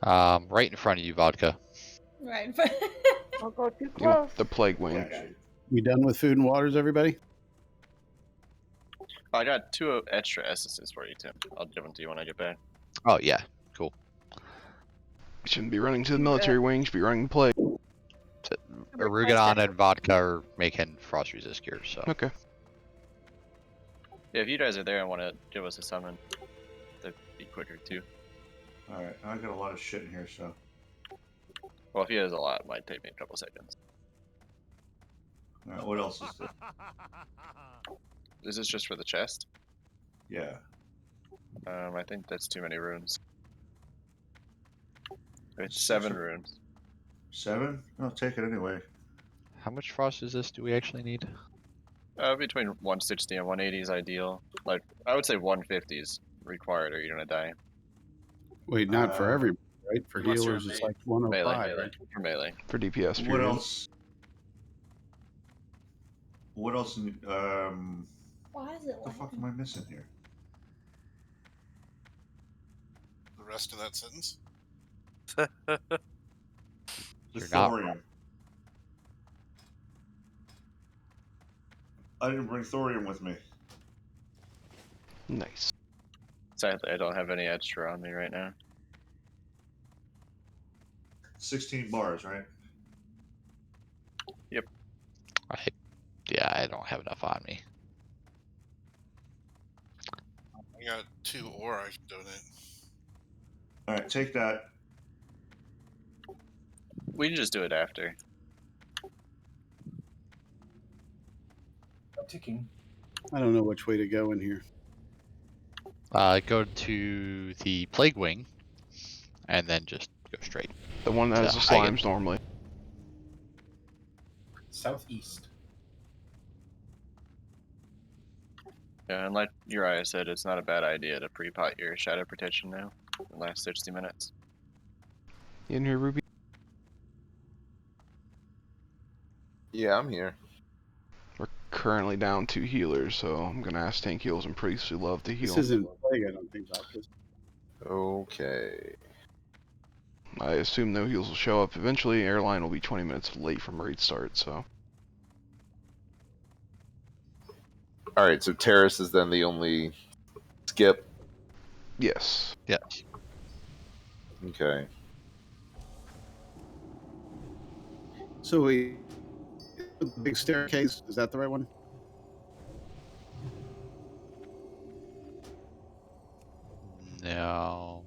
Right in front of you, vodka. Right in front. Don't go too close. The plague wing. We done with food and waters, everybody? I got 2 extra essences for you, Tim. I'll give them to you when I get back. Oh yeah, cool. Shouldn't be running to the military wing. Should be running the plague. Arugadon and vodka are making frost resist gear, so. Okay. Yeah, if you guys are there and want to give us a summon, that'd be quicker too. Alright, I got a lot of shit in here, so. Well, if he has a lot, it might take me a couple seconds. Alright, what else is there? Is this just for the chest? Yeah. I think that's too many runes. It's 7 runes. 7? I'll take it anyway. How much frost resist do we actually need? Between 160 and 180 is ideal. Like, I would say 150 is required or you're gonna die. Wait, not for everybody, right? For unless you're healers, it's melee. like 105, Melee. right? For melee. For DPS. What period. else? What else? Why is it What the fuck am I missing here? The rest of that sentence. The You're not thorium. I didn't bring thorium with me. Nice. Sadly, I don't have any extra on me right now. 16 bars, right? Yeah, I don't have enough on me. I got 2 ore I can donate. Alright, take that. We can just do it after. I'm ticking. I don't know which way to go in here. Go to the plague wing, and then just go straight. The one that has the So, I get- slimes normally. Southeast. Yeah, and like Uriah said, it's not a bad idea to pre-pot your shadow protection now. The last 60 minutes. You in here, Ruby? Yeah, I'm here. We're currently down 2 healers, so I'm gonna ask tank heals and priests who love to heal. This isn't plague, I don't think, Vodka. Okay. I assume no heals will show up. Eventually, airline will be 20 minutes late from raid start, so. Alright, so Terrace is then the only skip. Yes. Yes. Okay. So we, the big staircase, is that the right one? No.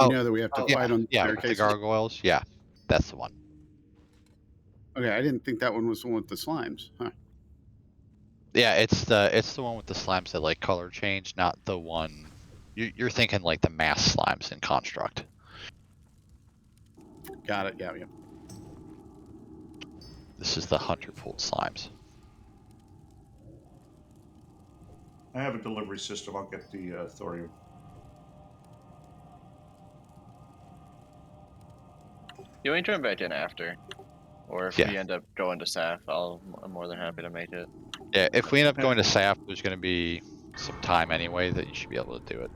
You know that we have to fight on the Yeah, with the staircase. gargoyles. Yeah, that's the one. Okay, I didn't think that one was the one with the slimes. Huh. Yeah, it's the one with the slimes that like color change, not the one. You're thinking like the mass slimes in Construct. Got it. Yeah, yeah. This is the hunter pulled slimes. I have a delivery system. I'll get the thorium. You ain't turn back in after. Or if Yeah. we end up going to SAF, I'm more than happy to make it. Yeah, if we end up going to SAF, there's going to be some time anyway that you should be able to do it.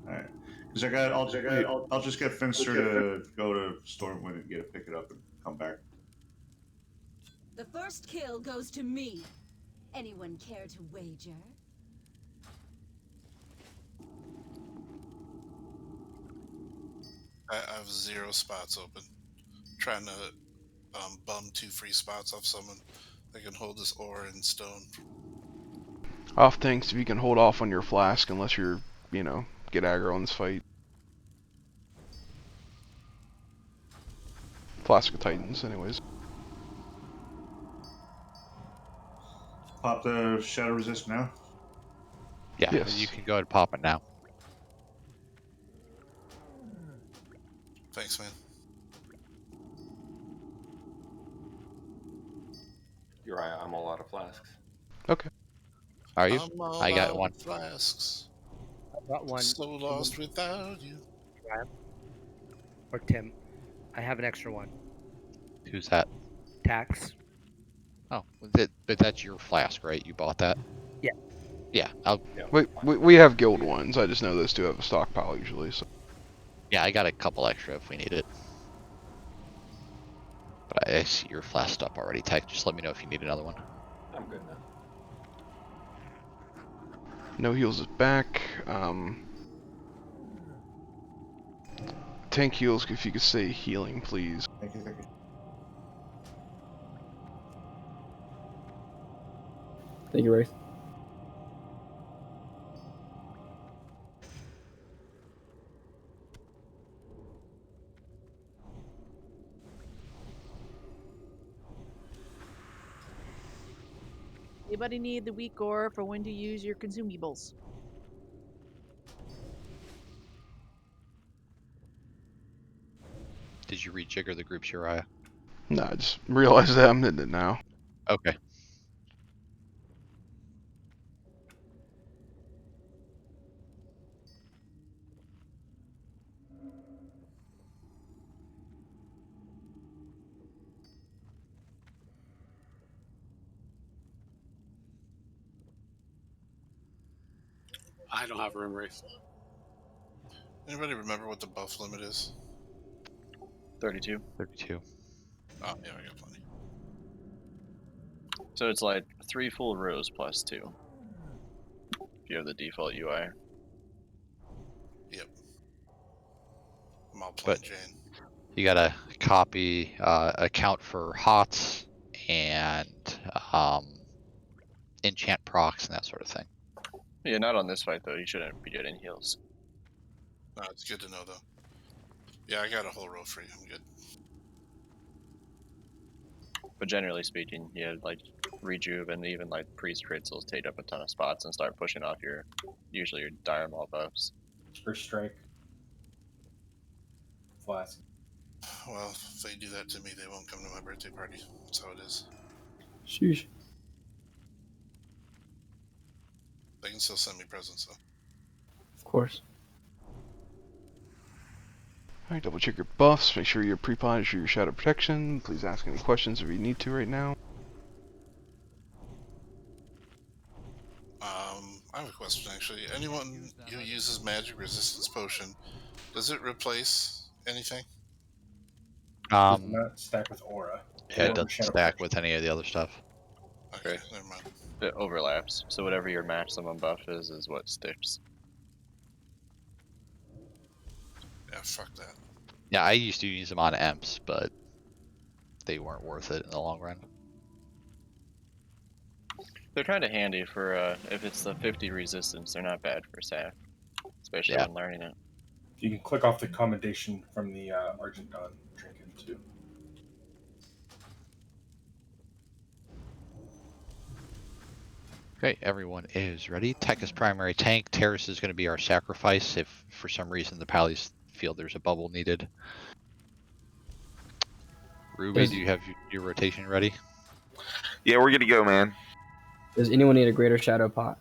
Alright. Because I'll just get Finster to go to Stormwind and get it, pick it up, and come back. The first kill goes to me. Anyone care to wager? I have 0 spots open. Trying to bum 2 free spots off someone that can hold this ore and stone. Off tanks, if you can hold off on your flask unless you're, get aggro in this fight. Flask of Titans, anyways. Pop the shadow resist now. Yeah, Yes. you can go ahead and pop it now. Thanks, man. Uriah, I'm all out of flasks. Okay. Are you? I'm all I got out one. of Flasks. I got one. So lost without you. Or Tim. I have an extra one. Who's that? Tax. Oh, but that's your flask, right? You bought that? Yeah. Yeah, We have guild ones. I just know those two have a stockpile usually. So. Yeah, I got a couple extra if we need it. But I see you're flashed up already, Tech. Just let me know if you need another one. I'm good now. No heals is back. Tank heals, if you could say healing, please. Thank you, thank you. Thank you, Wraith. Anybody need the weak ore for when to use your consumables? Did you rejigger the groups, Uriah? No, I just realized that I'm hitting it now. Okay. I don't have room race. Anybody remember what the buff limit is? 32. 32. Oh, yeah, I got plenty. So it's like 3 full rows plus 2. If you have the default UI. Yep. I'm all plain Jane. You gotta copy account for HOTS and enchant procs and that sort of thing. Yeah, not on this fight though. You shouldn't be getting heals. No, it's good to know though. Yeah, I got a whole row free. I'm good. But generally speaking, yeah, like rejuve and even like priest crits will take up a ton of spots and start pushing off your usually your dire maul buffs. Or strike. Flask. Well, if they do that to me, they won't come to my birthday party. That's how it is. Sheesh. They can still send me presents though. Of course. Alright, double check your buffs, make sure you're pre-punished your shadow protection. Please ask any questions if you need to right now. I have a question actually. Anyone who uses magic resistance potion, does it replace anything? Does not stack with aura. Yeah, it Or doesn't shadow stack protection. with any of the other stuff. Okay, never mind. It overlaps. So whatever your maximum buff is what sticks. Yeah, fuck that. Yeah, I used to use them on EMPs, but they weren't worth it in the long run. They're kind of handy for if it's the 50 resistance. They're not bad for SAF, especially when learning it. You can click off the commendation from the Argent Dawn trinket too. Okay, everyone is ready. Tech is primary tank. Terrace is going to be our sacrifice if for some reason the Pallies feel there's a bubble needed. Ruby, do you have your rotation ready? Yeah, we're good to go, man. Does anyone need a greater shadow pot?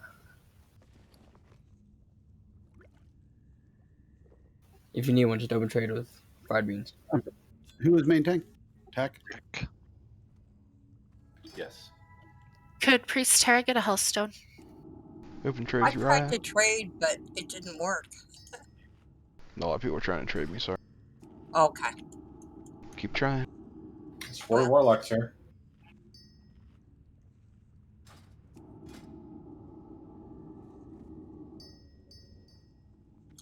If you need one, just open trade with fried beans. Who is main tank? Tech? Yes. Could Priest Terra get a Healthstone? Open I trades, tried Uriah. to trade, but it didn't work. A lot of people are trying to trade me, sorry. Okay. Keep trying. It's 4 Warlocks here.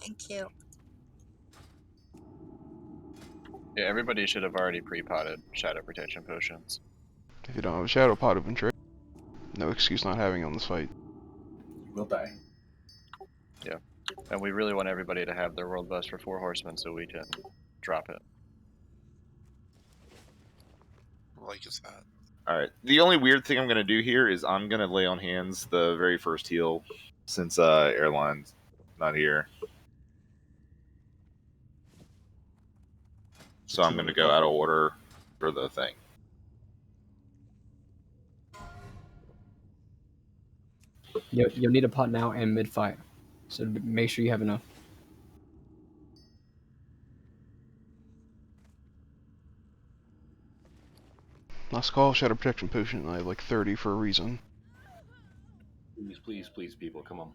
Thank you. Yeah, everybody should have already pre-potted shadow protection potions. If you don't have a shadow pot, open trade. No excuse not having it on this fight. You will die. Yeah, and we really want everybody to have their world bust for 4 horsemen so we can drop it. Like it's that. Alright. The only weird thing I'm going to do here is I'm going to lay on hands the very first heal since Airline's not here. So I'm going to go out of order for the thing. You'll need a pot now and mid-fight, so make sure you have enough. Last call, shadow protection potion. I have like 30 for a reason. Please, please, please, people, come on.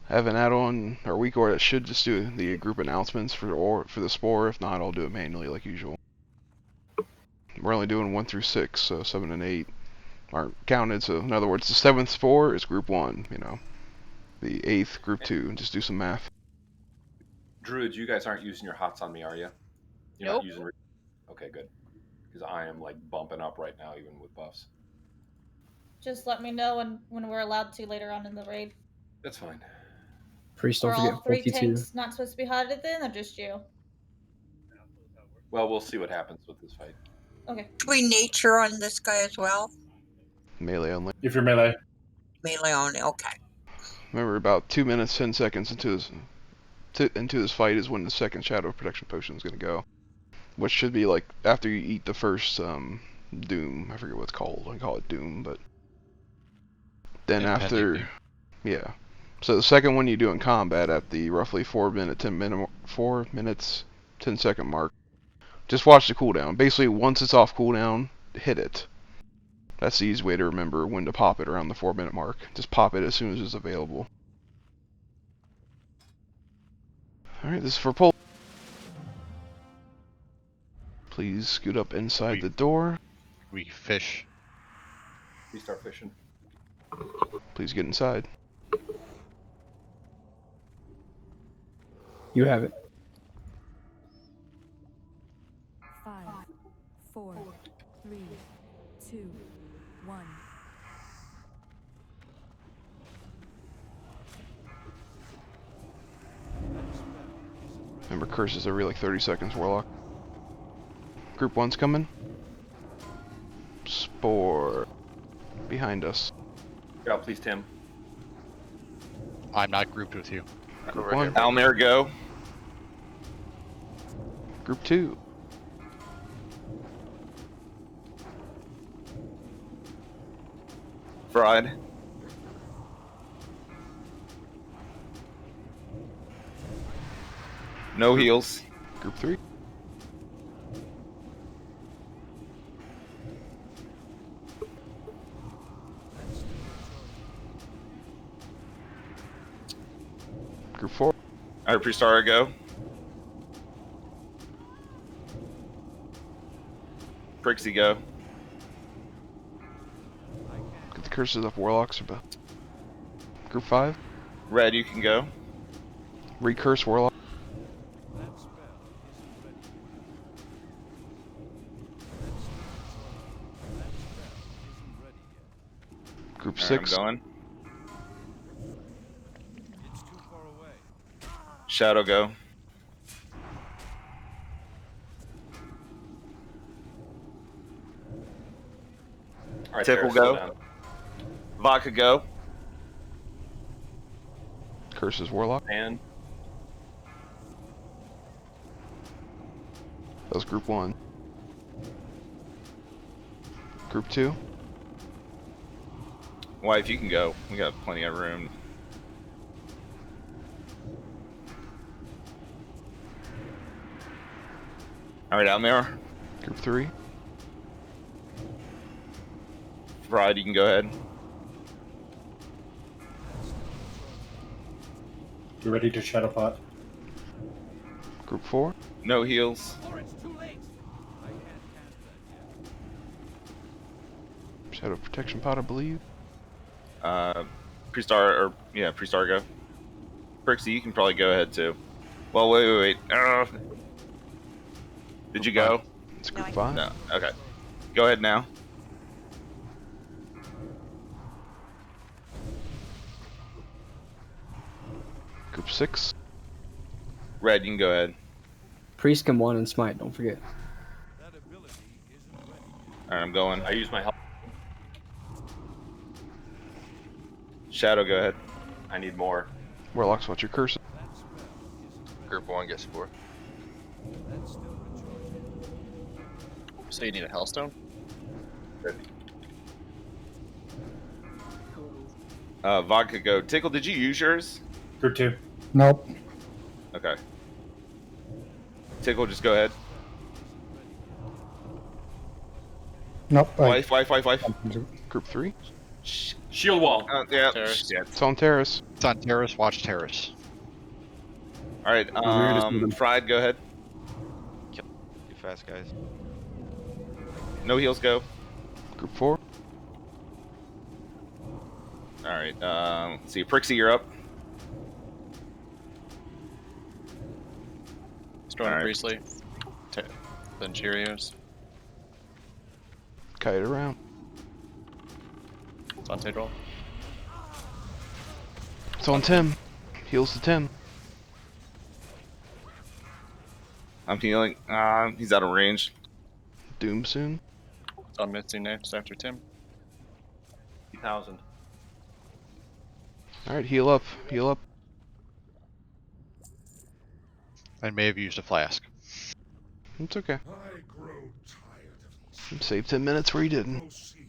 I have an add-on or weak or that should just do the group announcements for the spore. If not, I'll do it manually like usual. We're only doing 1 through 6, so 7 and 8 aren't counted. So in other words, the 7th spore is group 1. You know, the 8th group 2. Just do some math. Druid, you guys aren't using your hots on me, are you? You're Nope. not using. Okay, good. Because I am like bumping up right now, even with buffs. Just let me know when we're allowed to later on in the raid. That's fine. Priest, Are don't all forget 3 42. tanks not supposed to be hotted then, or just you? Well, we'll see what happens with this fight. Okay. Do we nature on this guy as well? Melee only. If you're melee. Melee only, okay. Remember, about 2 minutes 10 seconds into this fight is when the second Shadow Protection Potion is going to go, which should be like after you eat the first Doom. I forget what it's called. I call it Doom, but then after, yeah. So the second one you do in combat at the roughly 4 minutes 10 second mark. Just watch the cooldown. Basically, once it's off cooldown, hit it. That's the easy way to remember when to pop it around the 4 minute mark. Just pop it as soon as it's available. Alright, this is for pull. Please scoot up inside the door. We fish. We start fishing. Please get inside. You have it. 5, 4, 3, 2, 1. Remember, curses every like 30 seconds, Warlock. Group 1's coming. Spore. Behind us. Yeah, please, Tim. I'm not grouped with you. Group 1. Almir, go. Group 2. Fried. No heals. Group 3. Group 4. Alright, Priestara, go. Prixie, go. Get the curses up, Warlocks. Group 5. Red, you can go. Recurse Warlock. Group 6. I'm going. Shadow, go. All right, Tickle, go. Vodka, go. Curses Warlock. And that was Group 1. Group 2. Wife, you can go. We got plenty of room. Alright, Almir. Group 3. Fried, you can go ahead. You ready to shadow pot? Group 4. No heals. Shadow Protection Pot, I believe. Priestar, Priestar, go. Prixie, you can probably go ahead too. Well, wait. Did you go? It's Group 5. No. Okay. Go ahead now. Group 6. Red, you can go ahead. Priest can 1 and smite, don't forget. Alright, I'm going. I use my help. Shadow, go ahead. I need more. Warlocks, what's your curse? Group 1 gets Spore. So you need a Hellstone? Vodka, go. Tickle, did you use yours? Group 2. Nope. Okay. Tickle, just go ahead. Nope. Wife. Group 3. Shield wall. Yeah. Terrace. Yeah. It's on terrace. It's on terrace. Watch terrace. All right. Over here to see them. Fried, go ahead. Too fast, guys. No heals, go. Group 4. All right. Let's see. Prixie, you're up. Storm All right. Priestley. Then Cheerios. Kite around. Dante roll. It's on Tim. Heals to Tim. I'm healing. He's out of range. Doom soon. It's on Mitzi next after Tim. 2,000. Alright, heal up. Heal up. I may have used a flask. It's okay. I grow tired of this. Save 10 minutes where he didn't. Proceed,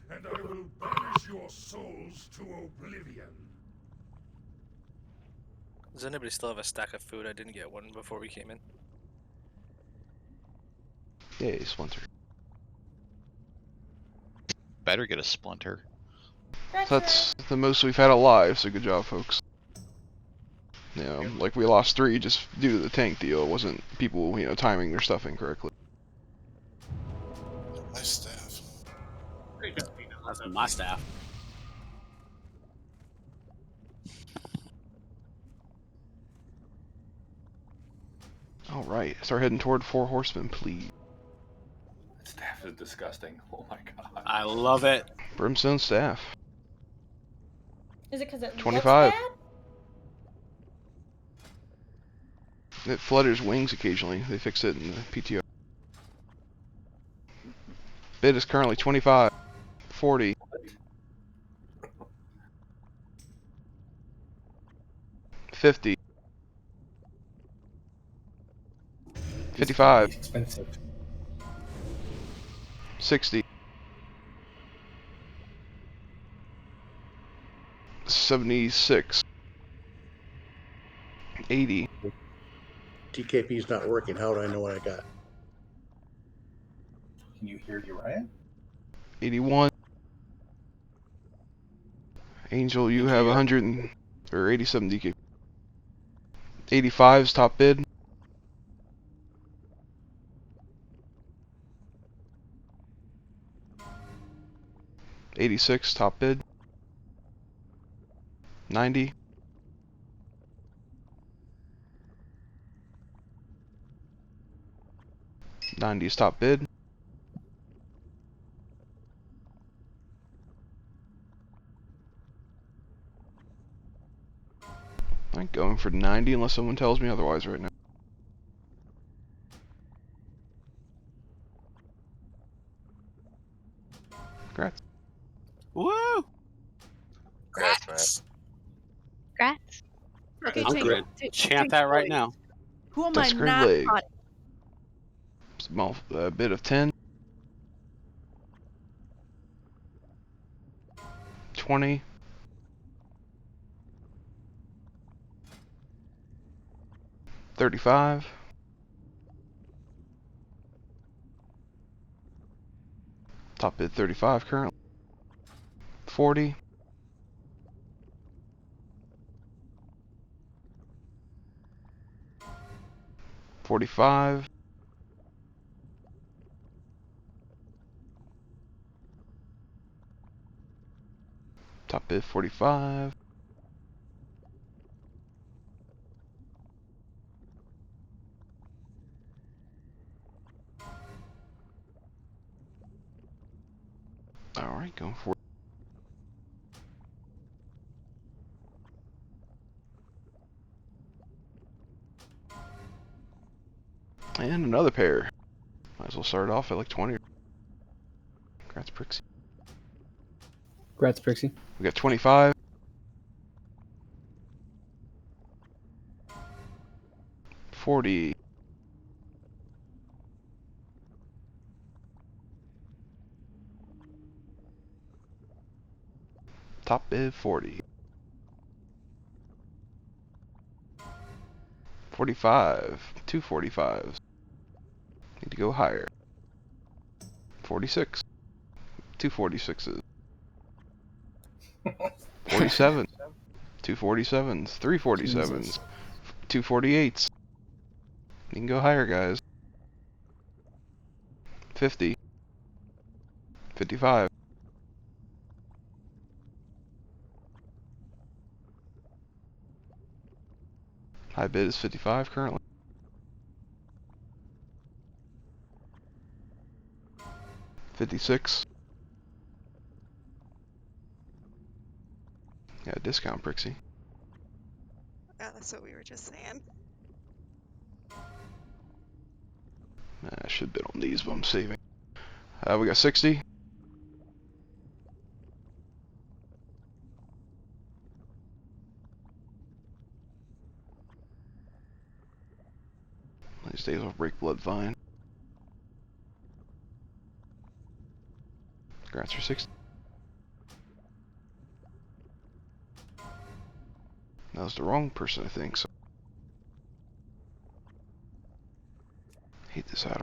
and I will banish your souls to oblivion. Does anybody still have a stack of food? I didn't get one before we came in. Yay, Splinter. Better get a splinter. That's the most we've had alive, so good job, folks. You know, like we lost 3 just due to the tank deal. It wasn't people, you know, timing their stuff incorrectly. My staff. That's my staff. Alright, start heading toward 4 horsemen, please. That staff is disgusting. Oh my god. I love it. Brimstone staff. Is it because it 25. looks bad? It flutters wings occasionally. They fixed it in the PTO. Bid is currently 25, 40, 50, 55, Expensive. 60, 76, 80. TKP's not working. How do I know what I got? Can you hear Uriah? 81. Angel, you have 100 or 87 DK. 85's top bid. 86 top bid. 90. 90's top bid. I'm going for 90 unless someone tells me otherwise right now. Congrats. Woo! Grats. Congrats. Okay, I'm Tank, good. Chant that right now. Who am I Describe not leg. on? Small bit of 10. 20. 35. Top bid 35 currently. 40. 45. 45. Alright, going for it. And another pair. Might as well start off at like 20. Congrats, Prixie. Congrats, Prixie. We got 25. 40. 40. 45. 2 45s. Need to go higher. 46. 2 46s. 47. 247s. 347s. 248s. You can go higher, guys. 50. 55. High bid is 55 currently. 56. Yeah, discount, Prixie. Yeah, that's what we were just saying. I should bid on these, but I'm saving. We got 60. These days will break blood fine. Grats for 60. That was the wrong person, I think. So hate this item.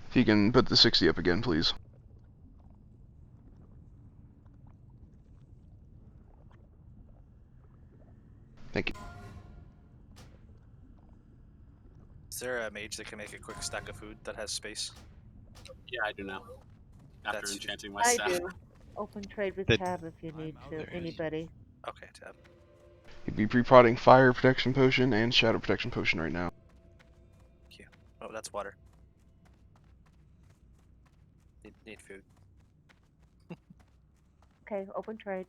If you can put the 60 up again, please. Thank you. Is there a mage that can make a quick stack of food that has space? Yeah, I do now. After That's- enchanting my I staff. do. Open trade with Did- tab if you need to. Anybody. Okay, tab. You'd be pre-potting fire protection potion and shadow protection potion right now. Thank you. Oh, that's water. Need food. Okay, open trade.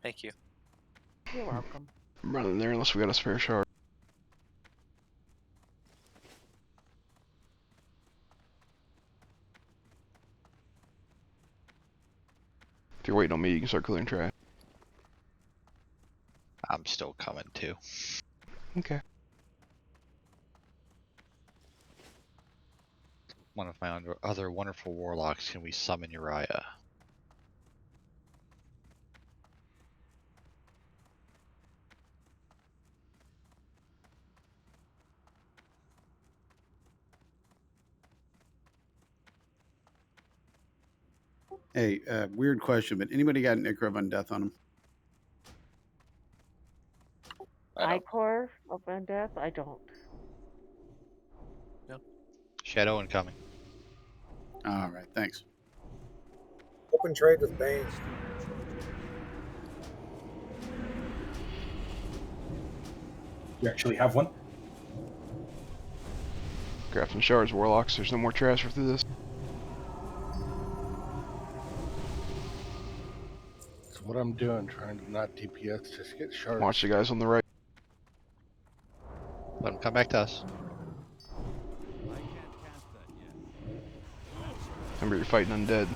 Thank you. You're welcome. I'm running there unless we got a spare shard. If you're waiting on me, you can start clearing trash. I'm still coming too. Okay. One of my other wonderful warlocks, can we summon Uriah? Hey, weird question, but anybody got an Ichor of Undeath on them? Icor of Undeath? I don't. No. Shadow incoming. All right, thanks. Open trade with Bane. You actually have one? Crafting shards, warlocks. There's no more trash after this. That's what I'm doing, trying to not DPS, just get shards. Watch the guys on the right. Let them come back to us. Remember, you're fighting undead.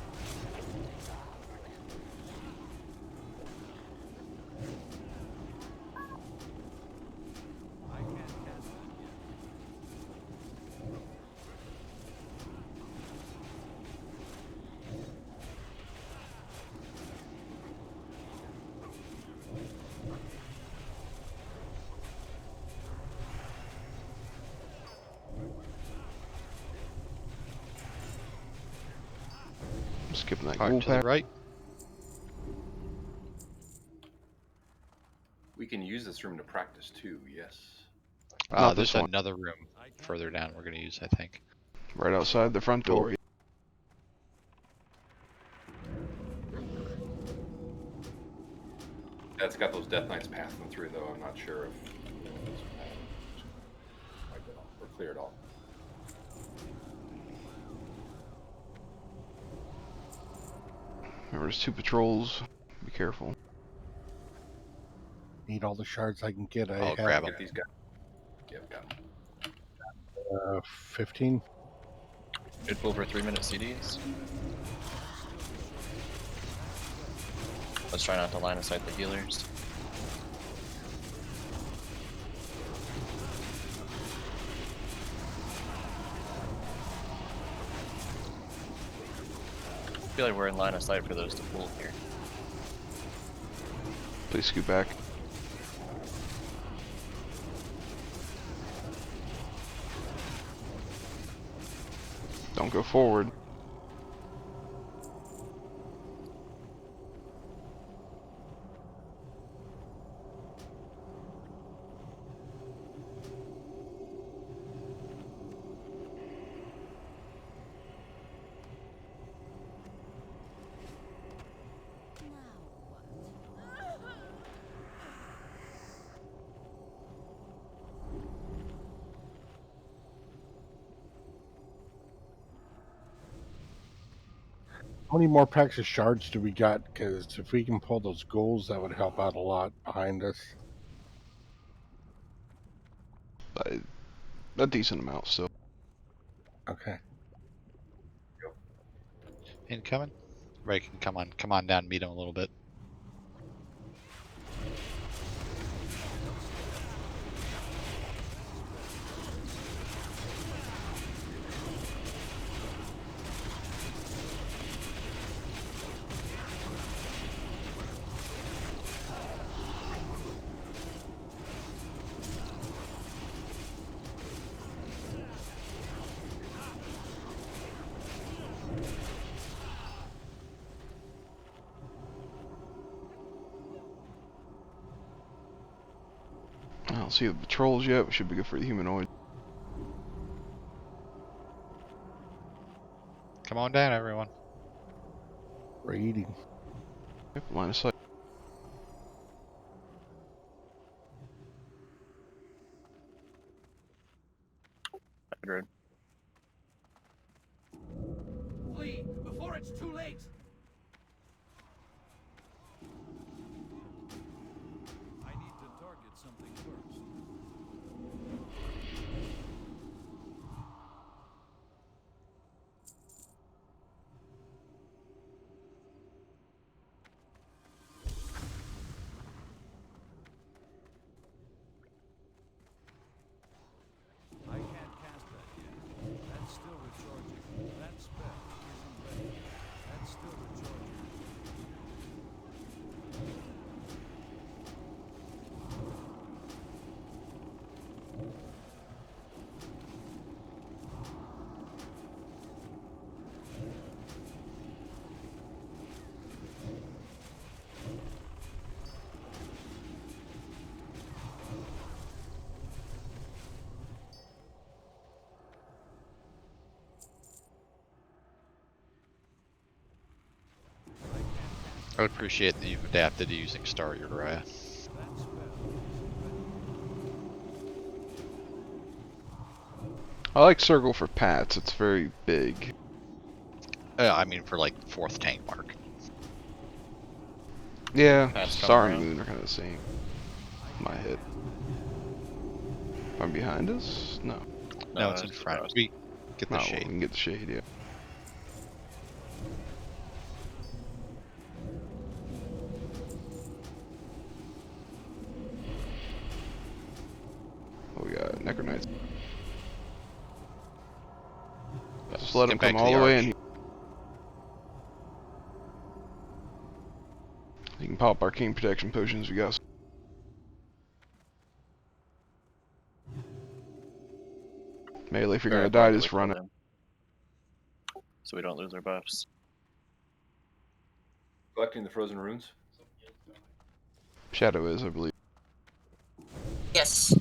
Skipping that Part ghoul to pack. the right. We can use this room to practice too, yes. Not There's this one. another room further down we're going to use, I think. Right outside the front door. That's got those Death Knights passing through, though. I'm not sure if we're cleared all. Remember, there's 2 patrols. Be careful. Need all the shards I can get. I'll grab them. Get these guys. Yeah, got them. 15. Good over 3-minute CDs. Let's try not to line of sight the healers. I feel like we're in line of sight for those to pull here. Please scoot back. Don't go forward. How many more packs of shards do we got? Because if we can pull those goals, that would help out a lot behind us. A decent amount still. Okay. Incoming. Ray can come on down, meet him a little bit. I don't see the patrols yet. We should be good for the humanoid. Come on down, everyone. We're eating. Yep, line of sight. Agreed. Flee before it's too late. I need to target something first. I can't cast that yet. That's still recharging. That spell isn't ready. That's still recharging. I would appreciate that you've adapted to using Star Uriah. I like circle for Pats. It's very big. I mean, for like 4th tank mark. Yeah, Pats Star coming and around. Moon are kind of the same. My hit. From behind us? No. No, it's in it's front. across. We get the No, shade. we can get the shade, yeah. Oh, we got Necro Knights. Just let them Get back come to all the the way arch. in here. You can pop arcane protection potions, we got. Melee, if you're Very gonna die, important just that we run kill it. them, so we don't lose our buffs. Collecting the frozen runes. Shadow is, I believe. Yes.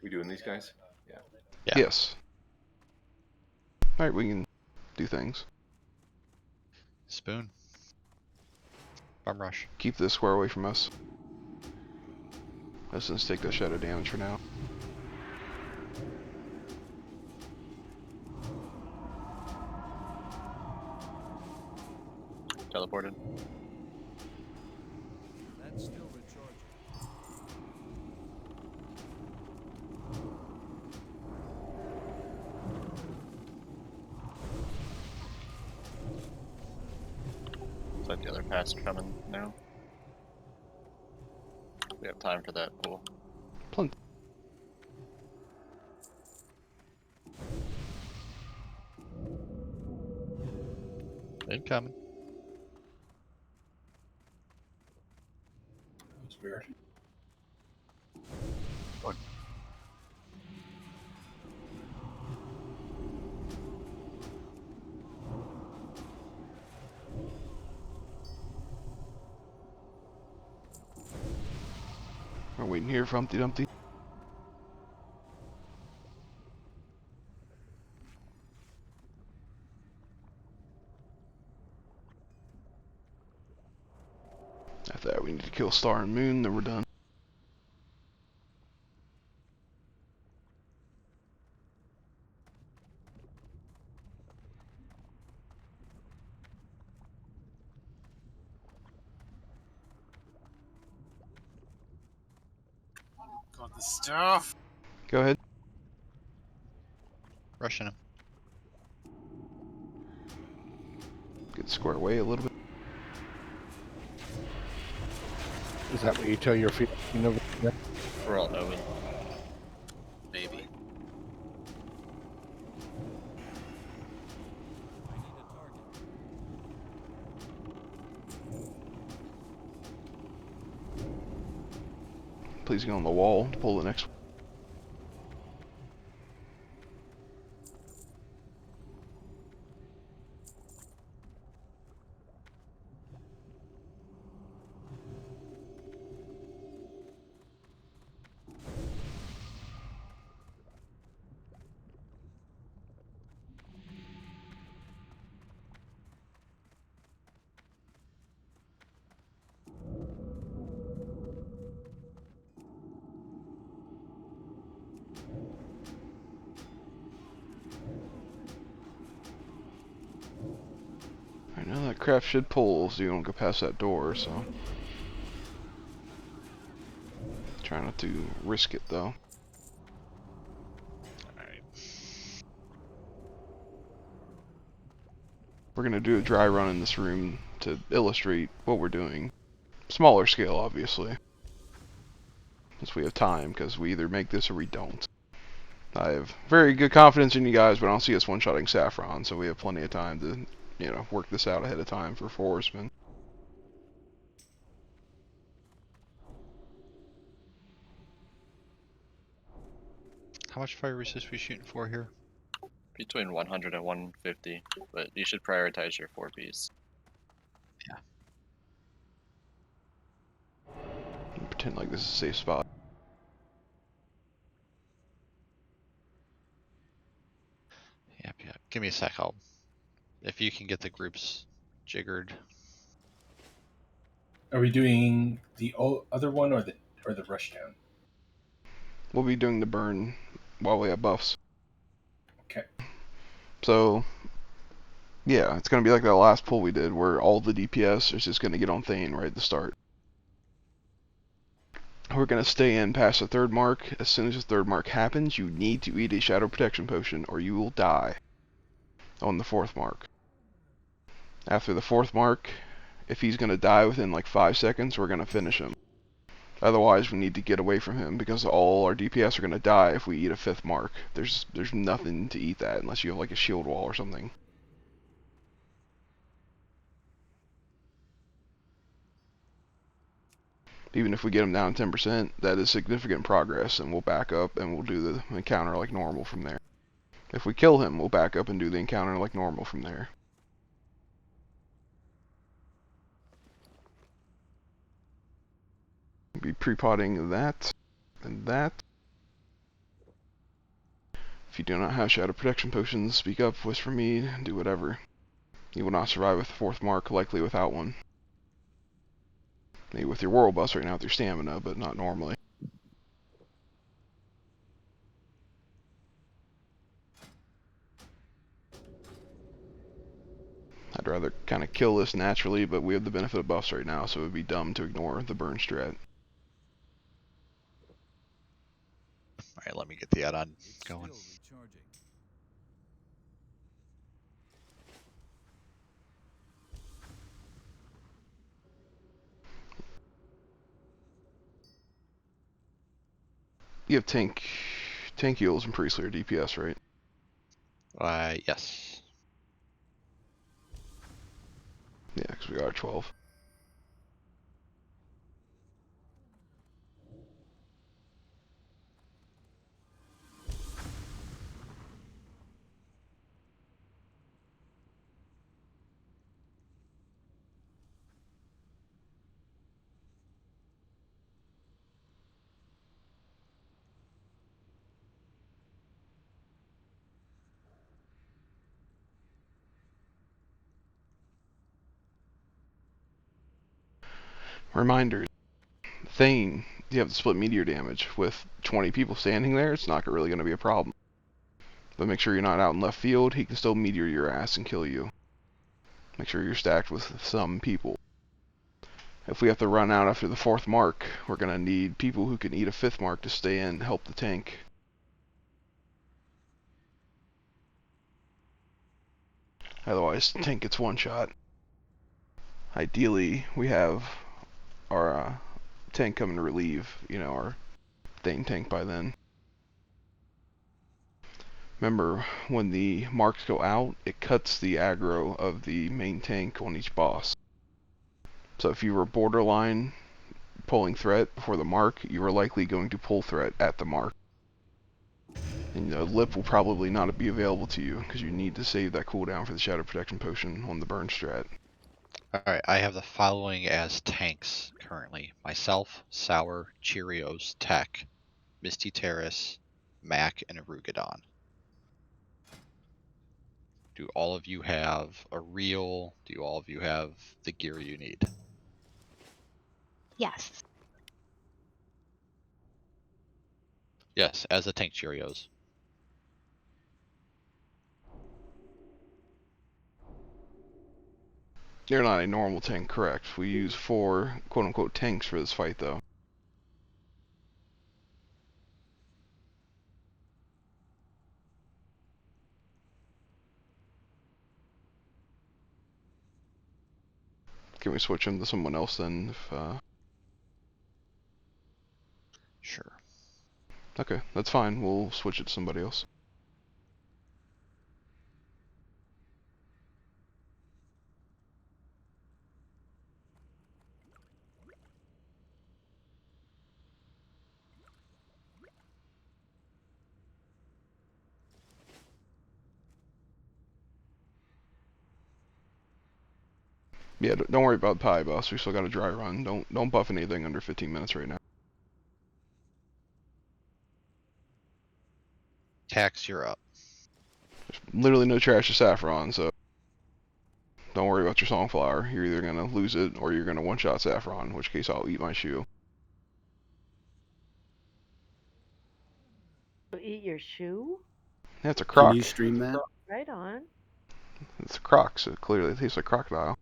We doing these guys? Yeah. Yeah. Yes. Alright, we can do things. Spoon. Bum rush. Keep this square away from us. Let's just take that shadow damage for now. Teleported. That's still recharging. Looks like the other pass are coming now. We have time for that pool. Plenty. Incoming. waiting here for Humpty Dumpty. After that, we need to kill Star and Moon, then we're done. Got the stuff. Go ahead. Rushing him. Get square away a little bit. Is that what you tell your feet? You know, We're all knowing. Maybe. Please get on the wall to pull the next one. I know that craft should pull, so you don't go past that door, so. Try not to risk it, though. Alright. We're gonna do a dry run in this room to illustrate what we're doing. Smaller scale, obviously. Since we have time, because we either make this or we don't. I have very good confidence in you guys, but I don't see us one-shotting Saffron, so we have plenty of time to, you know, work this out ahead of time for Horsemen. How much fire resist we shooting for here? Between 100 and 150, but you should prioritize your 4Ps. Yeah. Pretend like this is a safe spot. Yep, yep. Give me a sec. If you can get the groups jiggered. Are we doing the other one or the rushdown? We'll be doing the burn while we have buffs. Okay. So, yeah, it's going to be like that last pull we did, where all the DPS is just going to get on Thane right at the start. We're going to stay in past the third mark. As soon as the third mark happens, you need to eat a Shadow Protection Potion, or you will die on the fourth mark. After the fourth mark, if he's going to die within like 5 seconds, we're going to finish him. Otherwise, we need to get away from him, because all our DPS are going to die if we eat a fifth mark. There's nothing to eat that, unless you have like a shield wall or something. Even if we get him down 10%, that is significant progress, and we'll back up and we'll do the encounter like normal from there. If we kill him, we'll back up and do the encounter like normal from there. Be pre-potting that and that. If you do not have Shadow Protection Potions, speak up, voice for me, do whatever. You will not survive with the fourth mark, likely without one. Maybe with your Whirl Bust right now with your stamina, but not normally. I'd rather kind of kill this naturally, but we have the benefit of buffs right now, so it would be dumb to ignore the burn strat. Alright, let me get the add-on going. You have tank heals and priestly or DPS, right? Yes. Yeah, because we are 12. Reminders. Thane, you have to split meteor damage. With 20 people standing there, it's not really going to be a problem. But make sure you're not out in left field. He can still meteor your ass and kill you. Make sure you're stacked with some people. If we have to run out after the 4th mark, we're going to need people who can eat a 5th mark to stay in and help the tank. Otherwise, the tank gets one shot. Ideally, we have our tank coming to relieve, our Thane tank by then. Remember, when the marks go out, it cuts the aggro of the main tank on each boss. So if you were borderline pulling threat before the mark, you are likely going to pull threat at the mark. And the lip will probably not be available to you, because you need to save that cooldown for the Shadow Protection Potion on the burn strat. Alright, I have the following as tanks currently. Myself, Sour, Cheerios, Tech, Misty Terrace, Mac, and Arugadon. Do all of you have a reel? Do all of you have the gear you need? Yes. Yes, as a tank Cheerios. You're not a normal tank, correct? We use 4 quote-unquote tanks for this fight, though. Can we switch him to someone else then? Sure. Okay, that's fine. We'll switch it to somebody else. Yeah, don't worry about pie, boss. We still got a dry run. Don't buff anything under 15 minutes right now. Tax, you're up. There's literally no trash to Saffron, so don't worry about your Songflower. You're either gonna lose it or you're gonna one-shot Saffron, in which case I'll eat my shoe. So eat your shoe? That's a Can croc. you stream that? Right on. It's a croc, so clearly it tastes like crocodile.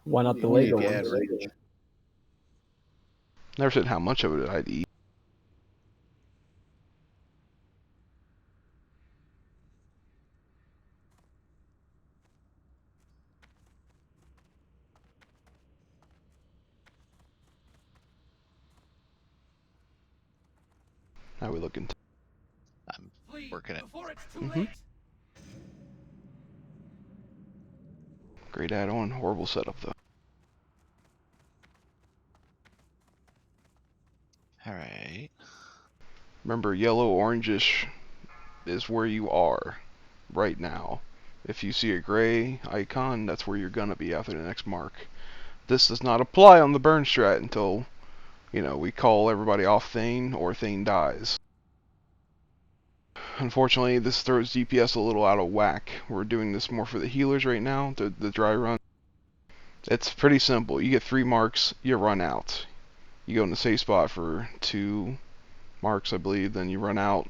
Why not the Only Lego if you add ones? rage. Never said how much of it I'd eat. How we looking? I'm working it. Great add-on, horrible setup though. Alright. Remember, yellow orangish is where you are right now. If you see a gray icon, that's where you're gonna be after the next mark. This does not apply on the burn strat until, we call everybody off Thane or Thane dies. Unfortunately, this throws DPS a little out of whack. We're doing this more for the healers right now, the dry run. It's pretty simple. You get 3 marks, you run out. You go in the safe spot for 2 marks, I believe, then you run out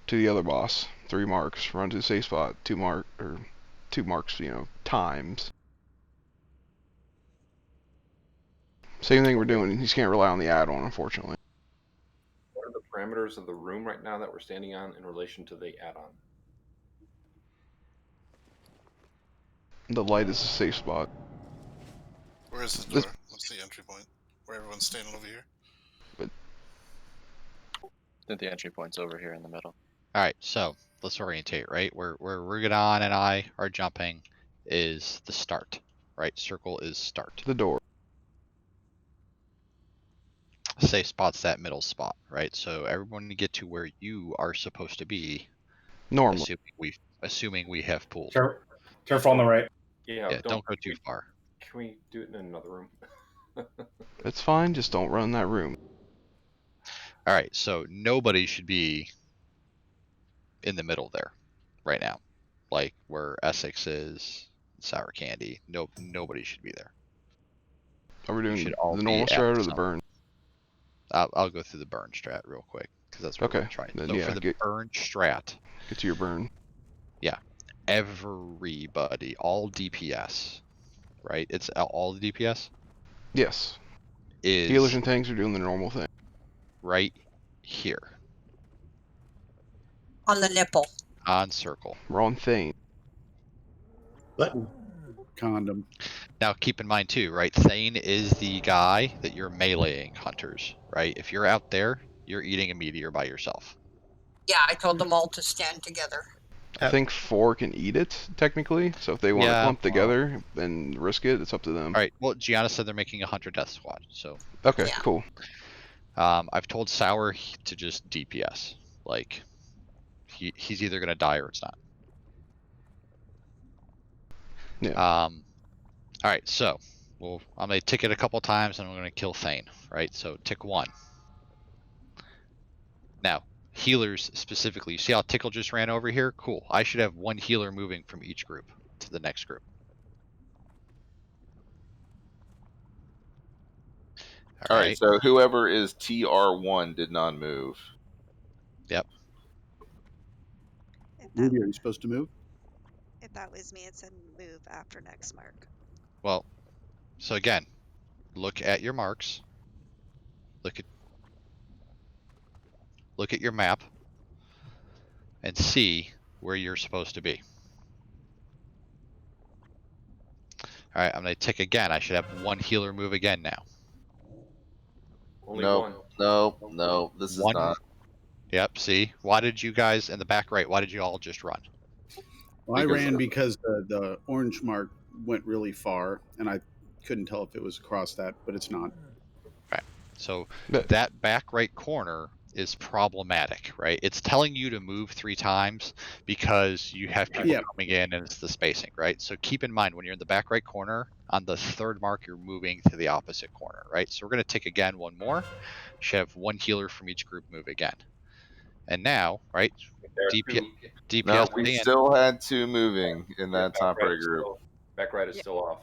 to the other boss. 3 marks, run to the safe spot, 2 marks, times. Same thing we're doing. You just can't rely on the add-on, unfortunately. What are the parameters of the room right now that we're standing on in relation to the add-on? The light is a safe spot. Where is the door? What's the entry point? Where everyone's standing over here? But I think the entry point's over here in the middle. Alright, so let's orientate, right? Where Rugadon and I are jumping is the start, right? Circle is start. The door. Safe spot's that middle spot, right? So everyone to get to where you are supposed to be. Normally. Assuming we have pools. Careful on the right. Yeah, don't go too far. Can we do it in another room? It's fine, just don't run that room. Alright, so nobody should be in the middle there right now. Like where Essex is, Sour Candy. Nobody should be there. Are we You doing should all the be normal at strat or the some- burn? I'll go through the burn strat real quick because that's what Okay, we're trying. then So yeah, for the burn strat, get to your burn. yeah, everybody, all DPS, right? It's all the DPS Yes. is Healers and tanks are doing the normal thing. right here On the nipple. on circle. Wrong thing. Button. Condom. Now keep in mind too, right? Thane is the guy that you're meleeing hunters, right? If you're out there, you're eating a meteor by yourself. Yeah, I told them all to stand together. I think 4 can eat it, technically. So if they want to Yeah, clump well. together and risk it, it's up to them. All right. Well, Gianna said they're making a hunter death squad, so. Okay, cool. I've told Sour to just DPS. Like, he's either gonna die or it's not. Yeah. All right. So, well, I'm gonna tick it a couple times and I'm gonna kill Thane. Right. So tick 1. Now, healers specifically. You see how Tickle just ran over here? Cool. I should have 1 healer moving from each group to the next group. All right. So whoever is TR1 did not move. Yep. Ruby, are you supposed to move? If that was me, it said move after next mark. Well, so again, look at your marks. Look at your map and see where you're supposed to be. All right, I'm gonna tick again. I should have 1 healer move again now. Only no, one. no. This One. is not. Yep. See, why did you guys in the back right? Why did you all just run? Well, I ran because the orange mark went really far, and I couldn't tell if it was across that, but it's not. Right. So that back right corner is problematic, right? It's telling you to move 3 times because you have people coming in and it's the spacing, right? So keep in mind when you're in the back right corner, on the 3rd mark, you're moving to the opposite corner, right? So we're going to tick again 1 more. Should have 1 healer from each group move again. And now, right? DPS. No, we still had 2 moving in that top right group. Back right is still off.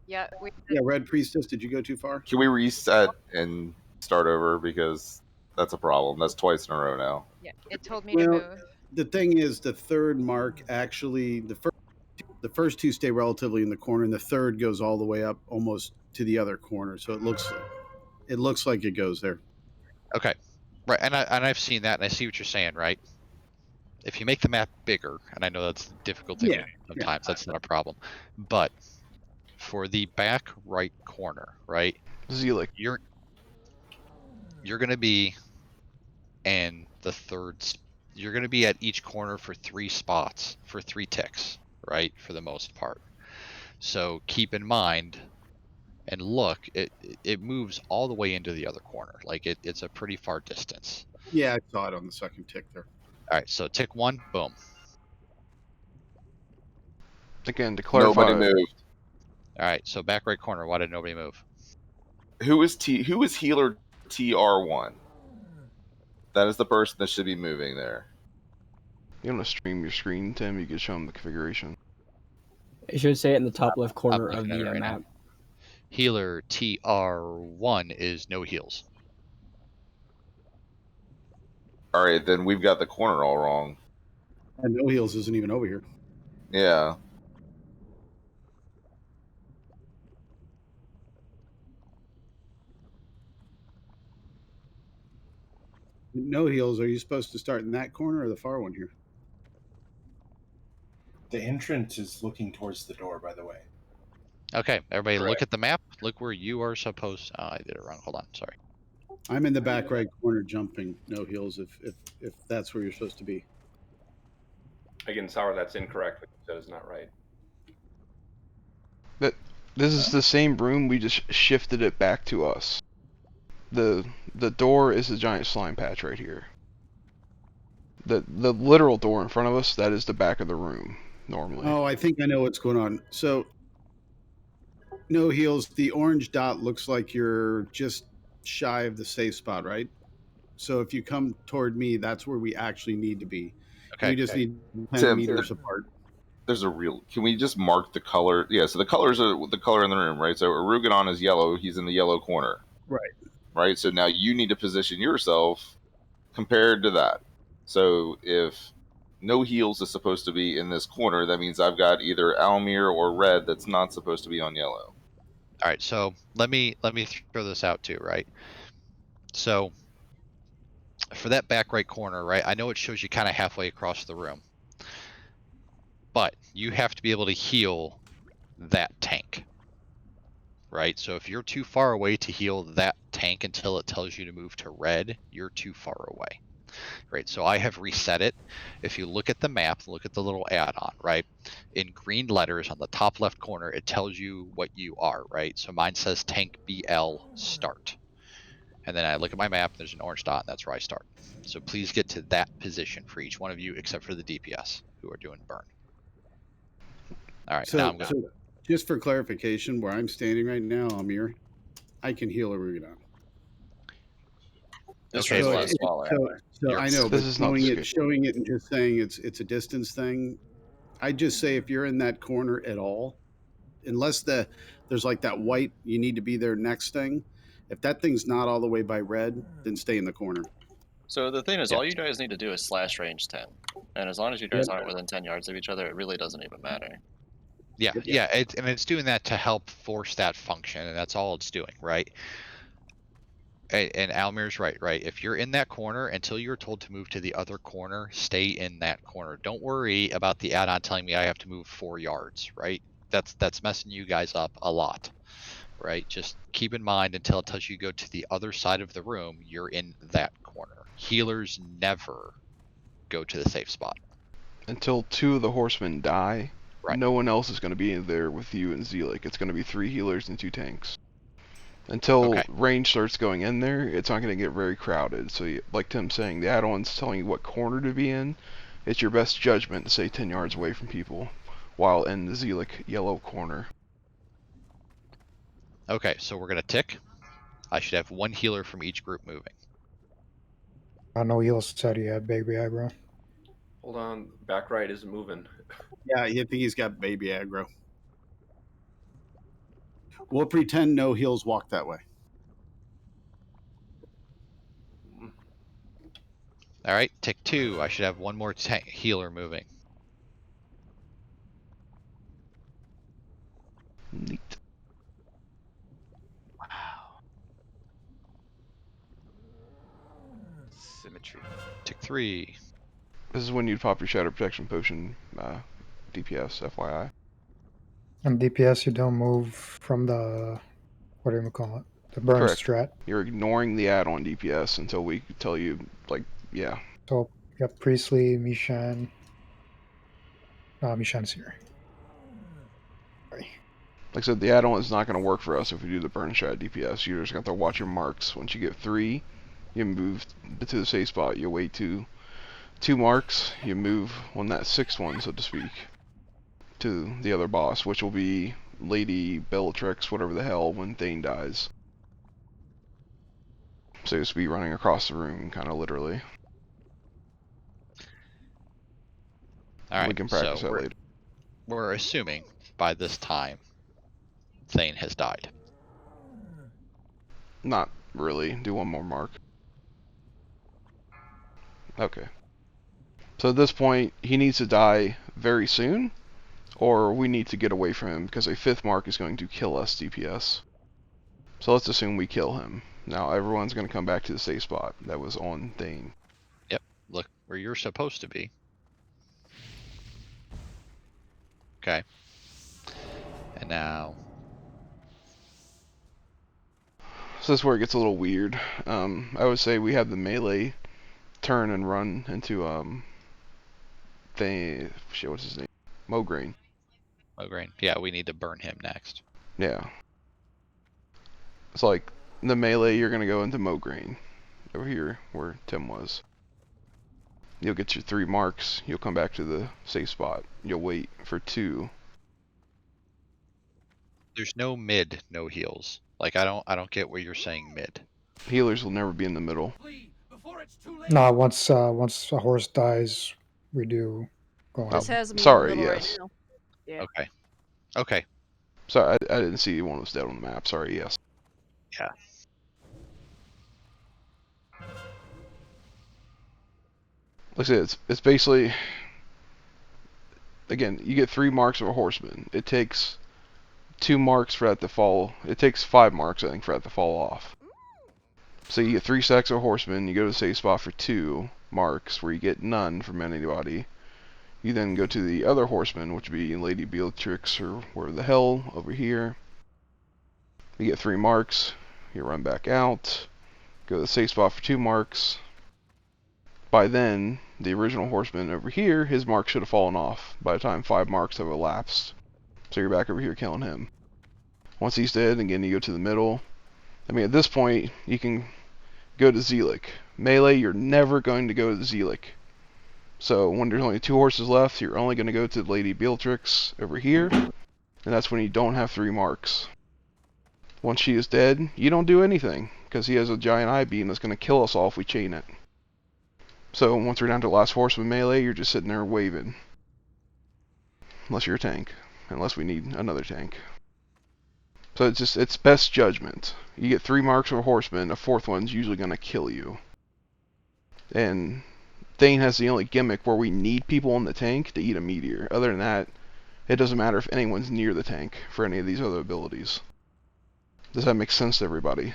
Yeah, Yeah, Red Priestess, did you go too far? Can we reset and start over because that's a problem. That's twice in a row now. Yeah, it told me to Well, move. the thing is, the 3rd mark actually, the first 2 stay relatively in the corner, and the 3rd goes all the way up almost to the other corner. So it looks like it goes there. Okay. Right, and I've seen that, and I see what you're saying, right? If you make the map bigger, and I know that's a difficult thing to do sometimes, that's not a problem. But for the back right corner, right? Zealot. You're gonna be in the 3rd. You're gonna be at each corner for 3 spots for 3 ticks, right? For the most part. So keep in mind and look, it moves all the way into the other corner. Like it's a pretty far distance. Yeah, I saw it on the 2nd tick there. All right, so tick 1, boom. Again, to clarify. Nobody moved. All right, so back right corner. Why did nobody move? Who is healer TR1? That is the person that should be moving there. You want to stream your screen, Tim? You can show them the configuration. It should say it in the top left corner of looking at the it right map. now. Healer TR1 is no heals. All right, then we've got the corner all wrong. And no heals isn't even over here. Yeah. No heals. Are you supposed to start in that corner or the far one here? The entrance is looking towards the door, by the way. Okay, everybody Correct. look at the map. Look where you are supposed. Oh, I did it wrong. Hold on. Sorry. I'm in the back right corner jumping. No heals if that's where you're supposed to be. Again, Sour, that's incorrect. What you said is not right. This is the same room. We just shifted it back to us. The door is the giant slime patch right here. The literal door in front of us, that is the back of the room normally. Oh, I think I know what's going on. So, no heals. The orange dot looks like you're just shy of the safe spot, right? So if you come toward me, that's where we actually need to be. Okay. We just need 10 Tim, meters apart. there's a real. Can we just mark the color? Yeah. So the colors are the color in the room, right? So Arugadon is yellow. He's in the yellow corner. Right. Right. So now you need to position yourself compared to that. So if no heals is supposed to be in this corner, that means I've got either Almir or red that's not supposed to be on yellow. All right, so let me throw this out too, right? So for that back right corner, right? I know it shows you kind of halfway across the room, but you have to be able to heal that tank, right? So if you're too far away to heal that tank until it tells you to move to red, you're too far away. Right, so I have reset it. If you look at the map, look at the little add-on, right? In green letters on the top left corner, it tells you what you are, right? So mine says tank BL start. And then I look at my map, there's an orange dot, and that's where I start. So please get to that position for each one of you, except for the DPS who are doing burn. All right, now I'm going. So just for clarification, where I'm standing right now, Amir, I can heal Arugadon. This Okay, room's a so lot smaller. anyway. So I know, but This is not showing it and just saying it's a distance thing. I just say if you're in that corner at all, unless there's like that white, you need to be there next thing. If that thing's not all the way by red, then stay in the corner. So the thing is, all you guys need to do is slash range 10. And as long as you guys Yep. aren't within 10 yards of each other, it really doesn't even matter. Yeah, and it's doing that to help force that function, and that's all it's doing, right? And Almir's right? If you're in that corner, until you're told to move to the other corner, stay in that corner. Don't worry about the add-on telling me I have to move 4 yards, right? That's messing you guys up a lot, right? Just keep in mind until it tells you to go to the other side of the room, you're in that corner. Healers never go to the safe spot. Until 2 of the horsemen die, Right. no one else is going to be in there with you and Zelik. It's going to be 3 healers and 2 tanks. Until range starts going in there, it's not going to get very crowded. So, like Tim's saying, the add-on's telling you what corner to be in. It's your best judgment to stay 10 yards away from people while in the Zelik yellow corner. Okay, so we're going to tick. I should have 1 healer from each group moving. No heals said he had baby aggro. Hold on, back right isn't moving. Yeah, I think he's got baby aggro. We'll pretend no heals walk that way. All right, tick 2. I should have 1 more healer moving. Neat. Symmetry. Tick 3. This is when you'd pop your Shadow Protection Potion, DPS, FYI. And DPS, you don't move from the, what do you call it? The burn Correct. strat. You're ignoring the add-on DPS until we tell you, like, yeah. So, you got Priestley, Mishan. Mishan's here. Like I said, the add-on is not going to work for us if we do the burn strat DPS. You're just going to have to watch your marks. Once you get 3, you move to the safe spot. You wait 2 marks. You move on that 6th one, so to speak, to the other boss, which will be Lady Bellatrix, whatever the hell, when Thane dies. So just be running across the room, kind of literally. All right, we can practice that later. We're assuming by this time Thane has died. Not really. Do 1 more mark. Okay. So at this point, he needs to die very soon, or we need to get away from him because a 5th mark is going to kill us DPS. So let's assume we kill him. Now everyone's going to come back to the safe spot that was on Thane. Yep, look where you're supposed to be. Okay. And now... So this is where it gets a little weird. I would say we have the melee turn and run into what's his name? Mograine. Mograine. Yeah, we need to burn him next. Yeah. It's like the melee, you're gonna go into Mograine over here where Tim was. You'll get your 3 marks. You'll come back to the safe spot. You'll wait for 2. There's no mid, no heals. Like I don't get where you're saying mid. Healers will never be in the middle. Once a horse dies, we do go This ahead. has me in the Sorry, middle yes. right now. Yeah. Okay. Okay. Sorry, I didn't see one was dead on the map. Sorry, yes. Yeah. Like I said, it's basically, again, you get 3 marks of a horseman. It takes 2 marks for that to fall. It takes 5 marks, I think, for that to fall off. So you get 3 stacks of horsemen. You go to the safe spot for 2 marks, where you get none from anybody. You then go to the other horseman, which would be Lady Beatrix or where the hell over here. You get 3 marks. You run back out. Go to the safe spot for 2 marks. By then, the original horseman over here, his mark should have fallen off by the time 5 marks have elapsed. So you're back over here killing him. Once he's dead, again, you go to the middle. I mean, at this point, you can go to Zelik. Melee, you're never going to go to Zelik. So when there's only 2 horses left, you're only going to go to Lady Beatrix over here. And that's when you don't have 3 marks. Once she is dead, you don't do anything, because he has a giant eye beam that's going to kill us all if we chain it. So once we're down to the last horseman melee, you're just sitting there waving. Unless you're a tank. Unless we need another tank. So it's best judgment. You get 3 marks for a horseman, a 4th one's usually going to kill you. And Thane has the only gimmick where we need people in the tank to eat a meteor. Other than that, it doesn't matter if anyone's near the tank for any of these other abilities. Does that make sense to everybody?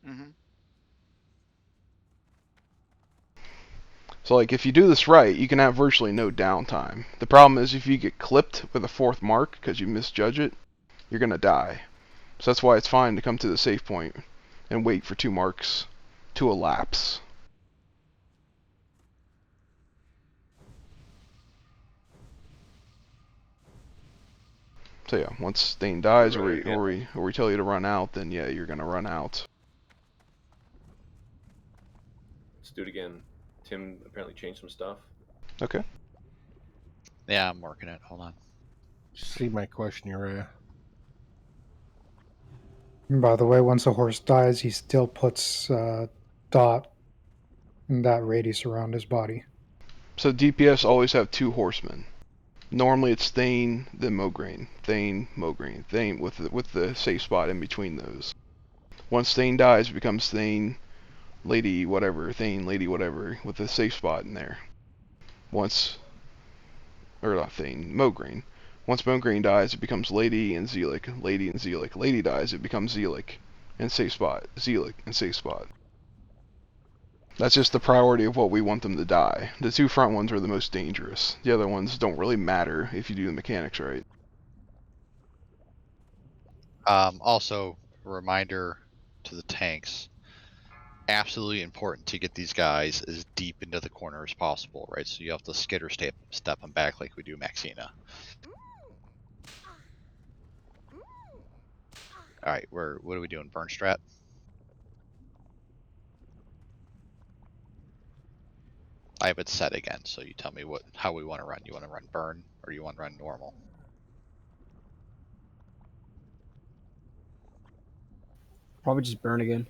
Mm-hmm. So like if you do this right, you can have virtually no downtime. The problem is if you get clipped with a 4th mark because you misjudge it, you're going to die. So that's why it's fine to come to the safe point and wait for 2 marks to elapse. So yeah, once Thane dies or we tell you to run out, then yeah, you're going to run out. Let's do it again. Tim apparently changed some stuff. Okay. Yeah, I'm working it. Hold on. See my question, Uriah. By the way, once a horse dies, he still puts dot in that radius around his body. So DPS always have 2 horsemen. Normally it's Thane, then Mograine. Thane, Mograine. Thane with the safe spot in between those. Once Thane dies, it becomes Thane, Lady whatever, Thane, Lady whatever, with a safe spot in there. Once, or not Thane, Mograine. Once Mograine dies, it becomes Lady and Zelik, Lady and Zelik. Lady dies, it becomes Zelik, and safe spot, Zelik, and safe spot. That's just the priority of what we want them to die. The 2 front ones are the most dangerous. The other ones don't really matter if you do the mechanics right. Also, a reminder to the tanks. Absolutely important to get these guys as deep into the corner as possible, right? So you have to skitter step them back like we do Maxina. Alright, what are we doing? Burn strat? I have it set again, so you tell me how we want to run. You want to run burn or you want to run normal? Probably just burn again.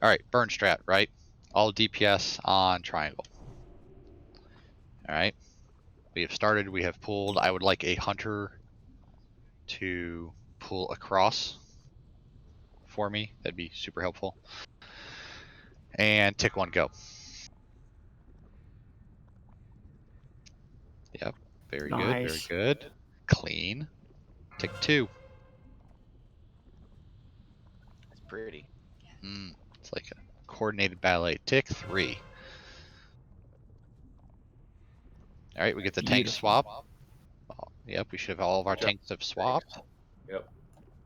Alright, burn strat, right? All DPS on triangle. Alright. We have started, we have pulled. I would like a hunter to pull across for me. That'd be super helpful. And tick 1, go. Yep. Very good, very Nice. good. Clean. Tick 2. It's pretty. It's like a coordinated ballet. Tick 3. Alright, we get the tank swap. Oh, yep, we should have all of our tanks have swapped. Yep.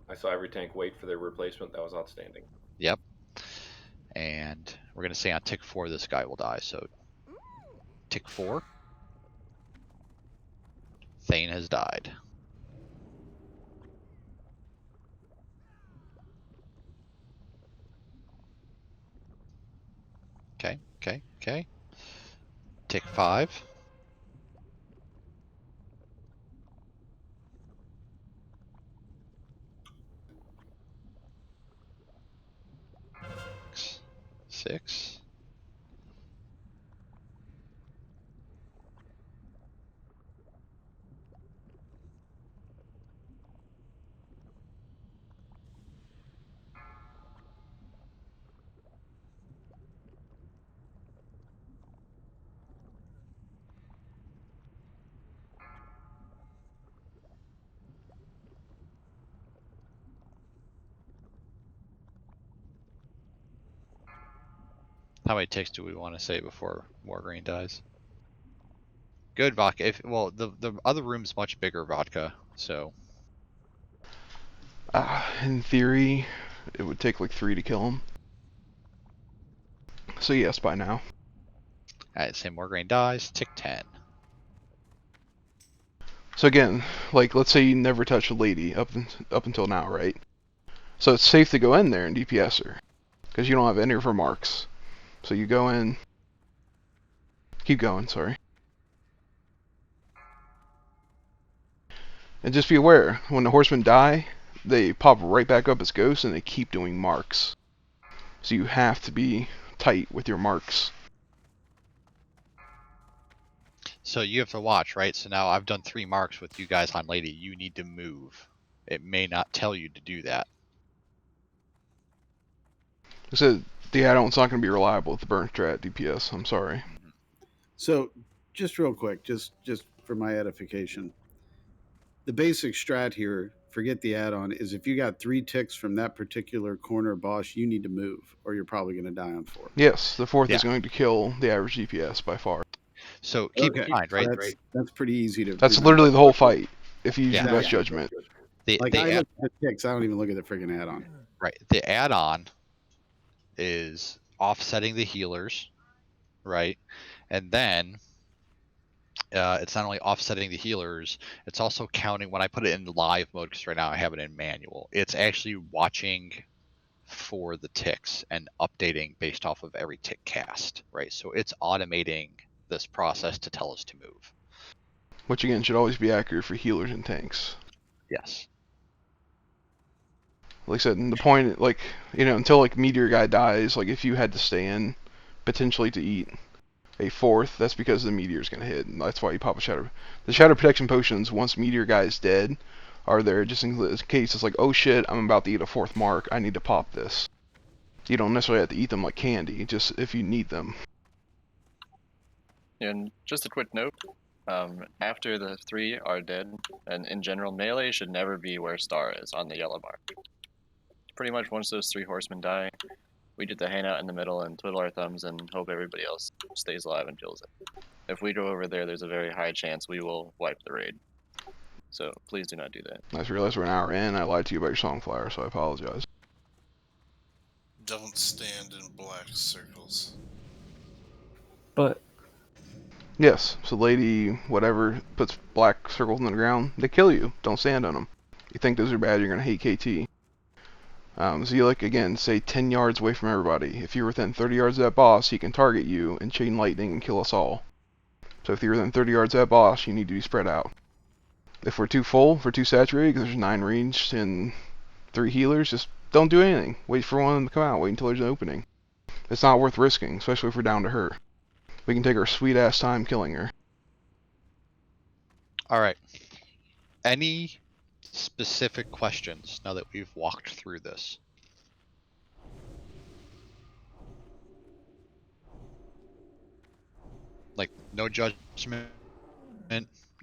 I saw every tank wait for their replacement. That was outstanding. Yep. And we're going to say on tick 4 this guy will die. So tick 4. Thane has died. Okay. Tick 5. Six. How many ticks do we want to say before Wargreen dies? Good vodka. Well, the other room's much bigger vodka, so. In theory, it would take like 3 to kill him. So yes, by now. Alright, say Wargreen dies. Tick 10. So again, like let's say you never touch a lady up until now, right? So it's safe to go in there and DPS her because you don't have any of her marks. So you go in. Keep going. Sorry. And just be aware, when the horsemen die, they pop right back up as ghosts and they keep doing marks. So you have to be tight with your marks. So you have to watch, right? So now I've done 3 marks with you guys on lady. You need to move. It may not tell you to do that. So the add-on's not going to be reliable with the burn strat DPS. I'm sorry. So, just real quick, just for my edification, the basic strat here, forget the add-on, is if you got 3 ticks from that particular corner boss, you need to move, or you're probably going to die on 4. Yes, the 4th is going to kill the average DPS by far. So keep in mind, right? That's pretty easy to. That's remember. literally the whole fight. If you use Yeah. your best judgment. Like I look at the ticks, I don't even look at the friggin' add-on. Right. The add-on is offsetting the healers, right? And then it's not only offsetting the healers, it's also counting when I put it in live mode, because right now I have it in manual. It's actually watching for the ticks and updating based off of every tick cast, right? So it's automating this process to tell us to move. Which again should always be accurate for healers and tanks. Yes. Like I said, the point, like, you know, until like Meteor Guy dies, like if you had to stay in potentially to eat a 4th, that's because the Meteor's going to hit, and that's why you pop a Shadow. The Shadow Protection Potions, once Meteor Guy is dead, are there just in case it's like, oh shit, I'm about to eat a 4th mark, I need to pop this. You don't necessarily have to eat them like candy, just if you need them. And just a quick note, after the 3 are dead, and in general, melee should never be where star is on the yellow bar. Pretty much once those 3 horsemen die, we get to hang out in the middle and twiddle our thumbs and hope everybody else stays alive and kills it. If we go over there, there's a very high chance we will wipe the raid. So please do not do that. I just realized we're an hour in, I lied to you about your Songflower, so I apologize. Don't stand in black circles. But yes, so lady, whatever, puts black circles in the ground, they kill you. Don't stand on them. You think those are bad, you're going to hate KT. So you like, again, say 10 yards away from everybody. If you're within 30 yards of that boss, he can target you and chain lightning and kill us all. So if you're within 30 yards of that boss, you need to be spread out. If we're too full, if we're too saturated, because there's 9 ranged and 3 healers, just don't do anything. Wait for one of them to come out. Wait until there's an opening. It's not worth risking, especially if we're down to her. We can take our sweet ass time killing her. Alright. Any specific questions now that we've walked through this? Like, no judgment,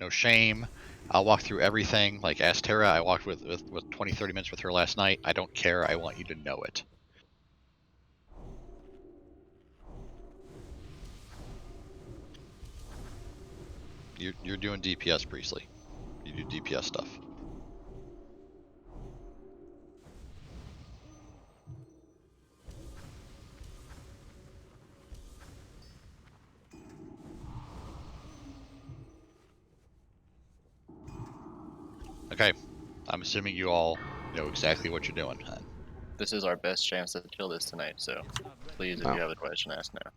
no shame. I'll walk through everything. Like Astera, I walked with 20-30 minutes with her last night. I don't care. I want you to know it. You're doing DPS, Priestley. You do DPS stuff. Okay, I'm assuming you all know exactly what you're doing. This is our best chance to kill this tonight, so please, if you have a question, ask now.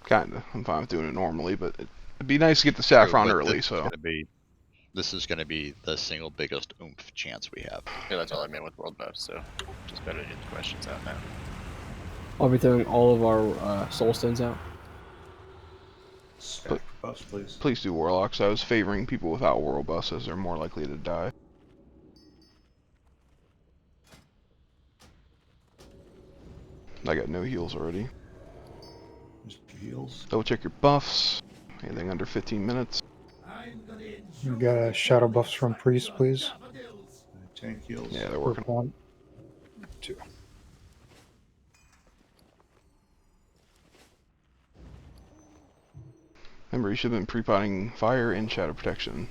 Kinda. I'm fine with doing it normally, but it'd be nice to get the saffron early, so. This is going to be the single biggest oomph chance we have. Yeah, that's all I meant with world buffs, so just better to get the questions out now. I'll be throwing all of our soul stones out. Buffs, please. Please do Warlocks. I was favoring people without world buffs as they're more likely to die. I got no heals already. Just heals. Double check your buffs. Anything under 15 minutes. You got shadow buffs from Priest, please. Tank heals. Yeah, they're working. 1, 2. Remember, you should have been pre-potting fire and shadow protection.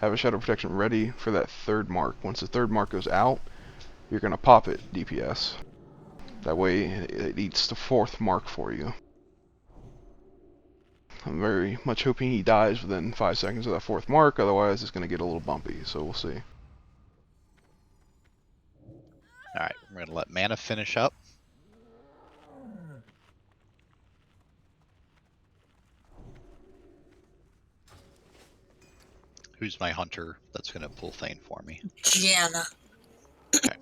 Have a shadow protection ready for that third mark. Once the third mark goes out, you're going to pop it DPS. That way it eats the fourth mark for you. I'm very much hoping he dies within 5 seconds of that fourth mark, otherwise it's going to get a little bumpy, so we'll see. Alright, we're going to let mana finish up. Who's my hunter that's going to pull Thane for me? Gianna. Okay.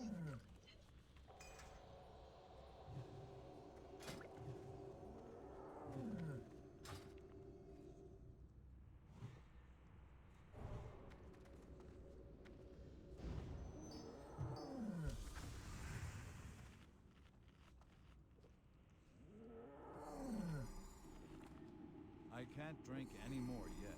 I can't drink any more yet.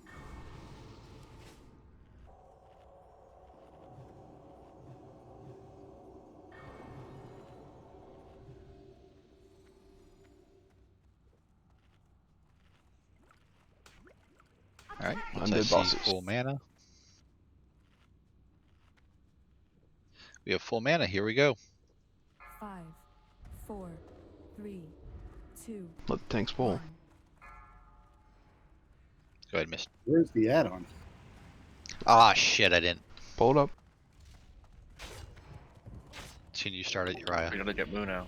Alright, once I Undead see bosses. full mana. We have full mana, here we go. 5, 4, 3, 2. Let the tanks pull. Go ahead, miss. Where's the add-on? Ah, shit, I didn't. Pull it up. Can you start it, Uriah? We gotta get Moon out.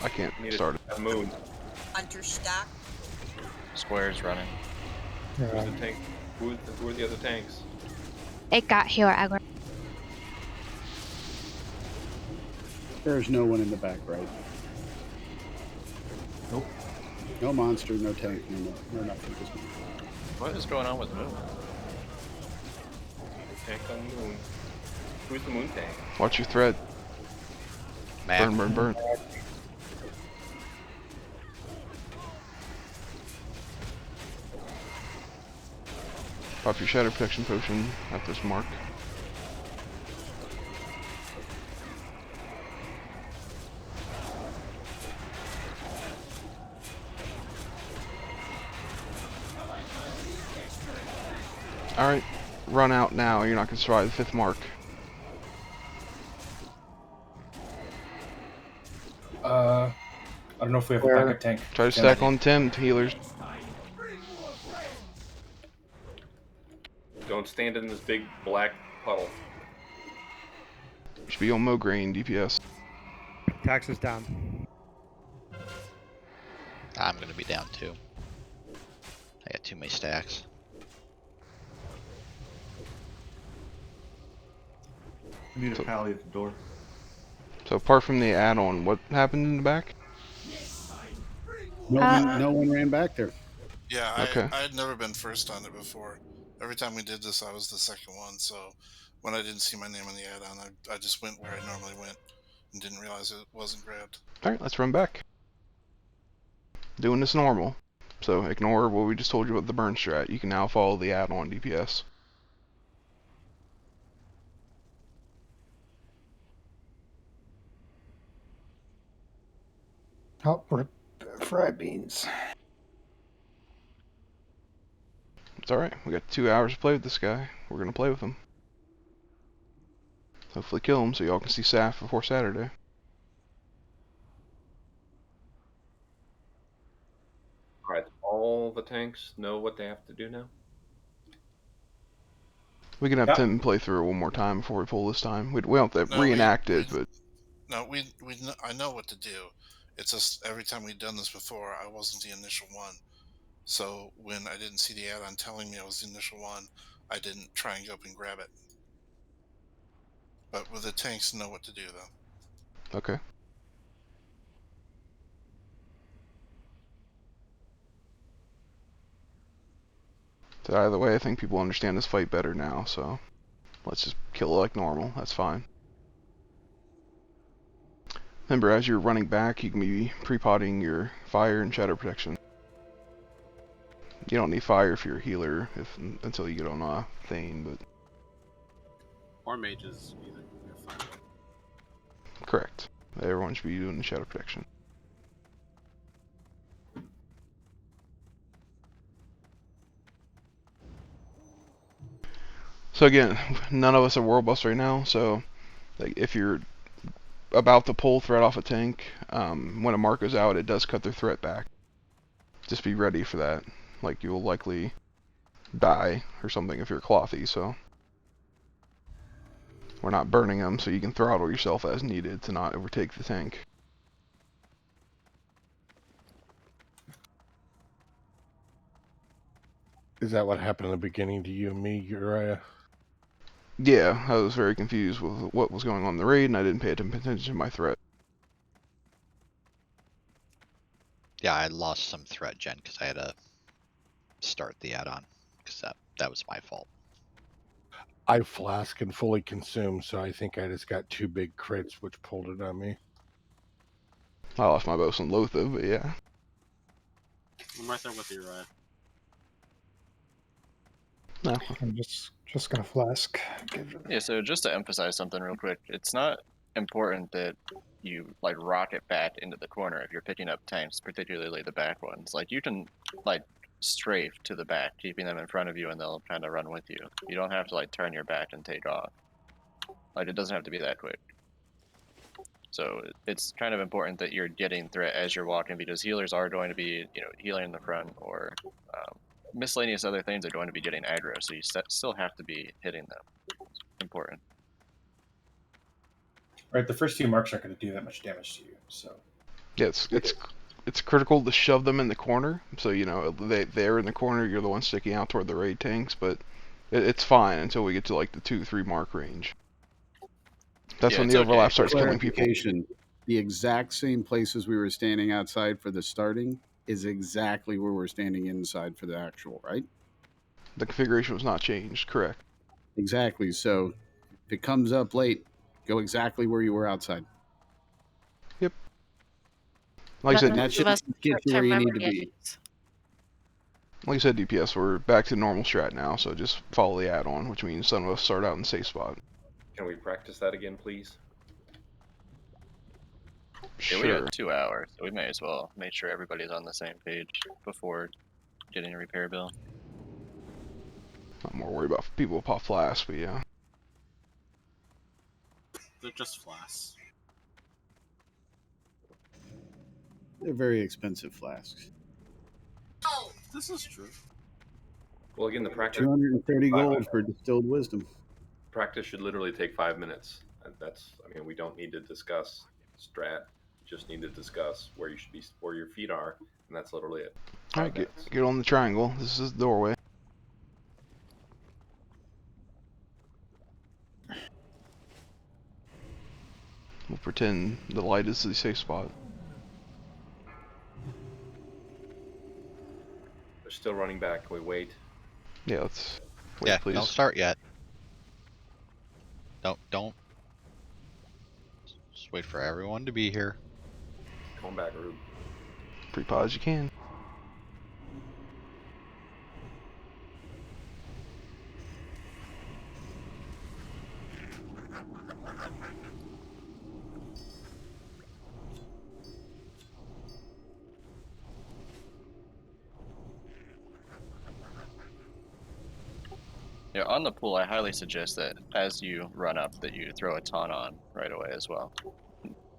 I can't Need start it. a moon. Hunter stack. Square's running. Who's the tank? Who are the other tanks? It got healer aggro. There's no one in the back right. Nope. No monster, no tank, no nothing. Just What is going on with Moon? Tank on the moon. Who's the moon tank? Watch your thread. Mac. Burn, burn, burn. Pop your shadow protection potion at this mark. Alright, run out now, you're not going to survive the 5th mark. I don't know if we have a backup tank. Try to stack on Tim, healers. Don't stand in this big black puddle. You should be on Mograine DPS. Taxes down. I'm going to be down too. I got too many stacks. I need a pally at the door. So apart from the add-on, what happened in the back? no one ran back there. Yeah, Okay. I had never been first on it before. Every time we did this, I was the second one. So when I didn't see my name on the add-on, I just went where I normally went and didn't realize it wasn't grabbed. Alright, let's run back. Doing this normal. So ignore what we just told you about the burn strat. You can now follow the add-on DPS. Oh, rip fried beans. It's alright, we got 2 hours to play with this guy. We're gonna play with him. Hopefully kill him so y'all can see Saf before Saturday. Alright, all the tanks know what they have to do now? We can have Yeah. Tim play through it one more time before we pull this time. We don't have to reenact it, but... No, I know what to do. It's just every time we've done this before, I wasn't the initial one. So when I didn't see the add-on telling me I was the initial one, I didn't try and go up and grab it. But with the tanks, know what to do though. Okay. So either way, I think people understand this fight better now, so... Let's just kill it like normal, that's fine. Remember, as you're running back, you can be pre-potting your fire and shadow protection. You don't need fire if you're a healer until you get on Thane, but... Or mages, either. They're fine. Correct. Everyone should be doing the shadow protection. So again, none of us are world buffs right now, so like if you're about to pull threat off a tank, when a mark goes out, it does cut their threat back. Just be ready for that. Like, you'll likely die or something if you're clothy, so we're not burning them, so you can throttle yourself as needed to not overtake the tank. Is that what happened in the beginning to you and me, Uriah? Yeah, I was very confused with what was going on in the raid, and I didn't pay attention to my threat. Yeah, I lost some threat gen because I had to start the add-on because that was my fault. I flask and fully consume, so I think I just got 2 big crits, which pulled it on me. I lost my bow on Lotha, but yeah. I'm right there with you, Ryan. No. I'm just gonna flask. Yeah, so just to emphasize something real quick, it's not important that you like rocket back into the corner if you're picking up tanks, particularly the back ones. Like you can like strafe to the back, keeping them in front of you, and they'll kind of run with you. You don't have to like turn your back and take off. Like it doesn't have to be that quick. So it's kind of important that you're getting threat as you're walking because healers are going to be, healing in the front or miscellaneous other things are going to be getting aggro. So you still have to be hitting them. It's important. Right, the first 2 marks aren't going to do that much damage to you, so. Yeah, it's critical to shove them in the corner. So they're in the corner. You're the one sticking out toward the raid tanks, but it's fine until we get to like the 2-3 mark range. That's when the overlap starts killing people. The exact same places we were standing outside for the starting is exactly where we're standing inside for the actual, right? The configuration was not changed, correct? Exactly. So if it comes up late, go exactly where you were outside. Yep. Like I said, that should get you where you need to be. Like I said, DPS, we're back to normal strat now, so just follow the add-on, which means some of us start out in the safe spot. Can we practice that again, please? Yeah, we got 2 hours, so we may as well make sure everybody's on the same page before getting a repair bill. I'm more worried about people with pop flasks, but yeah. They're just flasks. They're very expensive flasks. Oh, this is true. Well, again, the practice. 230 gold for distilled wisdom. Practice should literally take 5 minutes. I mean, we don't need to discuss strat. We just need to discuss where you should be, where your feet are, and that's literally it. Alright, get on the triangle. This is the doorway. We'll pretend the light is the safe spot. They're still running back. Can we wait? Yeah, let's wait, please. Don't start yet. Don't. Just wait for everyone to be here. Come back, Rube. Pre-pause you can. Yeah, on the pool, I highly suggest that as you run up, that you throw a taunt on right away as well,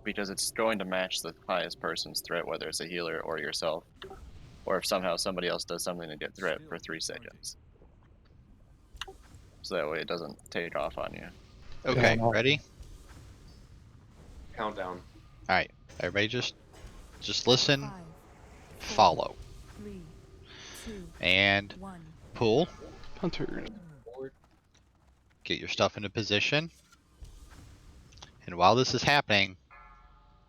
because it's going to match the highest person's threat, whether it's a healer or yourself, or if somehow somebody else does something to get threat for 3 seconds. So that way it doesn't take off on you. Okay, ready? Countdown. All right, everybody, just listen, follow, 3, 2, and 1. pull. Hunter. Get your stuff into position. And while this is happening,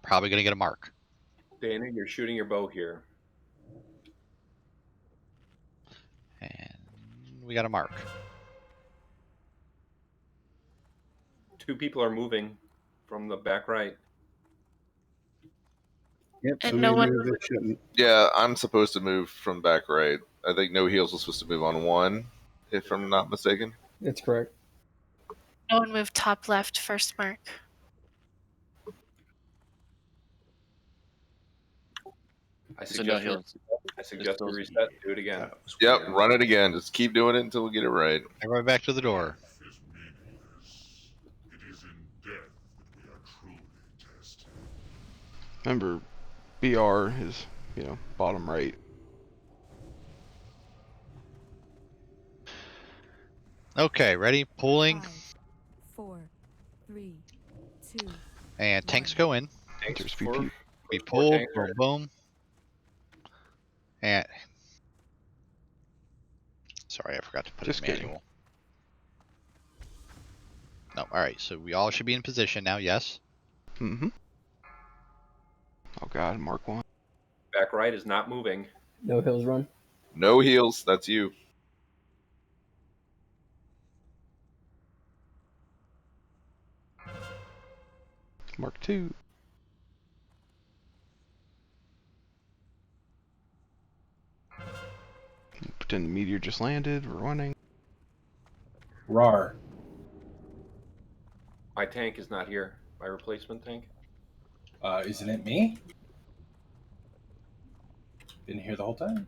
probably gonna get a mark. Dana, you're shooting your bow here. And we got a mark. 2 people are moving from the back right. Yep, And no one. shouldn't. Yeah, I'm supposed to move from back right. I think no heals was supposed to move on 1, if I'm not mistaken. That's correct. No one moved top left first mark. I suggest we reset. Do it again. Yep, run it again. Just keep doing it until we get it right. Everybody back to the door. Remember, BR is, bottom right. Okay, ready? Pulling. 5, 4, 3, 2. And tanks go in. Tanks Hunters, for PP. We four pull, tanks boom, boom. And sorry, I forgot to put Just it in kidding. manual. No, alright, so we all should be in position now, yes? Mm-hmm. Oh god, Mark 1. Back right is not moving. No hills run. No heals. That's you. Mark 2. Pretend the meteor just landed. We're running. Rar. My tank is not here. My replacement tank. Isn't it me? Been here the whole time.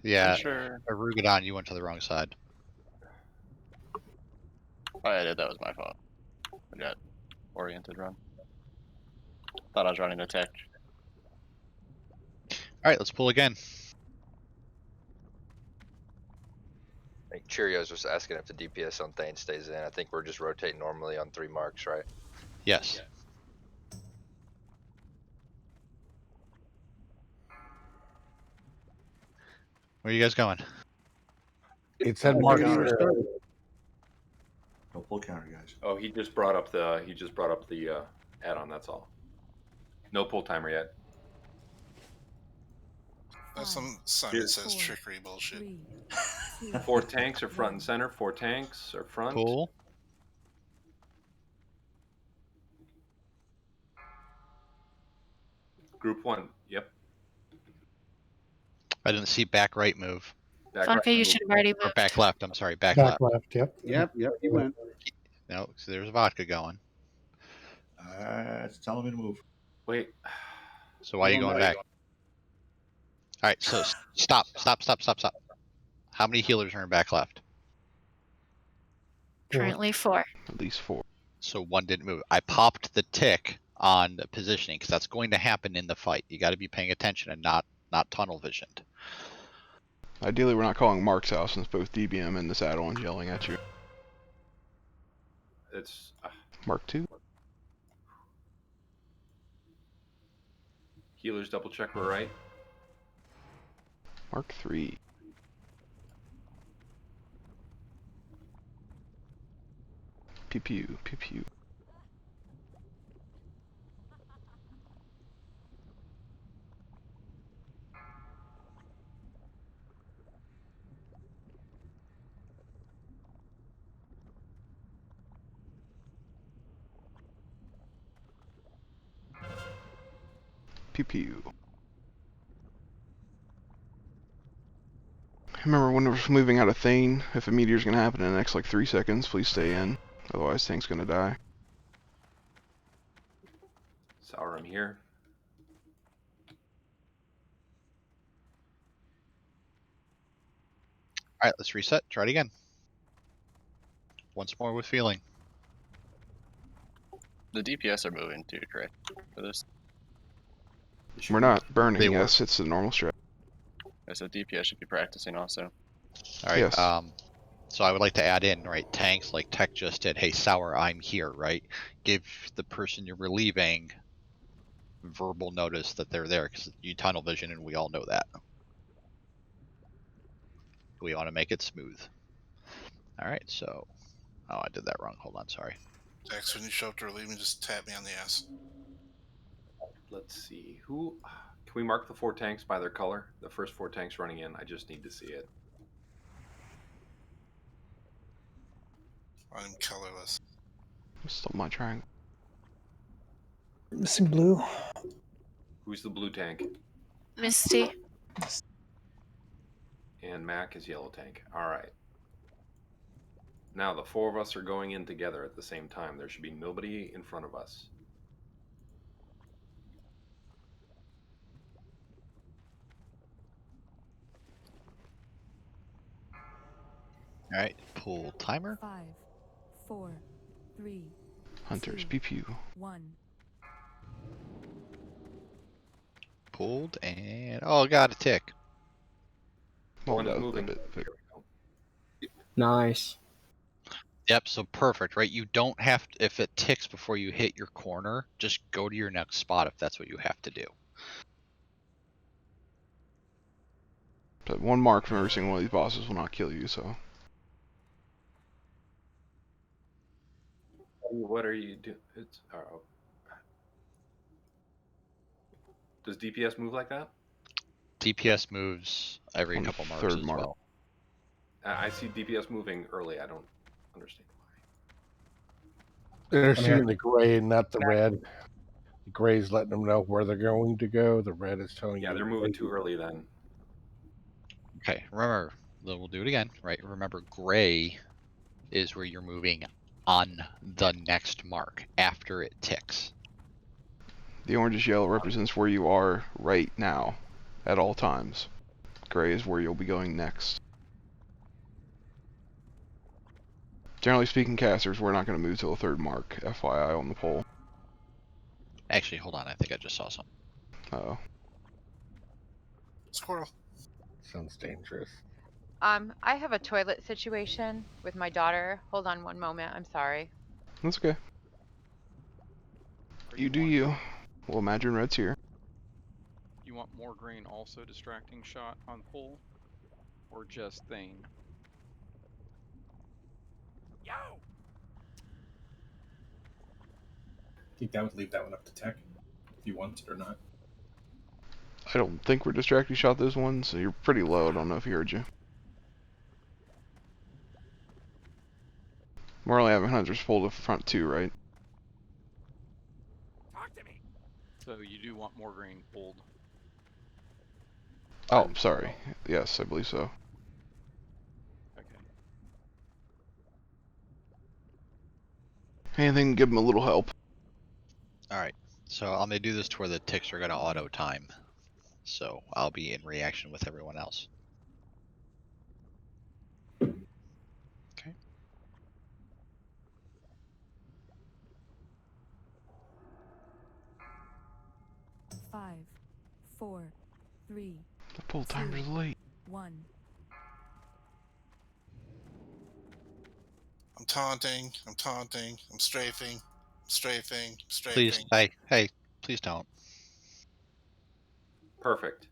Yeah, Sure. Arugadon, you went to the wrong side. Oh, I did. That was my fault. I got oriented run. Thought I was running a tech. Alright, let's pull again. I think Cheerios was asking if the DPS on Thane stays in. I think we're just rotating normally on 3 marks, right? Yes. Where are you guys going? It said Mark. No pull counter, guys. Oh, he just brought up the add-on. That's all. No pull timer yet. That's some Simon Says trickery bullshit. 4 tanks are front and center. 4 tanks are front. Pull. Group 1. Yep. I didn't see back right move. Back Funke, right you should have already Or moved. back left, I'm sorry, back Back left. left, yep. Yep, he went. No, so there's vodka going. It's telling me to move. Wait. So why are you going back? Alright, so stop. How many healers are in back left? Currently 4. At least 4. So 1 didn't move. I popped the tick on the positioning because that's going to happen in the fight. You got to be paying attention and not tunnel visioned. Ideally, we're not calling Mark's house since both DBM and this add-on's yelling at you. It's Mark 2. healers double check we're right. Mark 3. Pew pew, pew pew. Pew pew. Remember, when we're moving out of Thane, if a meteor's gonna happen in the next like 3 seconds, please stay in. Otherwise, Thane's gonna die. Sour, I'm here. Alright, let's reset. Try it again. Once more with feeling. The DPS are moving too, correct? For this. We're not burning, They yes, it's the normal strat. I said DPS should be practicing also. Alright, Yes. so I would like to add in, right, tanks like Tech just did. Hey, Sour, I'm here, right? Give the person you're relieving verbal notice that they're there because you tunnel vision and we all know that. We want to make it smooth. Alright, so... Oh, I did that wrong. Hold on, sorry. Dex, when you show up to relieve me, just tap me on the ass. Let's see. Who can we mark the 4 tanks by their color? The first 4 tanks running in. I just need to see it. I'm colorless. Still my triangle. Missing blue. Who's the blue tank? Misty. And Mac is yellow tank. Alright. Now the 4 of us are going in together at the same time. There should be nobody in front of us. Alright, pull timer. 5, 4, 3, Hunters, 2, pew pew. 1. Pulled and got a tick. Well, One is that was a moving. bit. Here we go. Nice. Yep, so perfect, right? You don't have to, if it ticks before you hit your corner, just go to your next spot if that's what you have to do. But one mark from every single one of these bosses will not kill you, so. What are you doing? It's Does DPS move like that? DPS moves every On the couple marks third as mark. well. I see DPS moving early. I don't understand They're shooting the gray, not the red. The gray's letting them know where they're going to go. The red is telling why. Yeah, you. they're moving too early then. Okay, remember, we'll do it again, right? Remember, gray is where you're moving on the next mark after it ticks. The orangish yellow represents where you are right now, at all times. Gray is where you'll be going next. Generally speaking, casters, we're not going to move till the third mark, FYI, on the pole. Actually, hold on, I think I just saw something. Uh-oh. Squirrel. Sounds dangerous. I have a toilet situation with my daughter. Hold on one moment. I'm sorry. That's okay. You do you. We'll imagine red's here. You want more green also distracting shot on pull? Or just Thane? I think that would leave that one up to tech, if you want it or not. I don't think we're distracting shot those ones, so you're pretty low. I don't know if he heard you. We're only having hunters pull to front two, right? So you do want more green pulled. Oh, sorry. Yes, I believe so. Okay. Anything to give him a little help. Alright, so I'm going to do this to where the ticks are going to auto time. So I'll be in reaction with everyone else. Okay. Five, 4, 3, The pull timer's late. 1. I'm taunting. I'm taunting. I'm strafing. Strafing. Please, Strafing. hey, please don't. Perfect.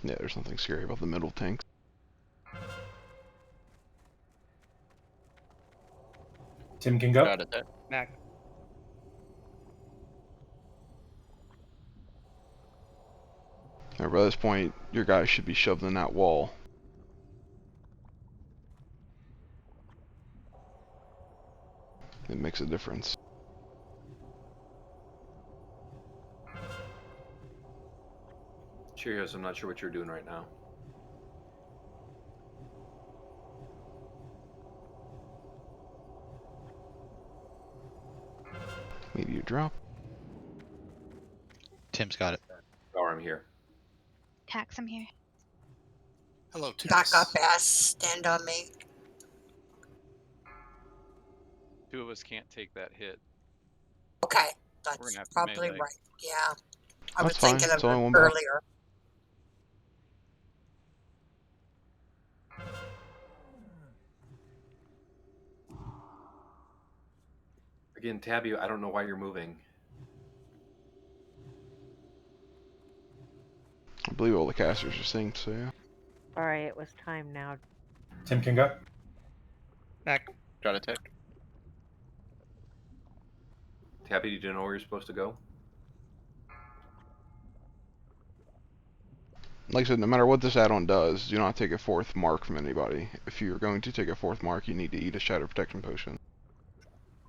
Yeah, there's nothing scary about the middle tanks. Tim can go. Got it. Mac. By this point, your guys should be shoved in that wall. It makes a difference. Cheerios, I'm not sure what you're doing right now. Meteor drop. Tim's got it. Oh, I'm here. Tax, I'm here. Hello, Tex. Back up ass, stand on me. Two of us can't take that hit. Okay, We're that's gonna have to probably melee. right. Yeah, I was That's fine. thinking It's of only it one boss. earlier. Again, Tabby, I don't know why you're moving. I believe all the casters are synced, so yeah. Alright, it was time now. Tim can go. Mac. Got a tick. Tabby, did you know where you're supposed to go? Like I said, no matter what this add-on does, do not take a fourth mark from anybody. If you're going to take a fourth mark, you need to eat a Shadow Protection Potion.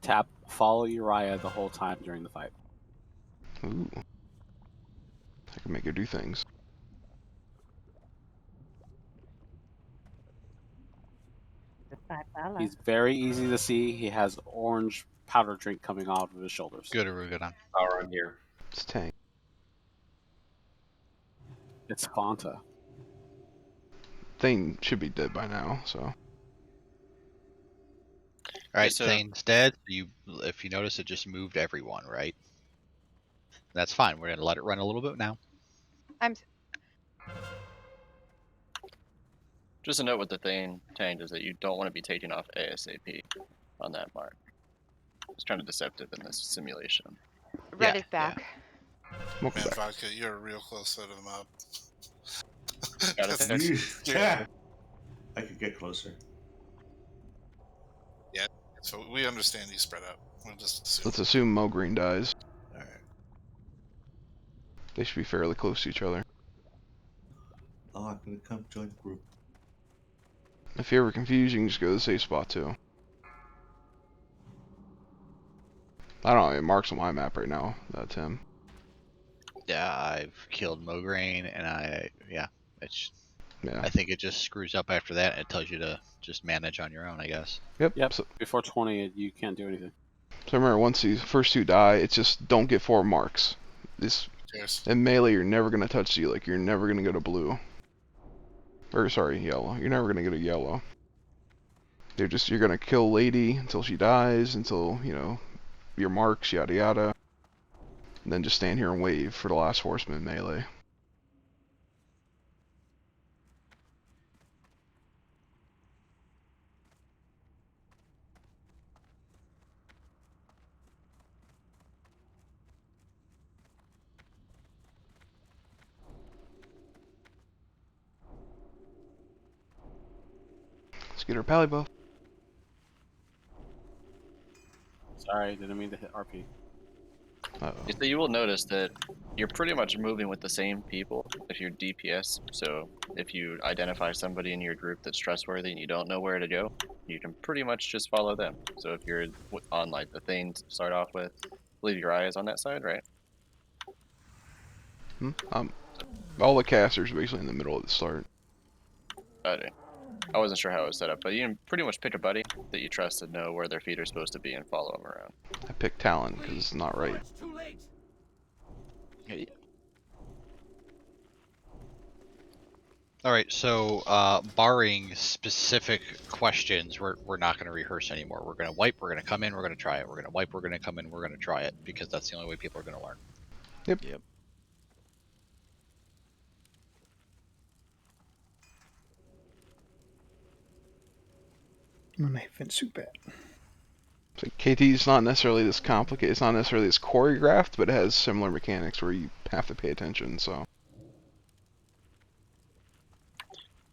Tap, follow Uriah the whole time during the fight. Ooh. I can make her do things. He's very easy to see. He has orange powder drink coming off of his shoulders. Good, Arugadon. Oh, I'm here. It's tank. It's Fanta. Thane should be dead by now, so. All right, so- Thane's dead. If you notice, it just moved everyone, right? That's fine. We're gonna let it run a little bit now. Just a note with the Thane tanked is that you don't want to be taking off ASAP on that mark. It's kind of deceptive in this simulation. Red is back. Man, Vodka, you're real close to the mob. Got it. That's- Yeah. I could get closer. Yeah, so we understand you spread out. We'll just assume. Let's assume Mogreen dies. Alright. They should be fairly close to each other. Oh, I'm gonna come join the group. If you're ever confused, you can just go to the safe spot too. I don't know, it marks on my map right now, Tim. Yeah, I've killed Mograine, and I Yeah. I think it just screws up after that, and it tells you to just manage on your own, I guess. Yep. Before 20, you can't do anything. So remember, once these first two die, it's just don't get 4 marks. In melee, you're never gonna touch Z. Like, you're never gonna go to blue. Or sorry, yellow. You're never gonna go to yellow. You're gonna kill Lady until she dies, until your marks, yada yada. And then just stand here and wave for the last horseman melee. Let's get our pally buff. Sorry, didn't mean to hit RP. So you will notice that you're pretty much moving with the same people if you're DPS. So if you identify somebody in your group that's trustworthy and you don't know where to go, you can pretty much just follow them. So if you're on like the thing to start off with, leave your eyes on that side, right? All the casters basically in the middle at the start. Okay. I wasn't sure how it was set up, but you can pretty much pick a buddy that you trust to know where their feet are supposed to be and follow them around. I picked Talon because it's not right. All right, so barring specific questions, we're not going to rehearse anymore. We're going to wipe. We're going to come in. We're going to try it. We're going to wipe. We're going to come in. We're going to try it because that's the only way people are going to learn. Yep. So KT is not necessarily this complicated. It's not necessarily this choreographed, but it has similar mechanics where you have to pay attention. So.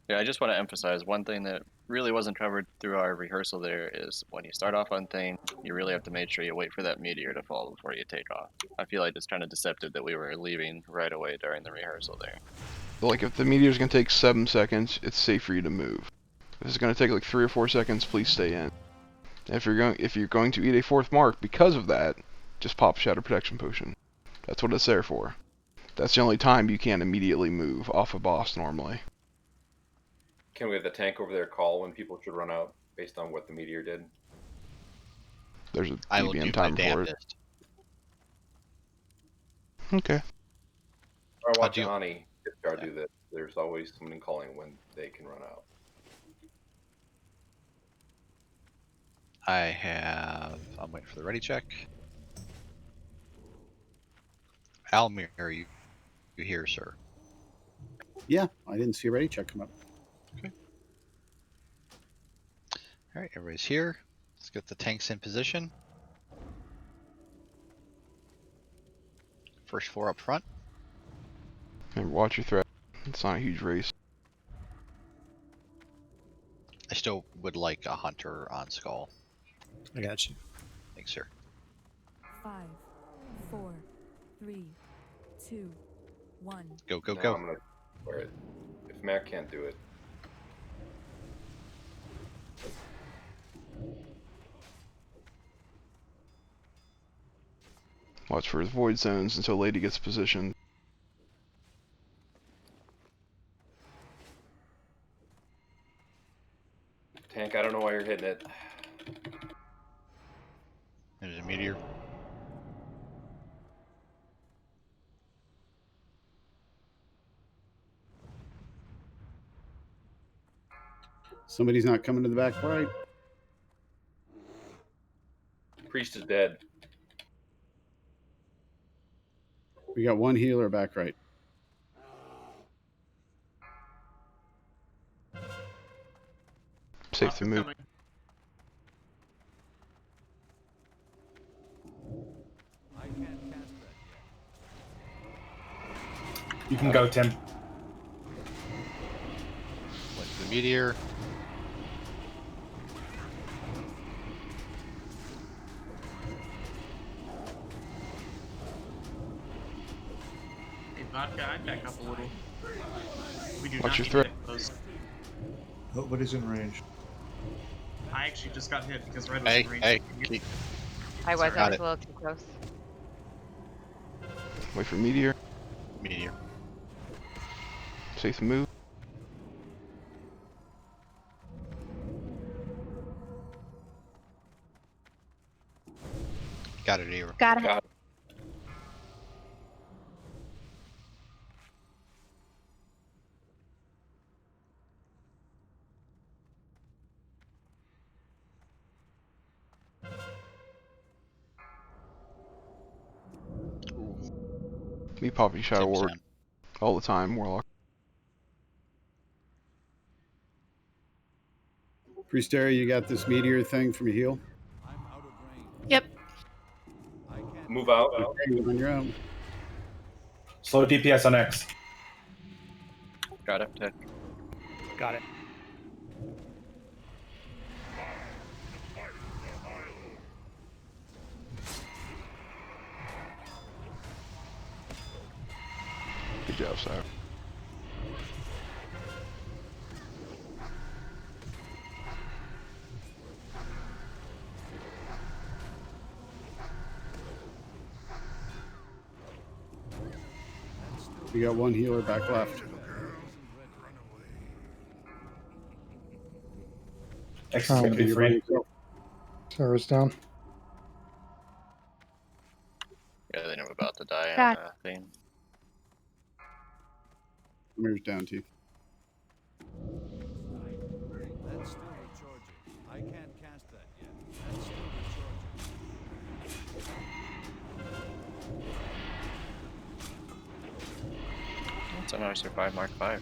Yeah, I just want to emphasize one thing that really wasn't covered through our rehearsal there is when you start off on Thane, you really have to make sure you wait for that meteor to fall before you take off. I feel like it's kind of deceptive that we were leaving right away during the rehearsal there. Like if the meteor's gonna take 7 seconds, it's safe for you to move. If it's gonna take like 3 or 4 seconds, please stay in. If you're going to eat a 4th mark because of that, just pop Shadow Protection Potion. That's what it's there for. That's the only time you can't immediately move off a boss normally. Can we have the tank over there call when people should run out based on what the meteor did? There's a I will do BBM my time for it. damnedest. Okay. Or I watch Ani do this. There's always someone calling when they can run out. I'm waiting for the ready check. Almir, are you here, sir? Yeah, I didn't see a ready check come up. Okay. All right, everybody's here. Let's get the tanks in position. First 4 up front. Remember, watch your threat. It's not a huge race. I still would like a hunter on Skull. I got you. Thanks, sir. 5, 4, 3, 2, 1. Go, go, No, go. I'm gonna wear it. If Mac can't do it. Watch for his void zones until Lady gets positioned. Tank, I don't know why you're hitting it. There's a meteor. Somebody's not coming to the back right. Priest is dead. We got one healer back right. Safe to move. You can go, Tim. Went to the meteor. Hey, Vodka, I'd back up a little. We do What's not your need threat? to hit close. Nobody's in range. I actually just got hit because Red was Hey, in range. hey, I was Sorry. Got a it. little too close. Wait for meteor. Meteor. Safe to move. Got it, Eero. Got it. Me popping Shadow 10%. Ward all the time, Warlock. Priestera, you got this meteor thing from heal? Yep. Move out. You're on your own. Slow DPS on X. Got it. Tick. Got it. Good job, Sire. We got one healer back left. X is going to be You're by free. yourself. Sarah's down. Yeah, they know about to die on Got thing. Mirror's down too. That's still recharging. I can't cast that yet. That's still recharging. That's a nicer 5 Mark 5.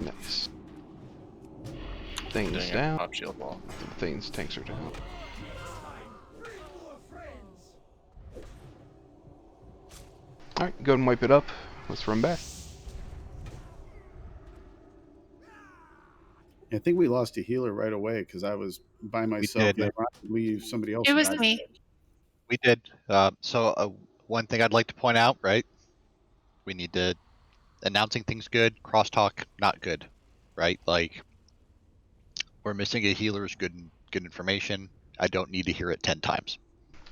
Nice. Things Doing a down. pop shield wall. Things tanks are down. Alright, go and wipe it up. Let's run back. I think we lost a healer right away because I was by myself. did. We somebody else. It was died. me. We did. One thing I'd like to point out, right? We need to announcing things good, crosstalk not good, right? Like we're missing a healer is good information. I don't need to hear it 10 times.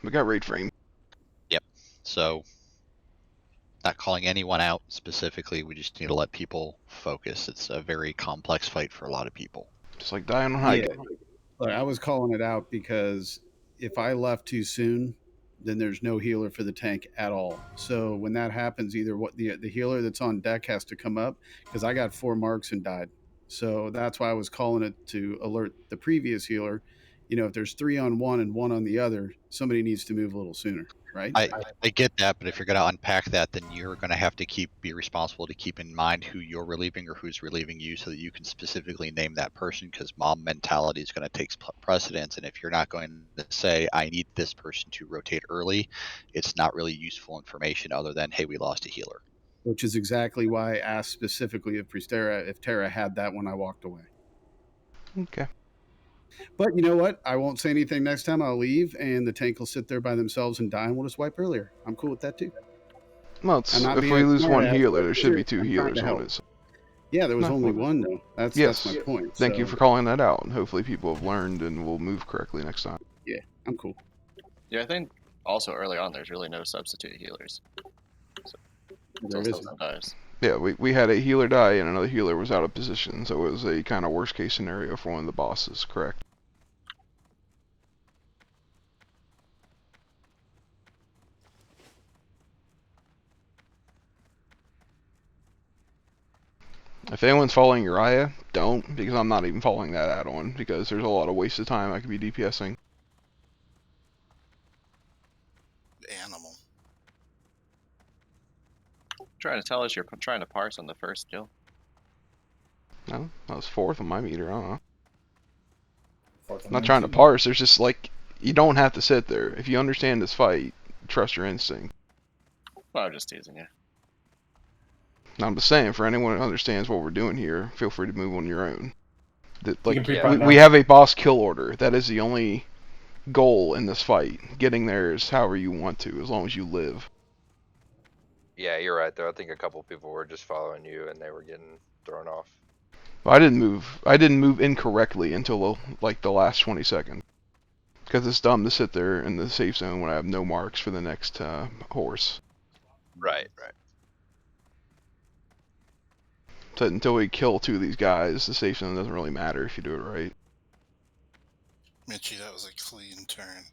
We got raid frame. Yep. So not calling anyone out specifically. We just need to let people focus. It's a very complex fight for a lot of people. Just like dying on high. Yeah. Look, I was calling it out because if I left too soon, then there's no healer for the tank at all. So when that happens, either what the healer that's on deck has to come up because I got 4 marks and died. So that's why I was calling it to alert the previous healer. You know, if there's 3 on one and 1 on the other, somebody needs to move a little sooner, right? I get that, but if you're going to unpack that, then you're going to have to be responsible to keep in mind who you're relieving or who's relieving you so that you can specifically name that person because mom mentality is going to take precedence. And if you're not going to say, I need this person to rotate early, it's not really useful information other than, hey, we lost a healer. Which is exactly why I asked specifically if Tara had that when I walked away. Okay. But you know what? I won't say anything next time. I'll leave, and the tank will sit there by themselves and die, and we'll just wipe earlier. I'm cool with that too. Well, if we lose one healer, there should be 2 I'm trying healers to on help. it. Yeah, there was No, only well, one though. That's my point. Thank you for calling that out, and hopefully people have learned and will move correctly next time. Yeah, I'm cool. Yeah, I think also early on there's really no substitute healers. So, There until isn't. someone dies. Yeah, we had a healer die and another healer was out of position, so it was a kind of worst case scenario for one of the bosses, correct? If anyone's following Uriah, don't, because I'm not even following that add-on, because there's a lot of waste of time I could be DPSing. Animal. Trying to tell us you're trying to parse on the first kill. No, that was 4th on my meter, I don't know. Fourth I'm and not then trying to two. parse, there's just like, you don't have to sit there. If you understand this fight, trust your instinct. Well, I'm just teasing you. I'm just saying, for anyone who understands what we're doing here, feel free to move on your own. Like, pre-pot we now. have a boss kill order. That is the only goal in this fight. Getting there is however you want to, as long as you live. Yeah, you're right though. I think a couple people were just following you and they were getting thrown off. Well, I didn't move incorrectly until like the last 20 seconds. Because it's dumb to sit there in the safe zone when I have no marks for the next horse. Right, right. So until we kill 2 of these guys, the safe zone doesn't really matter if you do it right. Mitchie, that was a clean turn.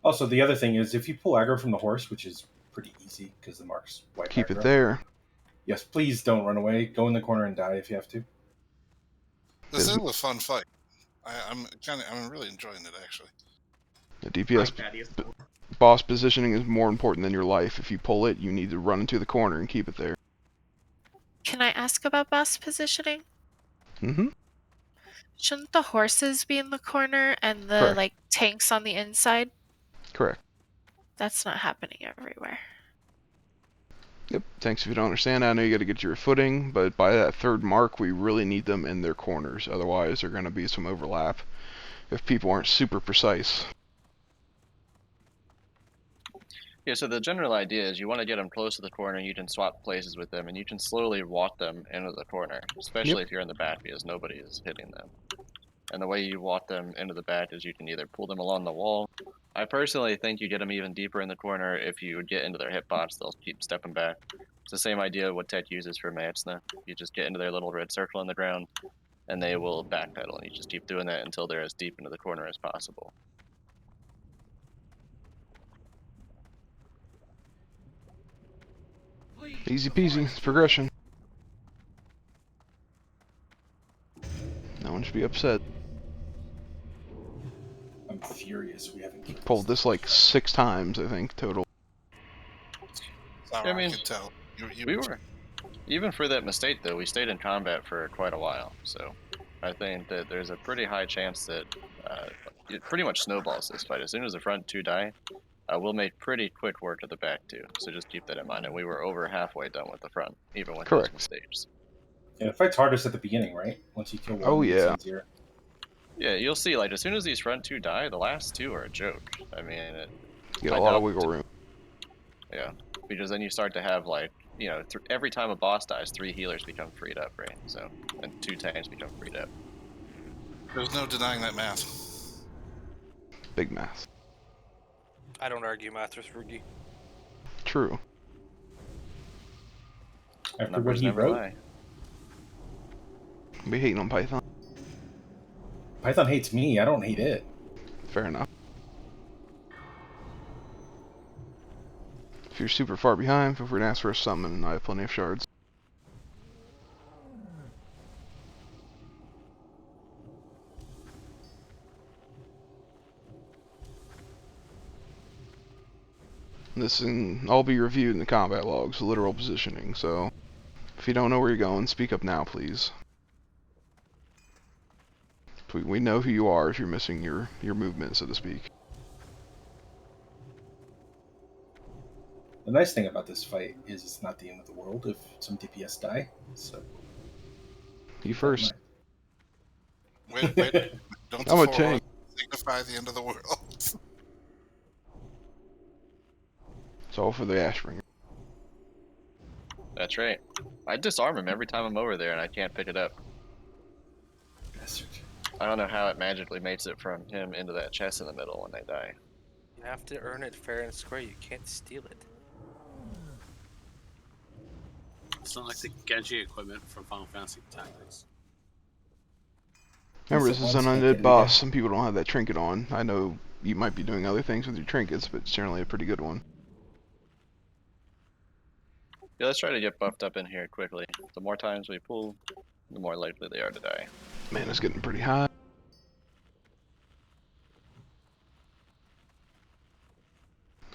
Also, the other thing is, if you pull aggro from the horse, which is pretty easy because the marks wipe Keep aggro. it there. Yes, please don't run away. Go in the corner and die if you have to. This is a fun fight. I'm really enjoying it actually. The DPS boss positioning is more important than your life. If you pull it, you need to run into the corner and keep it there. Can I ask about boss positioning? Mm-hmm. Shouldn't the horses be in the corner and the Correct. like tanks on the inside? Correct. That's not happening everywhere. Yep. Thanks. If you don't understand, I know you got to get your footing, but by that 3rd mark, we really need them in their corners. Otherwise, there's going to be some overlap if people aren't super precise. Yeah, so the general idea is you want to get them close to the corner, you can swap places with them, and you can slowly walk them into the corner, especially if you're in the back, because nobody is hitting them. And the way you walk them into the back is you can either pull them along the wall. I personally think you get them even deeper in the corner. If you get into their hitbox, they'll keep stepping back. It's the same idea what Ted uses for Maetsna. You just get into their little red circle on the ground, and they will backpedal, and you just keep doing that until they're as deep into the corner as possible. Easy peasy. It's progression. No one should be upset. I'm furious we haven't killed Pulled this like 6 times, I think, total. I mean, we were, even for that mistake though, we stayed in combat for quite a while, so I think that there's a pretty high chance that it pretty much snowballs this fight. As soon as the front 2 die, we'll make pretty quick work of the back 2, so just keep that in mind. And we were over halfway done with the front, even with those mistakes. Yeah, the fight's hardest at the beginning, right? Once you kill one, Oh, yeah. it's easier. Yeah, you'll see, like, as soon as these front 2 die, the last 2 are a joke. I mean, You got a lot of wiggle room. Yeah, because then you start to have, like, you know, every time a boss dies, 3 healers become freed up, right? So, and 2 tanks become freed up. There's no denying that math. Big math. I don't argue math with Rugi. True. After what he wrote. Lie. We hating on Python. Python hates me. I don't hate it. Fair enough. If you're super far behind, feel free to ask for a summon, and I have plenty of shards. This can all be reviewed in the combat logs, literal positioning, so if you don't know where you're going, speak up now, please. We know who you are if you're missing your movement, so to speak. The nice thing about this fight is it's not the end of the world if some DPS die, so... You first. Wait, don't the I'm a four tank. signify the end of the world? It's all for the Ashbringer. That's right. I disarm him every time I'm over there and I can't pick it up. Bastard. I don't know how it magically makes it from him into that chest in the middle when they die. You have to earn it fair and square. You can't steal it. It's not like the Genji equipment from Final Fantasy Tactics. Remember, this is an undead boss. Some people don't have that trinket on. I know you might be doing other things with your trinkets, but it's generally a pretty good one. Yeah, let's try to get buffed up in here quickly. The more times we pull, the more likely they are to die. Man, it's getting pretty high.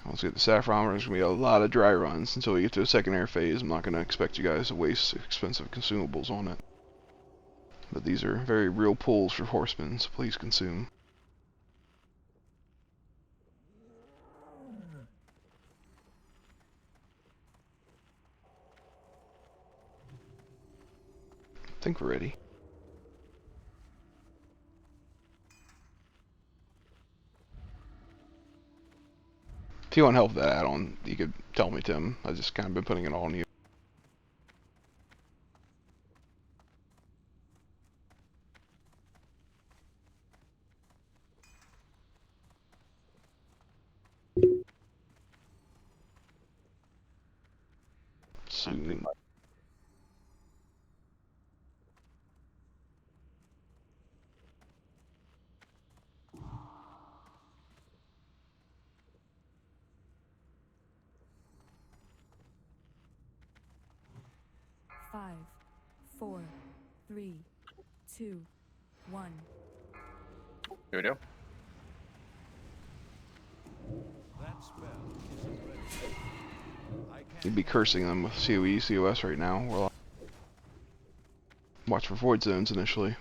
Once we get the saffron, there's going to be a lot of dry runs until we get to a secondary phase. I'm not going to expect you guys to waste expensive consumables on it. But these are very real pulls for horsemen, so please consume. I think we're ready. If you want help with that add-on, you could tell me, Tim. I've just kind of been putting it all on you. Soon. Five, 4, 3, 2, 1. Here we go. That spell isn't ready. I can't. You'd be cursing them with COE, COS right now. Warlock. Watch for void zones initially.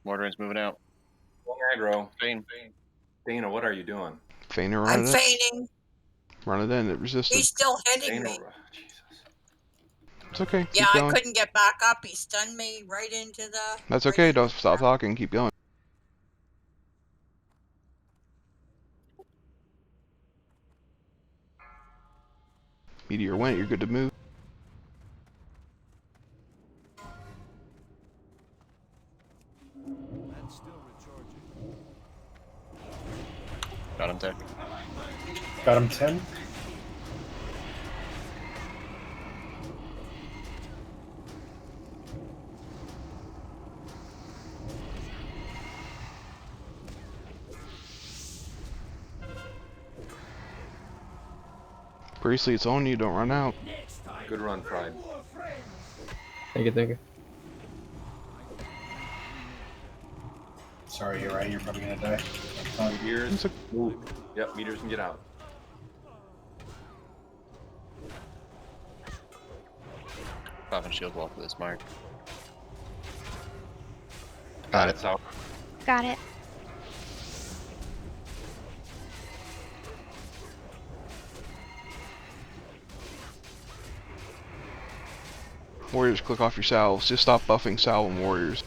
Mortarin's moving out. Aggro. Feign. Dana, what are you doing? Feigner, I'm run it. feigning. Run it in at resistance. He's still hitting Dana, me. Jesus. It's okay. Yeah, Keep I going. couldn't get back up. He stunned me right into the. That's okay. Don't stop talking. Keep going. Meteor went. You're good to move. That's still recharging. Got him there. Got him 10. Priestley, it's on you. Don't run out. Good run, Pride. Thank you, thank you. Sorry, you're right. You're probably gonna die. Meteors. Move. Yep, meters can get out. Popping shield wall for this mark. Got it. South. Got it. Warriors, click off your salves. Just stop buffing salve and warriors.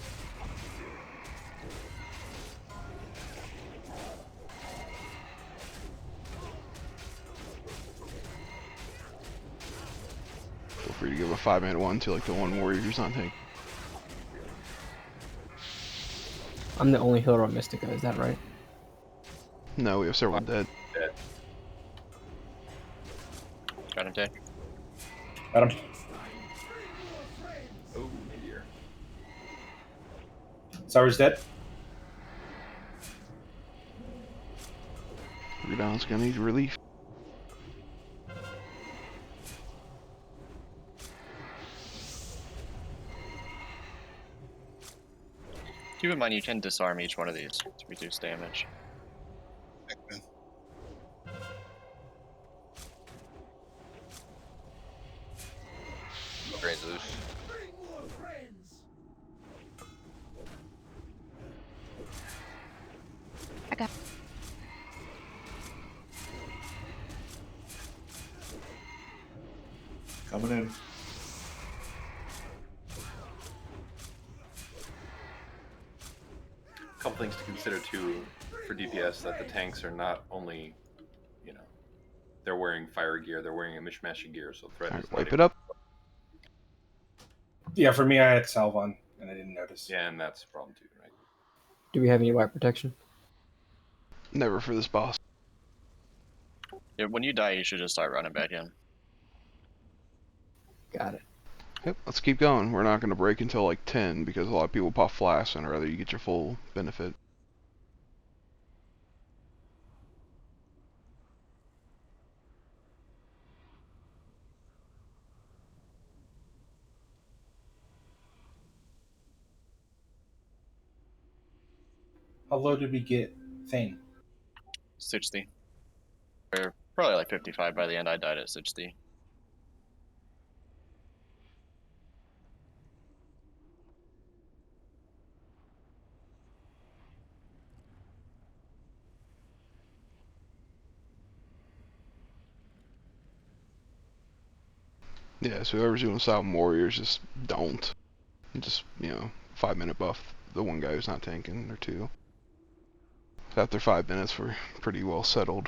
Feel free to give a 5-minute one to like the one warrior who's not taking. I'm the only healer on Mystica, is that right? No, we have several dead. Dead. Got him dead. Got him. Oh, meteor. Sour's dead. Rebound's gonna need relief. Keep in mind you can disarm each one of these to reduce damage. Brain's loose. I got. Coming in. A couple things to consider too for DPS, that the tanks are not only, you know, they're wearing fire gear, they're wearing a mishmash of gear, so threat is Wipe it up. Yeah, for me, I had salve on, and I didn't notice. Yeah, and that's a problem too, right? Do we have any white protection? Never for this boss. Yeah, when you die, you should just start running back in. Got it. Yep, let's keep going. We're not going to break until like 10 because a lot of people pop flasks and rather you get your full benefit. How low did we get Thane? 60. Or probably like 55 by the end. I died at 60. Yeah, so whoever's doing Silent Warriors, just don't. Just, 5-minute buff the one guy who's not tanking, or 2. After 5 minutes, we're pretty well settled.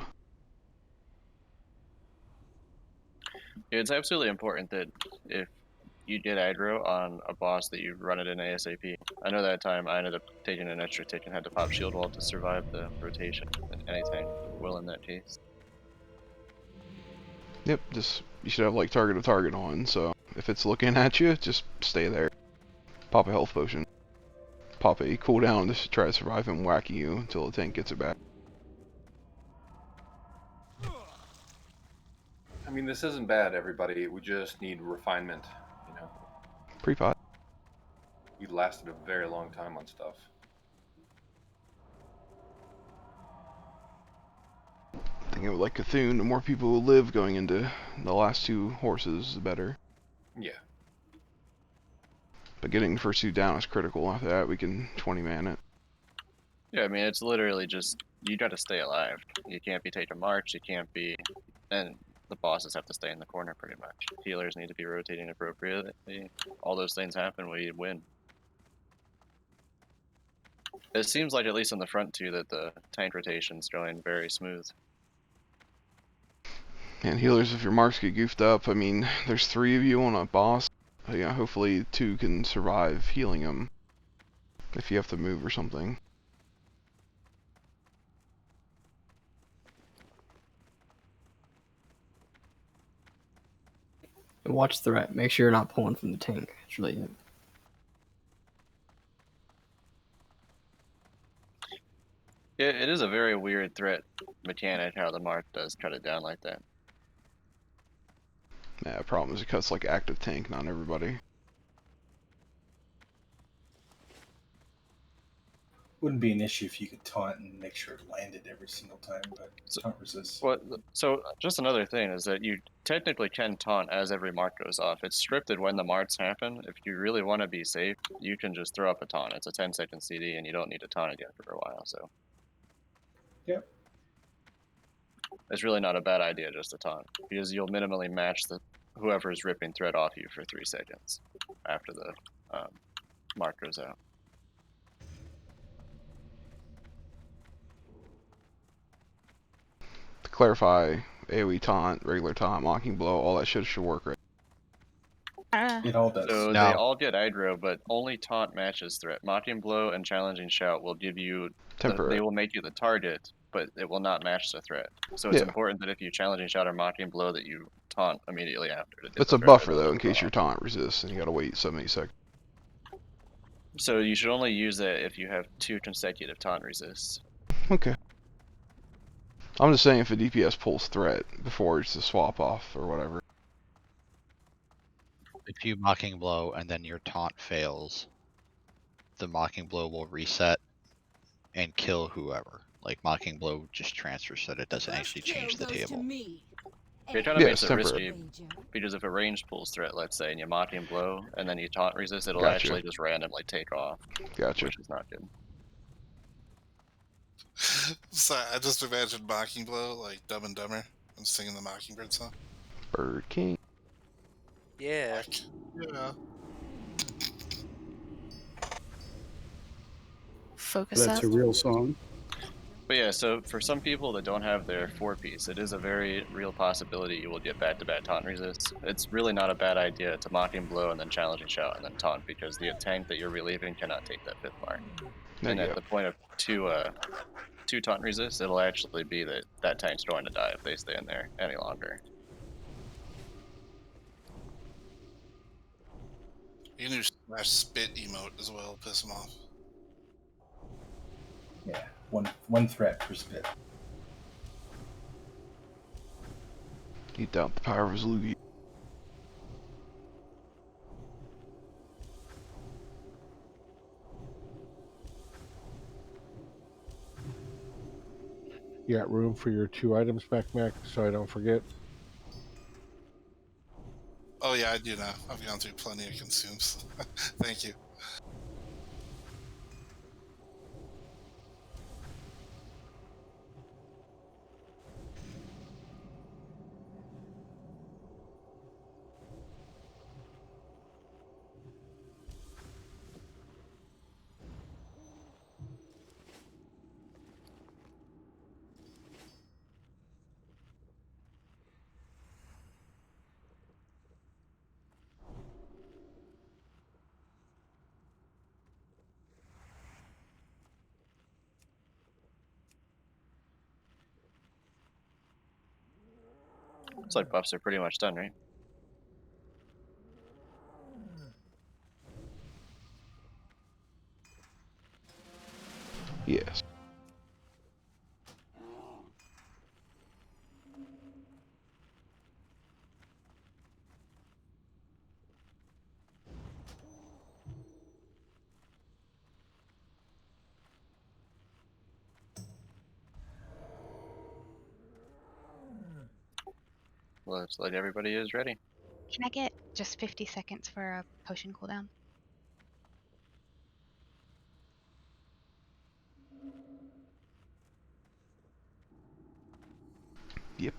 It's absolutely important that if you get aggro on a boss that you run it in ASAP. I know that time I ended up taking an extra tick and had to pop shield wall to survive the rotation, and anything will in that case. Yep, you should have like target to target on, so if it's looking at you, just stay there. Pop a health potion. Pop a cooldown just to try to survive him whacking you until the tank gets it back. I mean, this isn't bad, everybody. We just need refinement, Pre-pot. We lasted a very long time on stuff. Thinking with like Cthulhu, the more people who live going into the last 2 horses, the better. Yeah. But getting the first 2 down is critical. After that, we can 20-man it. Yeah, I mean, it's literally just, you gotta stay alive. You can't be taking march, you can't be, and the bosses have to stay in the corner pretty much. Healers need to be rotating appropriately. All those things happen, we win. It seems like, at least on the front 2, that the tank rotation's going very smooth. And healers, if your marks get goofed up, I mean, there's 3 of you on a boss. Yeah, hopefully 2 can survive healing him. If you have to move or something. And watch threat. Make sure you're not pulling from the tank. It's really it. Yeah, it is a very weird threat mechanic how the mark does cut it down like that. Yeah, the problem is it cuts like active tank, not everybody. Wouldn't be an issue if you could taunt and make sure it landed every single time, but taunt resist. So just another thing is that you technically can taunt as every mark goes off. It's scripted when the marks happen. If you really want to be safe, you can just throw up a taunt. It's a 10-second CD, and you don't need to taunt again for a while. So. Yep. It's really not a bad idea just to taunt, because you'll minimally match whoever is ripping threat off you for 3 seconds after the mark goes out. To clarify, AoE taunt, regular taunt, mocking blow, all that shit should work, right? It all does. So they all get aggro, but only taunt matches threat. Mocking blow and challenging shout will give you temporary. They will make you the target, but it will not match the threat. So it's important that if you challenging shout or mocking blow, that you taunt immediately after. It's a buffer though, in case your taunt resists, and you gotta wait 70 seconds. So you should only use that if you have 2 consecutive taunt resists. Okay. I'm just saying if a DPS pulls threat before it's a swap off or whatever. If you mocking blow and then your taunt fails, the mocking blow will reset and kill whoever. Like mocking blow just transfers so that it doesn't actually change the table. It kind of makes it risky, because if a range pulls threat, let's say, and you mocking blow and then you taunt resist, it'll actually just randomly take off. Gotcha. Which is not good. So I just imagined Mocking Blow like Dumb and Dumber and singing the Mockingbird song. Bird King. Yeah. Yeah. Focus That's up. a real song. But yeah, so for some people that don't have their 4-piece, it is a very real possibility you will get back-to-back taunt resists. It's really not a bad idea to mocking blow and then challenging shout and then taunt, because the tank that you're relieving cannot take that 5th mark. And at the point of 2 taunt resists, it'll actually be that tank's going to die if they stay in there any longer. You can do /spit emote as well, piss them off. Yeah, one threat per spit. He doubt the power of his loogie. You got room for your 2 items back, Mac, so I don't forget? Oh yeah, I do now. I've gone through plenty of consumes. Thank you. Looks like buffs are pretty much done, right? Yes. Looks like everybody is ready. Can I get just 50 seconds for a potion cooldown? Yep.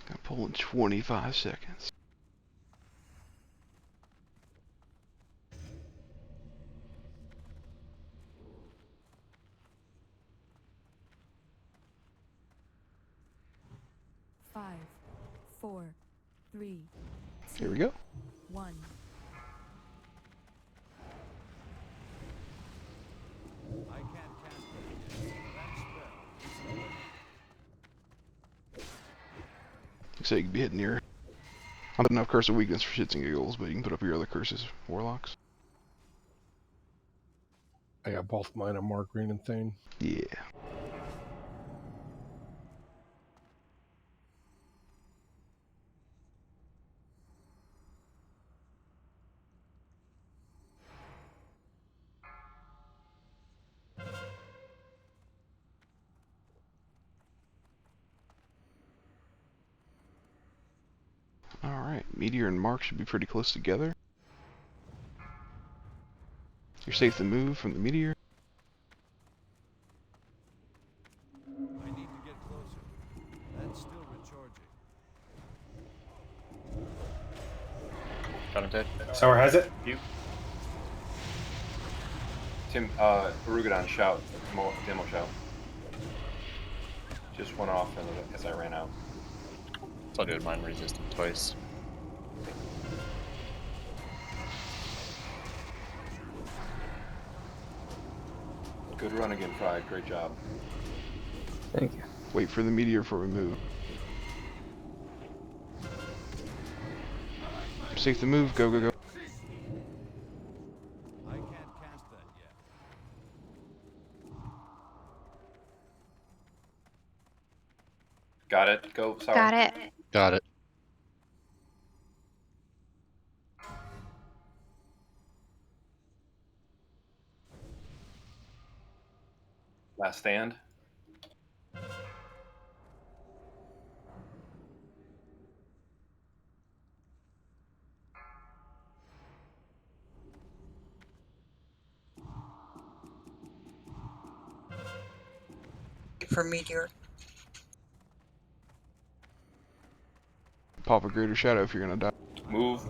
Got pull in 25 seconds. Five, four, three, Here we go. 1. I can't cast that yet. That spell is Looks like you can be hitting your... I'm enough curse of weakness for shits and giggles, but you can put up your other curses, Warlocks. I got both mine on Mark Green and Thane. Yeah. Alright, Meteor and Mark should be pretty close together. You're safe to move from the Meteor. I need to get closer. That's still recharging. Got him dead. Sour has it. You. Tim, Barugadon, shout. Demo shout. Just went off as I ran out. It's all good. Mine resisted twice. Good run again, Fried. Great job. Thank you. Wait for the Meteor before we move. Safe to move. Go, go, go. I can't cast that yet. Got it. Go. Sorry. Got it. Got it. Last stand. For Meteor. Pop a greater shadow if you're gonna die. Move.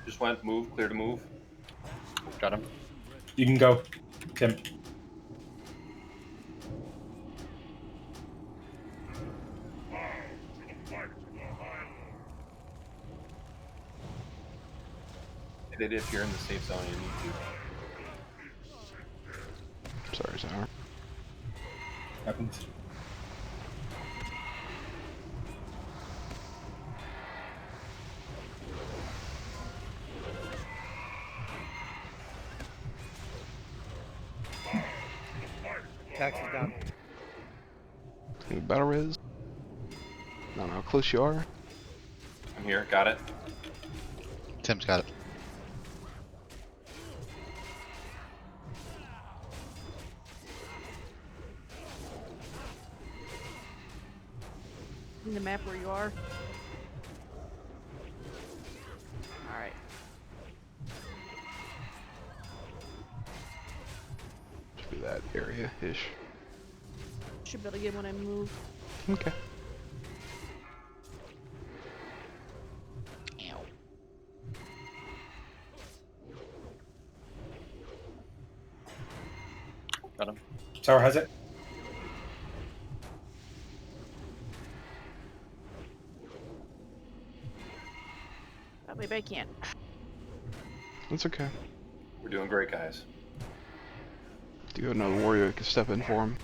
Just went. Move. Clear to move. Got him. You can go, Tim. If you're in the safe zone, you need to. Sorry, Sour. Happens. Tax is down. Any battle res? I don't know how close you are. I'm here. Got it. Tim's got it. In the map where you are. Alright. Should be that area-ish. Should be able to get when I move. Okay. Got him. Tower has it. I believe I can't. That's okay. We're doing great, guys. Do you have another warrior that can step in for him?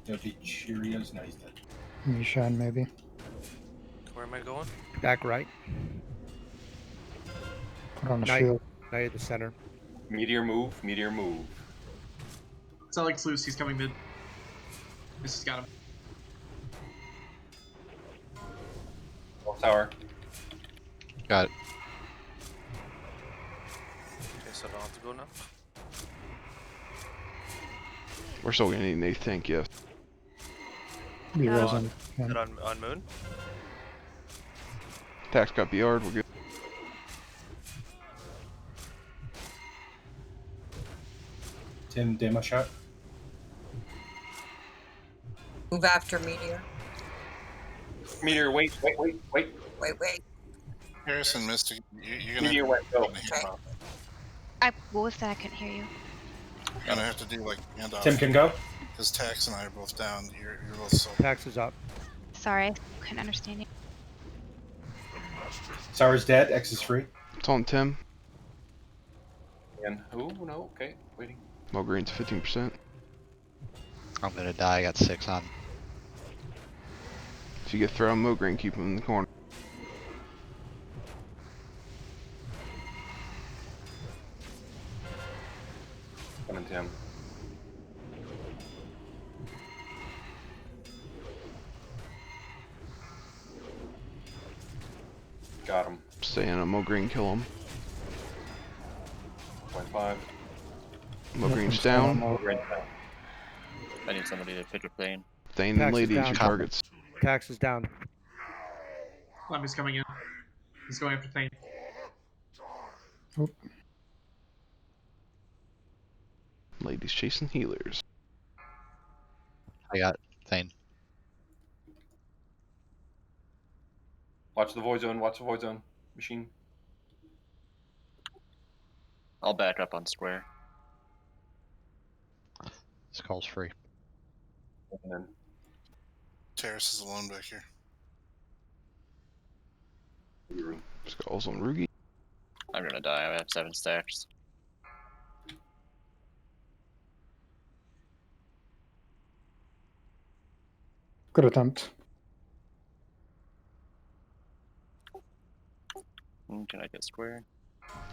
That'd be Cheerios. No, he's dead. Mishan, maybe. Where am I going? Back right. Put on a Knight, shield. Knight at the center. Meteor move. Meteor move. It's Alex loose. He's coming mid. This has got him. Tower. Got it. Okay, so I don't have to go now. We're still gonna need an 8th tank, yes. Be Is resin. it on Moon? Tax got BR'd, we're good. Tim, demo shot. Move after Meteor. Meteor, wait. Wait. Harrison missed it. You're gonna Meteor went. Go. What was that? I couldn't hear you. gonna have to do like handoff. Tim can go. Because Tax and I are both down. You're both so. Tax is up. Sorry, I couldn't understand you. Sour's dead. X is free. It's on Tim. And who? No. Okay. Waiting. Mulgreen's 15%. I'm gonna die. I got 6 on. If you get thrown, Mulgreen, keep him in the corner. Coming, Tim. Got him. Stay in a Mulgreen, kill him. 0.5. Mulgreen's down. I need somebody to pick a plane. Thane and Lady is your targets. Tax is down. Lemmy's coming in. He's going after Thane. Lady's chasing healers. I got Thane. Watch the void zone. Watch the void zone. Machine. I'll back up on square. This call's free. And then Terrace is alone back here. Skulls on Rugi. I'm gonna die. I have 7 stacks. Good attempt. Can I get square?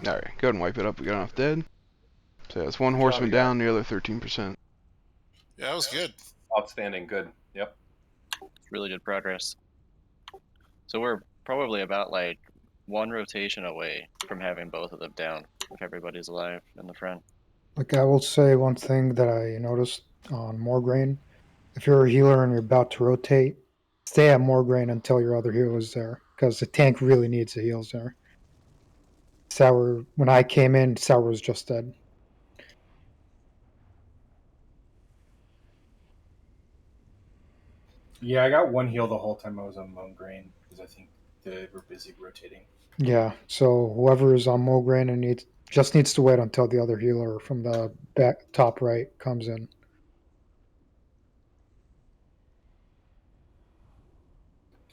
Alright, go ahead and wipe it up. We got enough dead. So that's 1 horseman down, the other 13%. Yeah, that was good. Outstanding. Good. Yep. It's really good progress. So we're probably about like 1 rotation away from having both of them down, if everybody's alive in the front. Like, I will say one thing that I noticed on Morgraine. If you're a healer and you're about to rotate, stay at Morgraine until your other healer is there, because the tank really needs the heals there. Sour, when I came in, Sour was just dead. Yeah, I got 1 heal the whole time I was on Moan Grain because I think they were busy rotating. Yeah, so whoever is on Mograine and just needs to wait until the other healer from the back top right comes in.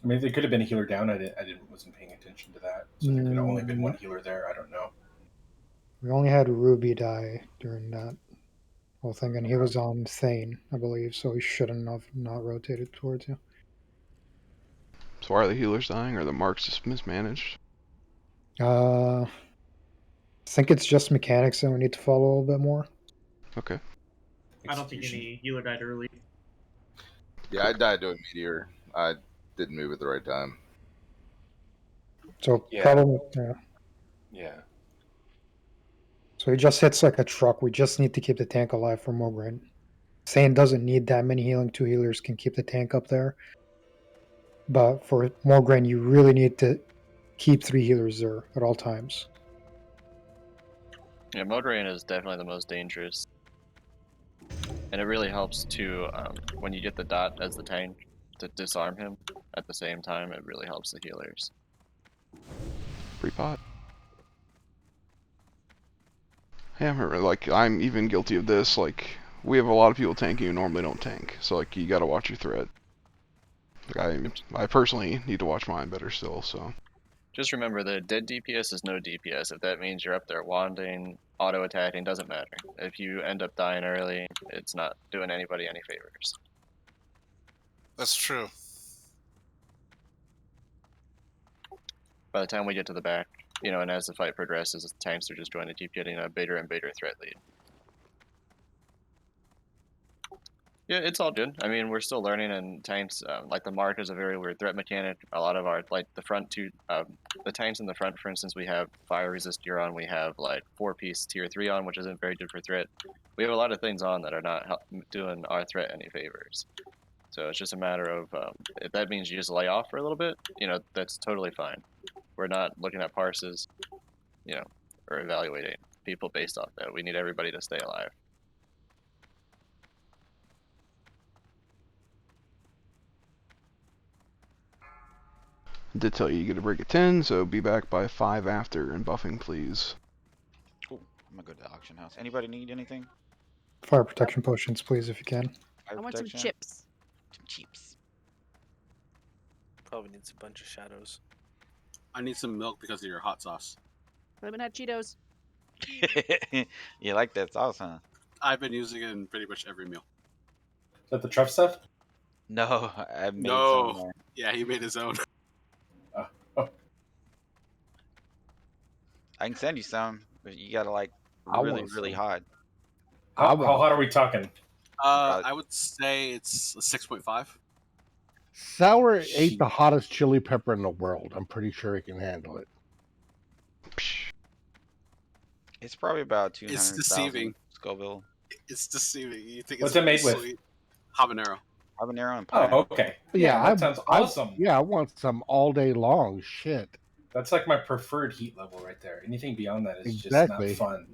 I mean, there could have been a healer down. Wasn't paying attention to that. So there could have only been one healer there. I don't know. We only had Ruby die during that whole thing, and he was on Thane, I believe, so he shouldn't have not rotated towards you. So why are the healers dying? Or the marks just mismanaged? I think it's just mechanics and we need to follow a little bit more. Okay. I don't think any healer died early. Yeah, I died to a meteor. I didn't move at the right time. So Yeah. problem, yeah. Yeah. So he just hits like a truck. We just need to keep the tank alive for Mograine. Thane doesn't need that many healing. 2 healers can keep the tank up there. But for Mograine, you really need to keep 3 healers there at all times. Yeah, Mograine is definitely the most dangerous. And it really helps to, when you get the dot as the tank, to disarm him at the same time. It really helps the healers. Free pot. Yeah, like, I'm even guilty of this. Like, we have a lot of people tanking who normally don't tank. So, like, you gotta watch your threat. Like, I personally need to watch mine better still, so. Just remember that dead DPS is no DPS. If that means you're up there wanding, auto-attacking, doesn't matter. If you end up dying early, it's not doing anybody any favors. That's true. By the time we get to the back, you know, and as the fight progresses, the tanks are just going to keep getting a bigger and bigger threat lead. Yeah, it's all good. I mean, we're still learning, and tanks, like the Mark is a very weird threat mechanic. A lot of our, like the front two, the tanks in the front, for instance, we have fire resist gear on, we have like 4-piece tier 3 on, which isn't very good for threat. We have a lot of things on that are not doing our threat any favors. So it's just a matter of, if that means you just lay off for a little bit, you know, that's totally fine. We're not looking at parses, you know, or evaluating people based off that. We need everybody to stay alive. I did tell you you get a break at 10, so be back by 5 after, and buffing, please. Cool. I'm gonna go to the auction house. Anybody need anything? Fire protection potions, please, if you can. I want some chips. Some chips. Probably needs a bunch of shadows. I need some milk because of your hot sauce. Lemon had Cheetos. You like that sauce, huh? I've been using it in pretty much every meal. Is that the truff stuff? No, I made No. some more. Yeah, he made his own. I can send you some, but you gotta like I really, want really some. hot. How hot are we talking? I would say it's a 6.5. Sour ate the hottest chili pepper in the world. I'm pretty sure he can handle it. It's probably about 200,000 It's deceiving. Scoville. It's deceiving. You think What's it's it made with? sweet. Habanero. Habanero and Oh, pineapple. okay. Yeah, that sounds awesome. I want some all day long. Shit. That's like my preferred heat level right there. Anything beyond that is Exactly. just not fun.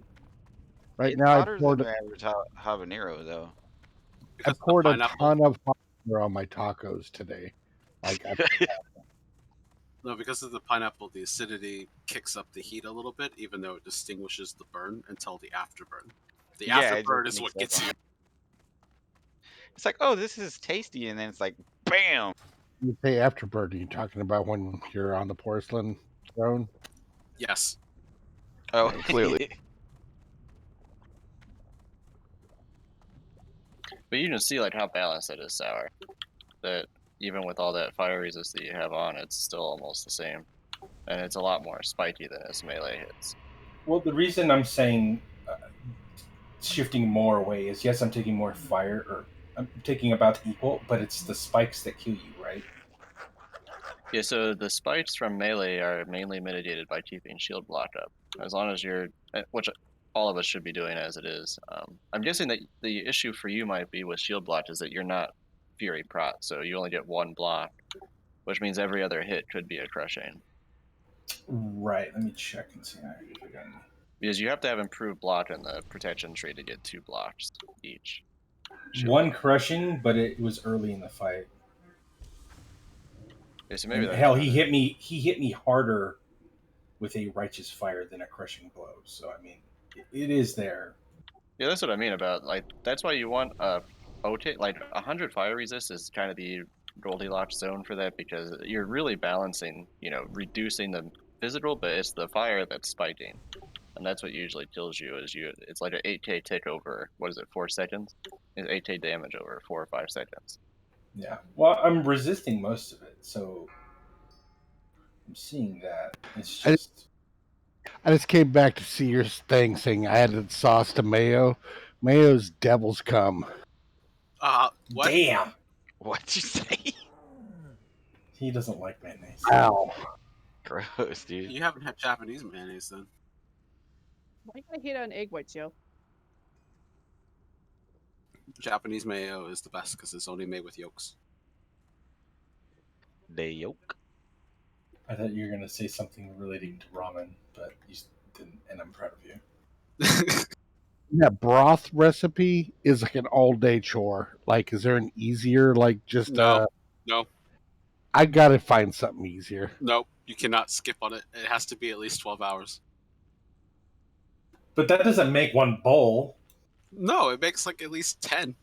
Right It's now, I hotter poured, than your average habanero, though. I poured a ton of habanero on my tacos today. Like, No, because of the pineapple, the acidity kicks up the heat a little bit, even though it distinguishes the burn until the afterburn. The Yeah, it afterburn just is what makes gets that you. It's like, oh, this is tasty, and then it's like, bam. you say afterburn. Are you talking about when you're on the porcelain throne? Yes. Oh, clearly. But you can see like how balanced it is sour. That even with all that fire resist that you have on, it's still almost the same. And it's a lot more spiky than its melee hits. Well, the reason I'm saying shifting more away is, yes, I'm taking more fire, or I'm taking about equal, but it's the spikes that kill you, right? Yeah, so the spikes from melee are mainly mitigated by keeping shield block up. As long as you're, which all of us should be doing as it is. I'm guessing that the issue for you might be with shield block is that you're not Fury Prot, so you only get one block, which means every other hit could be a crushing. Right, let me check and see. Because you have to have improved block in the protection tree to get 2 blocks each. One crushing, but it was early in the fight. Yeah, so maybe And that's hell, not he it. hit me. He hit me harder with a righteous fire than a crushing blow. So I mean, it is there. Yeah, that's what I mean about like that's why you want a potent like 100 fire resist is kind of the Goldilocks zone for that because you're really balancing, reducing the physical, but it's the fire that's spiking, and that's what usually kills you. It's like an 8k tick over what is it 4 seconds? It's 8k damage over 4 or 5 seconds. Yeah. Well, I'm resisting most of it, so I'm seeing that. It's just I just came back to see your thing saying I added sauce to mayo. Mayo's devil's cum. What? damn. What'd you say? He doesn't like mayonnaise. Ow. Gross, dude. You haven't had Japanese mayonnaise then. Why you gotta hate on egg whites, yo? Japanese mayo is the best because it's only made with yolks. The yolk. I thought you were gonna say something relating to ramen, but you didn't, and I'm proud of you. That broth recipe is like an all-day chore. Like, is there an easier, like, just No. I gotta find something easier. Nope. You cannot skip on it. It has to be at least 12 hours. But that doesn't make one bowl. No, it makes like at least 10.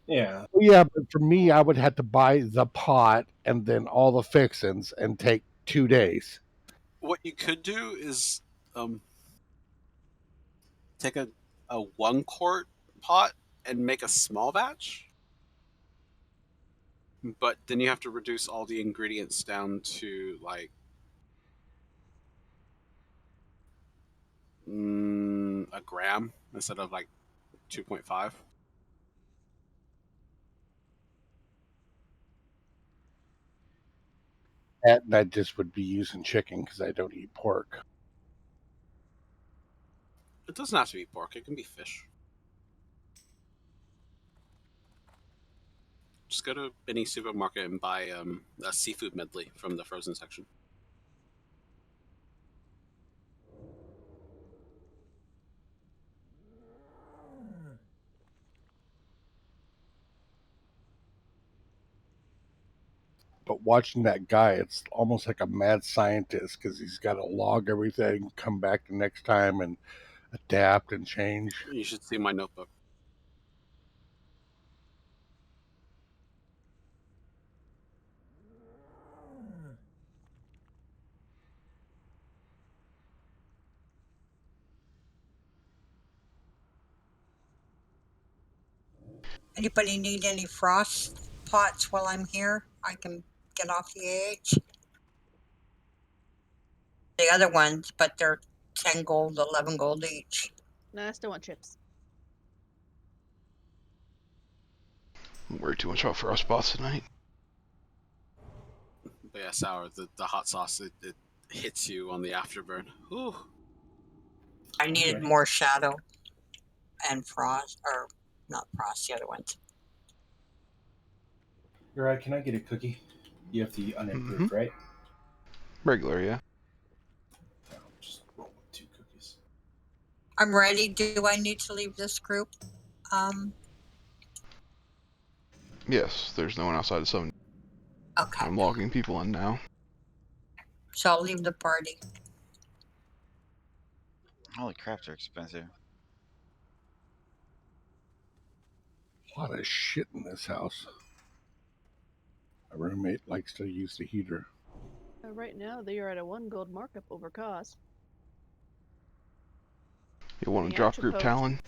Yeah. Yeah, but for me, I would have to buy the pot and then all the fixins and take 2 days. What you could do is take a 1 quart pot and make a small batch. But then you have to reduce all the ingredients down to like a gram instead of like 2.5. That just would be using chicken because I don't eat pork. It doesn't have to be pork. It can be fish. Just go to any supermarket and buy a seafood medley from the frozen section. But watching that guy, it's almost like a mad scientist because he's got to log everything, come back the next time, and adapt and change. You should see my notebook. Anybody need any frost pots while I'm here? I can get off the AH. The other ones, but they're 10 gold, 11 gold each. Nah, I still want chips. Don't worry too much about frost spots tonight. But yeah, sour. The hot sauce it hits you on the afterburn. Ooh. I needed more shadow and frost, or not frost, the other ones. You're right. Can I get a cookie? You have the unimproved, right? Regular, yeah. I'll just roll with 2 cookies. I'm ready. Do I need to leave this group? Yes, there's no one outside of 7. Okay. I'm logging people in now. So I'll leave the party. Holy crap, they're expensive. A lot of shit in this house. My roommate likes to use the heater. Right now, they are at a 1 gold markup over cost. You want to Yeah, drop I group suppose. Talon?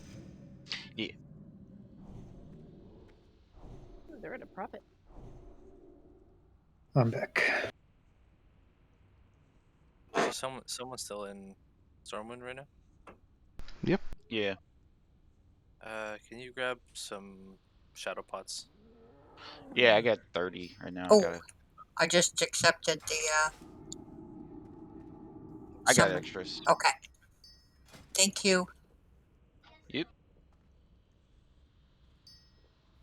Yeah. Ooh, they're at a profit. I'm back. So someone's still in Stormwind right now? Yep. Yeah. Can you grab some shadow pots? Yeah, I got 30 right now. Oh, I just accepted the I got summon. extras. Okay. Thank you. Yep.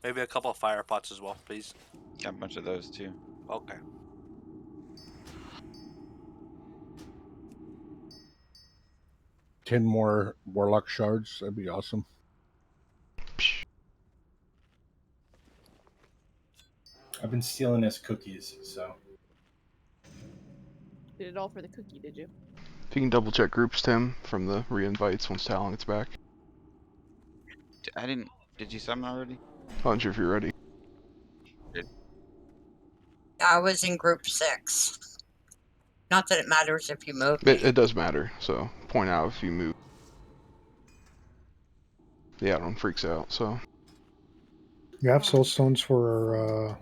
Maybe a couple of fire pots as well, please. Got a bunch of those too. Okay. Ten more Warlock shards. That'd be awesome. I've been stealing his cookies, so Did it all for the cookie, did you? If you can double check groups, Tim, from the re-invites once Talon gets back. I didn't. Did you summon already? I'm not sure if you're ready. I was in group 6. Not that it matters if you move me. It does matter, so point out if you move. The add-on freaks out, so. You have soul stones for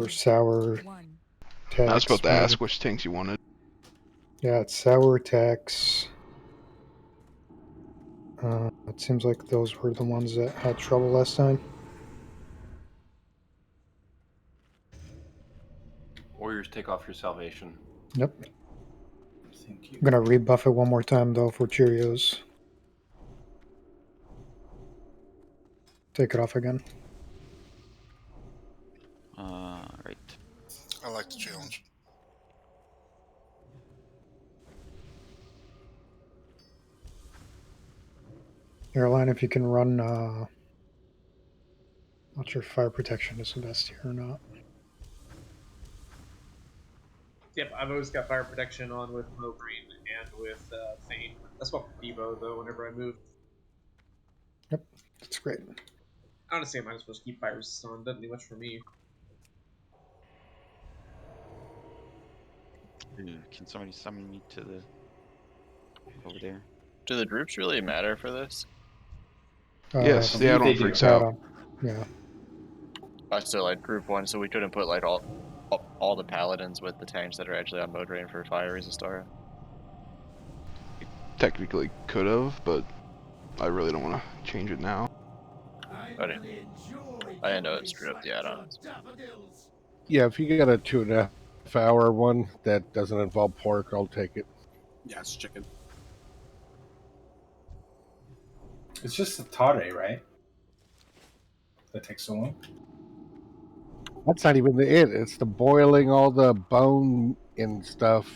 sour attacks. I was about to maybe. ask which tanks you wanted. Yeah, it's sour attacks. It seems like those were the ones that had trouble last time. Warriors, take off your salvation. Yep. Thank you. I'm gonna rebuff it one more time though for Cheerios. Take it off again. Right. I like the challenge. Airline, if you can run, not sure if fire protection is the best here or not. Yep, I've always got fire protection on with Mo Green and with Thane. That's what Devo though. Whenever I move, Yep, that's great. honestly, I might as well just keep fire resist on. Doesn't do much for me. Can somebody summon me to the over there? Do the groups really matter for this? Yes, the add-on freaks out. Yeah. So like group 1, so we couldn't put like all the paladins with the tanks that are actually on mode rain for fire resist aura. Technically could have, but I really don't want to change it now. I didn't know it screwed up the add-ons. Yeah, if you got a 2.5 hour one that doesn't involve pork, I'll take it. Yeah, it's chicken. It's just the tare, right? That takes so long. That's not even it. It's the boiling all the bone and stuff.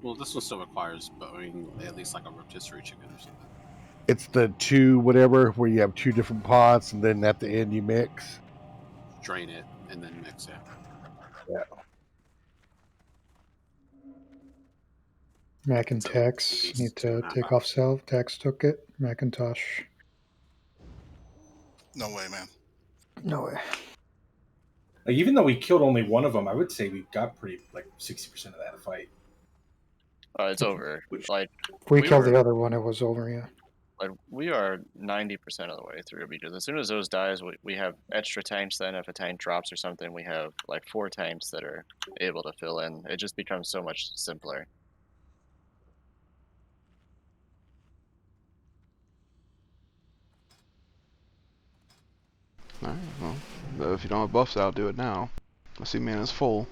Well, this one still requires boning at least like a rotisserie chicken or something. It's the 2 whatever where you have 2 different pots and then at the end you mix. Drain it and then mix it. Yeah. Mac and Tex need to take off self. Tex took it. Macintosh. No way, man. No way. Like, even though we killed only one of them, I would say we got pretty like 60% of that fight. It's over. Like If we killed the other one, it was over, yeah. Like we are 90% of the way through because as soon as those dies, we have extra tanks. Then if a tank drops or something, we have like 4 tanks that are able to fill in. It just becomes so much simpler. Alright, well, if you don't have buffs out, do it now. I see mana's full.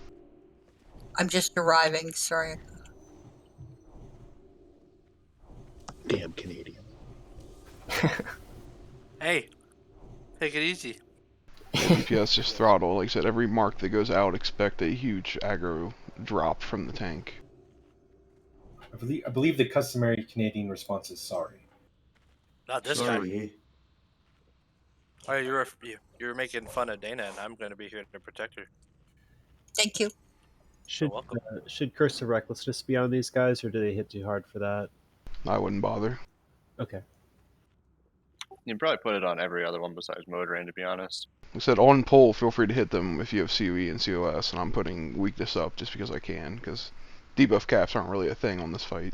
I'm just arriving, sorry. Damn Canadian. Hey, take it easy. DPS just throttle. Like I said, every mark that goes out, expect a huge aggro drop from the tank. I believe the customary Canadian response is sorry. Not this time. Oh, you were making fun of Dana, and I'm going to be here to protect her. Thank you. Should Curse of Recklessness be on these guys, or do they hit too hard for that? I wouldn't bother. Okay. You can probably put it on every other one besides mode rain, to be honest. I said on pull, feel free to hit them if you have COE and COS, and I'm putting weakness up just because I can, because debuff caps aren't really a thing on this fight.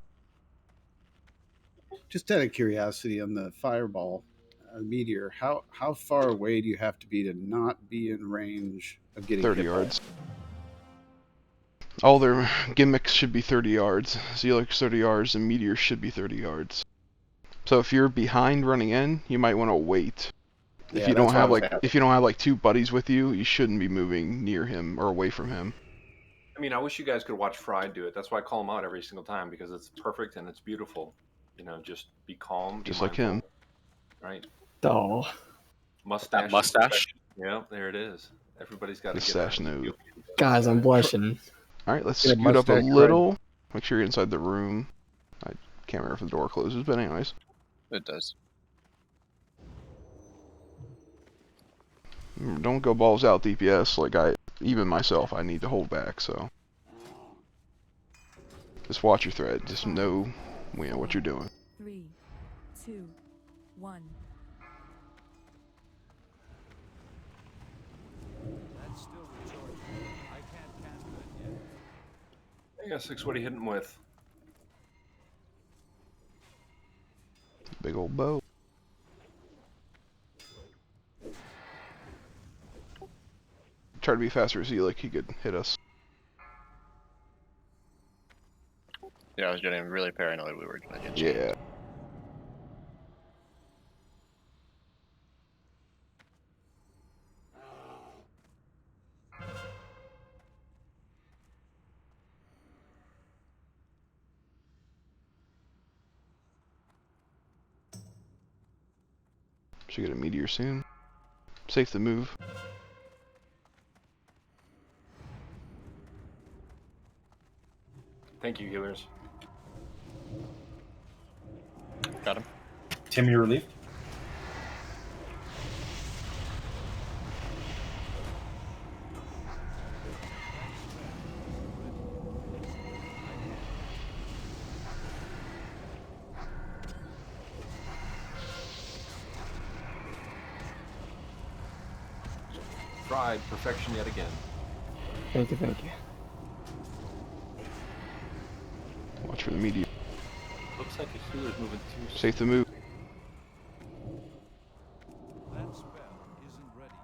Just out of curiosity, on the fireball meteor, how far away do you have to be to not be in range of getting 30 hit by yards. All their gimmicks should be 30 yards. Zealix 30 yards, and meteor should be 30 yards. So if you're behind running in, you might want to wait. If you don't have like 2 buddies with you, you shouldn't be moving near him or away from him. I mean, I wish you guys could watch Fry do it. That's why I call him out every single time, because it's perfect and it's beautiful. You know, just be calm. Be Just like mindful, him. Right? Oh. Mustache. Mustache? Yeah, there it is. Everybody's got to Mustache nose. Guys, I'm blushing. Alright, let's Get a scoot up a mustache little. Make sure you're inside the room. I can't remember if the door closes, but anyways. It does. Remember, don't go balls out DPS. Like even myself, I need to hold back. So just watch your thread. Just know, what you're doing. 3, 2, 1. That's still recharging. I can't cast that yet. Yeah, 6, what are you hitting with? Big old bow. Try to be faster as he could hit us. Yeah, I was getting really paranoid we were gonna get Yeah. changed. Should get a meteor soon. Safe to move. Thank you, healers. Got him. Tim, you relieved? Fried, perfection yet again. Thank you, thank you. Watch for the meteor. Looks like a healer's moving too. Safe to move. That spell isn't ready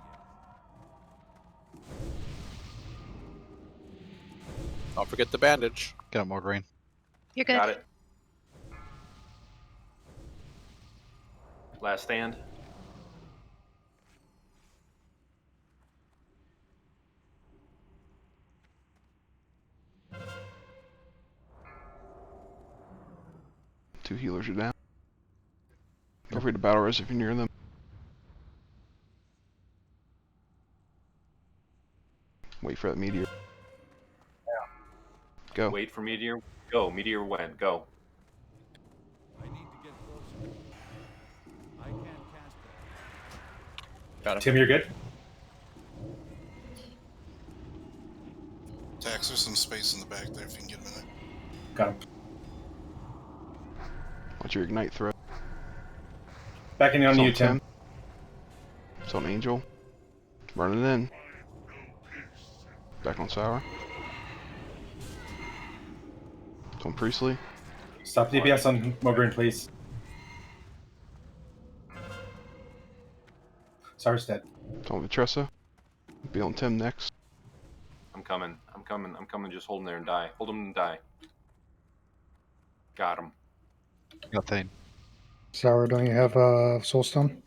yet. Don't forget the bandage. Get up, more green. You're good. Got it. Last stand. Two healers are down. Don't forget to battle res if you're near them. Wait for that meteor. Go. Wait for meteor. Go. Meteor went. Go. I need to get closer. I can't cast that. Got him. Tim, you're good? Tax, there's some space in the back there if you can get a minute. Got him. Watch your ignite throw. Backing on It's you, Tim. It's on Angel. Running in. Back on Sour. It's on Priestley. Stop DPS on Mogrin, please. Sour's dead. It's on Vitressa. Be on Tim next. I'm coming. I'm coming. I'm coming. Just hold him there and die. Hold him and die. Got him. Got Thane. Sour, don't you have Soulstone?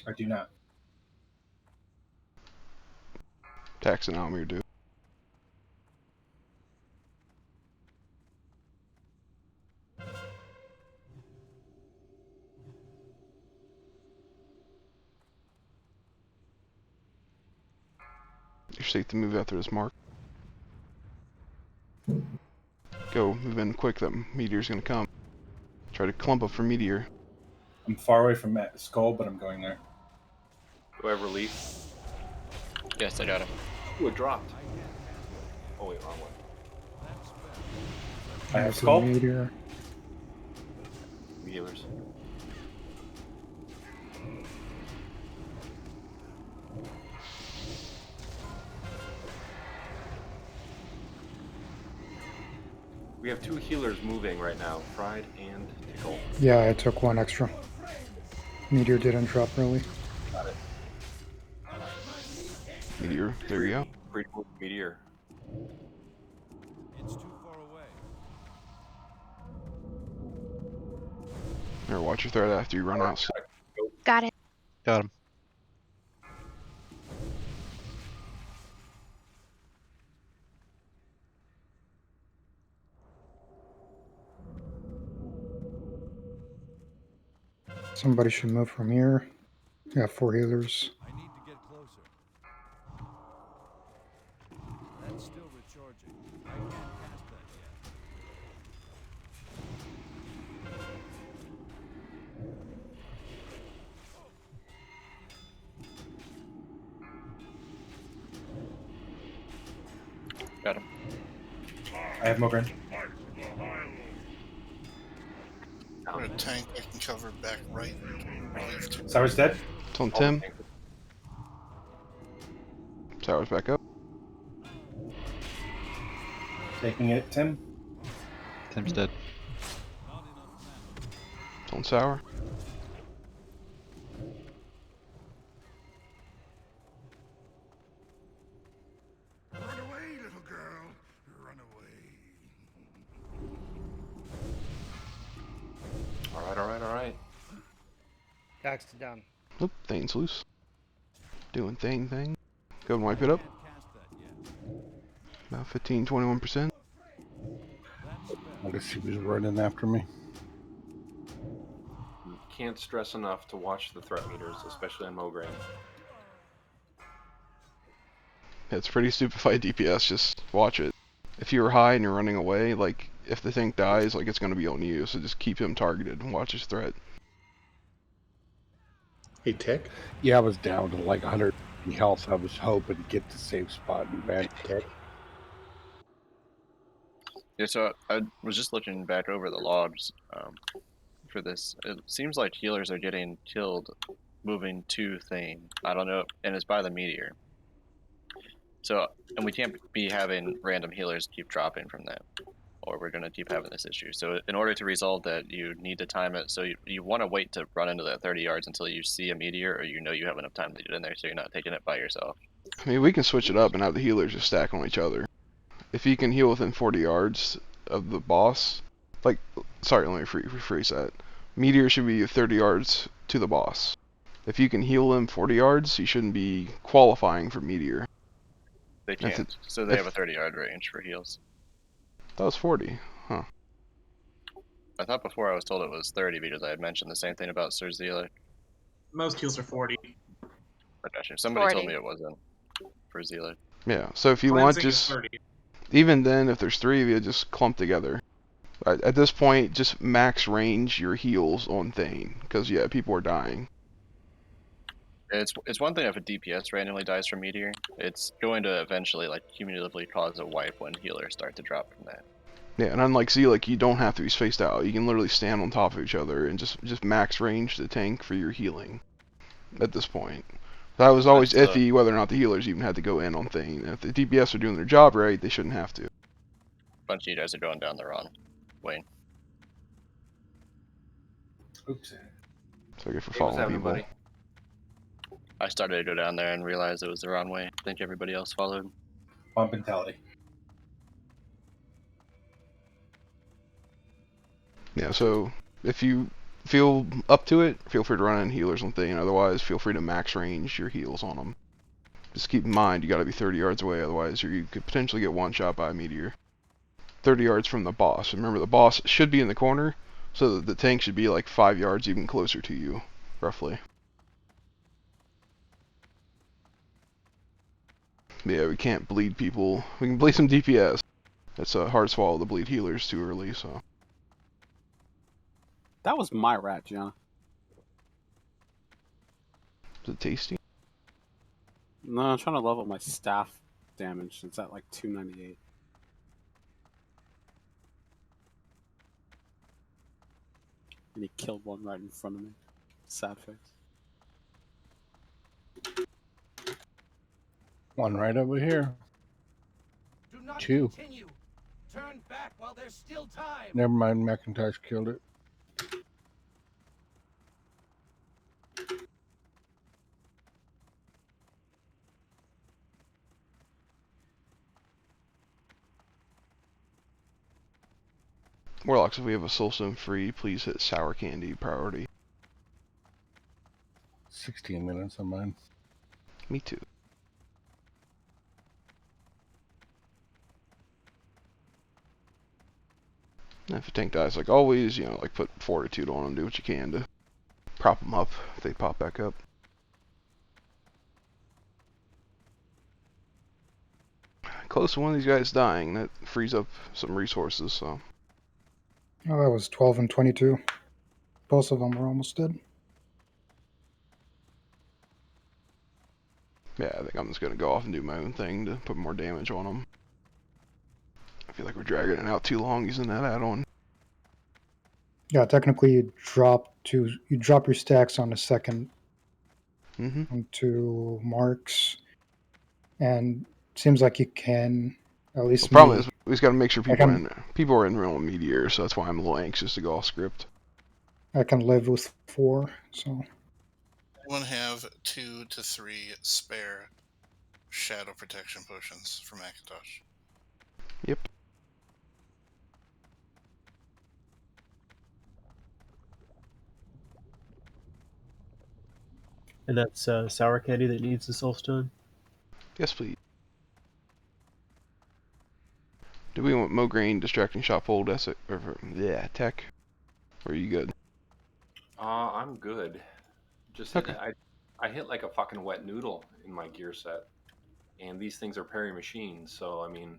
I do not. Tax and Almir do. You're safe to move after this mark. Go, move in quick, that meteor's gonna come. Try to clump up for meteor. I'm far away from that skull, but I'm going there. Do I have relief? Yes, I got him. Ooh, it dropped. Oh wait, wrong one. I have skull. Meteor. Healers. We have two healers moving right now, Fried and Tickle. Yeah, I took one extra. Meteor didn't drop really. Got it. Meteor, there you go. Pretty cool meteor. It's too far away. Here, watch your threat after you run out. Got it. Got him. Somebody should move from here. Got 4 healers. I need to get closer. That's still recharging. I can't cast that yet. I have Mograine. Or a tank I can cover back right and relieve to. Sour's dead. It's on Tim. Sour's back up. Taking it, Tim. Tim's dead. It's on Sour. Run away, little girl. Run away. All right. Dax down. Oop, Thane's loose. Doing Thane thing. Go and wipe it up. About 15-21%. I guess he was running after me. Can't stress enough to watch the threat meters, especially on Mograine. It's pretty stupid fight DPS, just watch it. If you're high and you're running away, like, if the tank dies, like, it's gonna be on you, so just keep him targeted and watch his threat. Hey, Tick? Yeah, I was down to like 100 health. I was hoping to get the safe spot and back Tick. Yeah, so I was just looking back over the logs for this. It seems like healers are getting killed moving to Thane. I don't know, and it's by the meteor. So, and we can't be having random healers keep dropping from that, or we're going to keep having this issue. So in order to resolve that, you need to time it. So you want to wait to run into that 30 yards until you see a meteor, or you know you have enough time to get in there so you're not taking it by yourself. I mean, we can switch it up and have the healers just stack on each other. If you can heal within 40 yards of the boss, like, sorry, let me rephrase that. Meteor should be 30 yards to the boss. If you can heal them 40 yards, you shouldn't be qualifying for meteor. They can't, so they have a 30-yard range for heals. That was 40, huh? I thought before I was told it was 30 because I had mentioned the same thing about Sir Zealot. Most heals are 40. Gotcha. Somebody 40. told me it wasn't for Zealot. Yeah, so if you want, just, even then, if there's 3 of you, just clump together. At this point, just max range your heals on Thane, because yeah, people are dying. It's one thing if a DPS randomly dies from meteor. It's going to eventually, like, cumulatively cause a wipe when healers start to drop from that. Yeah, and unlike Zealot, you don't have to be spaced out. You can literally stand on top of each other and just max range the tank for your healing. At this point, that was always iffy whether or not the healers even had to go in on Thane. If the DPS are doing their job right, they shouldn't have to. A bunch of you guys are going down the wrong way. Oops. Sorry for following people. I started to go down there and realized it was the wrong way. I think everybody else followed. Bomb mentality. Yeah, so if you feel up to it, feel free to run in healers on Thane. Otherwise, feel free to max range your heals on them. Just keep in mind, you gotta be 30 yards away, otherwise you could potentially get one shot by a meteor. 30 yards from the boss. Remember, the boss should be in the corner, so the tank should be like 5 yards even closer to you, roughly. Yeah, we can't bleed people. We can bleed some DPS. It's a hard swallow to bleed healers too early, so. That was my rat, Gianna. Is it tasty? No, I'm trying to level my staff damage. It's at like 298. And he killed one right in front of me. Sad face. One right over here. Do not 2. continue. Turn back while there's still time. Never mind, McIntosh killed it. Warlocks, if we have a soulstone free, please hit sour candy priority. 16 minutes on mine. Me too. And if a tank dies, like always, you know, like put fortitude on them, do what you can to prop them up if they pop back up. Close to one of these guys dying, that frees up some resources, so. Oh, that was 12 and 22. Both of them were almost dead. Yeah, I think I'm just gonna go off and do my own thing to put more damage on them. feel like we're dragging it out too long using that add-on. Yeah, technically you drop your stacks on the second onto marks, and it seems like you can at least. The problem is we just got to make sure I people are in real meteor, so that's why I'm a little anxious to go off script. I can live with 4, so. Anyone have 2 to 3 spare shadow protection potions for Macintosh? Yep. And that's Sour Candy that needs the Soulstone? Yes, please. Do we want Mograine, Distracting Shot, Fold, Tech? Or are you good? I'm good. Just Okay. I hit like a fucking wet noodle in my gear set, and these things are parry machines. So I mean,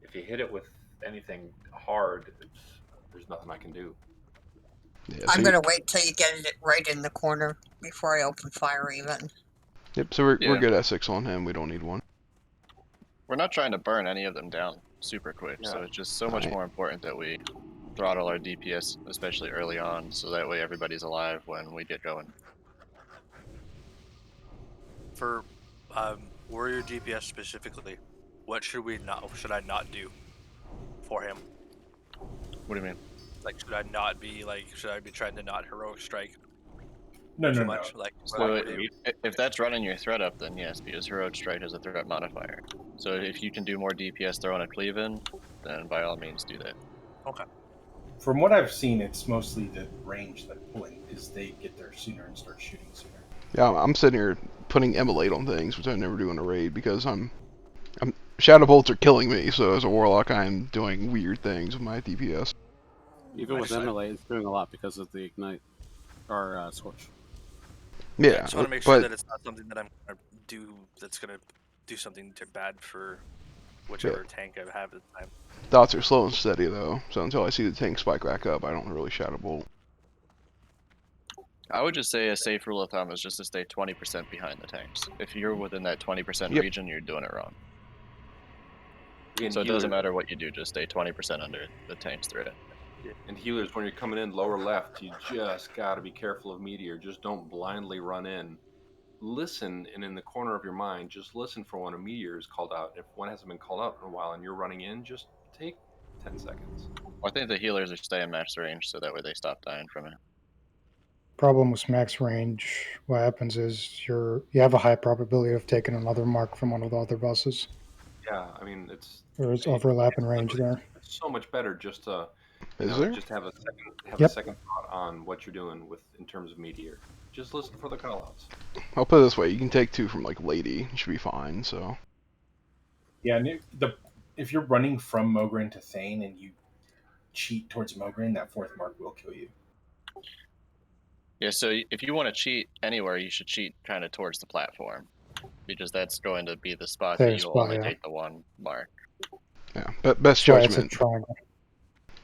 if you hit it with anything hard, there's nothing I can do. Yeah, I'm going to wait till you get it right in the corner before I open fire even. Yep, so we're Yeah. good at 6 on him. We don't need 1. We're not trying to burn any of them down super quick, so Yeah. it's just so much more important that we throttle our DPS, especially early on, so that way everybody's alive when we get going. For warrior DPS specifically, what should I not do for him? What do you mean? Like, should I be trying to not heroic strike? No, too no, much? no. Like, So if that's running your threat up, then yes, because heroic strike has a threat modifier. So if you can do more DPS throwing a cleave in, then by all means do that. Okay. From what I've seen, it's mostly the range that pulling is they get there sooner and start shooting sooner. Yeah, I'm sitting here putting Immolate on things, which I never do in a raid, because I'm Shadow Bolts are killing me, so as a Warlock I'm doing weird things with my DPS. Even with Immolate, it's doing a lot because of the Ignite, or Scorch. Yeah, I just want to make sure but that it's not something that I'm going to do that's going to do something bad for whichever tank I have at the time. dots are slow and steady though, so until I see the tank spike back up, I don't really Shadow Bolt. I would just say a safe rule of thumb is just to stay 20% behind the tanks. If you're within that 20% region, you're doing it wrong. And So it doesn't matter what you do, just stay 20% under the tank's threat. And healers, when you're coming in lower left, you just got to be careful of meteor. Just don't blindly run in. Listen, and in the corner of your mind, just listen for when a meteor is called out. If one hasn't been called out in a while and you're running in, just take 10 seconds. I think the healers are staying max range, so that way they stop dying from it. Problem with max range, what happens is you have a high probability of taking another mark from one of the other buses. Yeah, I mean it's There's overlap in range there. It's so much better just to there? just have a Yep. second thought on what you're doing with in terms of meteor. Just listen for the callouts. I'll put it this way, you can take 2 from like Lady, you should be fine, so. Yeah, and if you're running from Mograine to Thane and you cheat towards Mograine, that 4th mark will kill you. Yeah, so if you want to cheat anywhere, you should cheat kind of towards the platform, because that's going to be the spot that you'll only take the 1 mark. Yeah, but best judgment.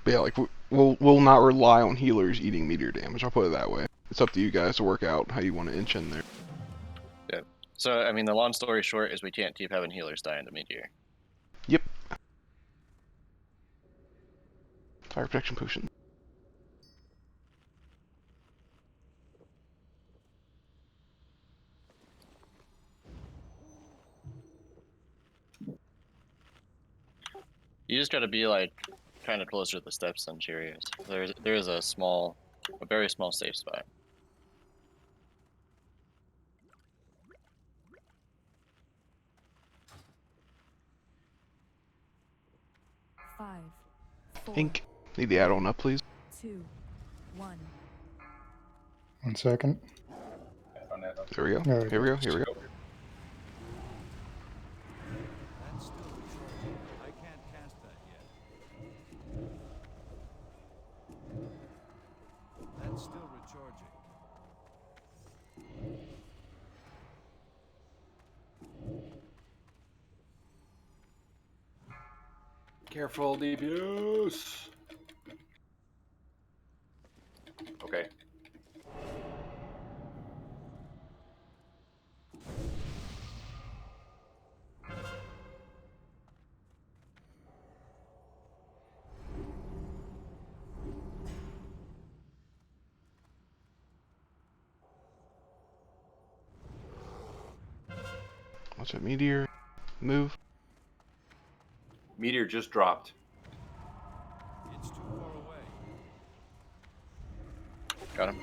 But yeah, like we'll not rely on healers eating meteor damage. I'll put it that way. It's up to you guys to work out how you want to inch in there. Yeah. So I mean, the long story short is we can't keep having healers die into meteor. Yep. Fire protection potion. You just got to be like kind of closer to the steps than Cheerios. There is a very small safe spot. Five, four, Ink. Need the add-on up, please. 2, 1. 1 second. There we go. Here we go. Here we go. That's still recharging. I can't cast that yet. That's still recharging. Careful, DPS. Okay. Watch that meteor. Move. Meteor just dropped. It's too far away. Got him.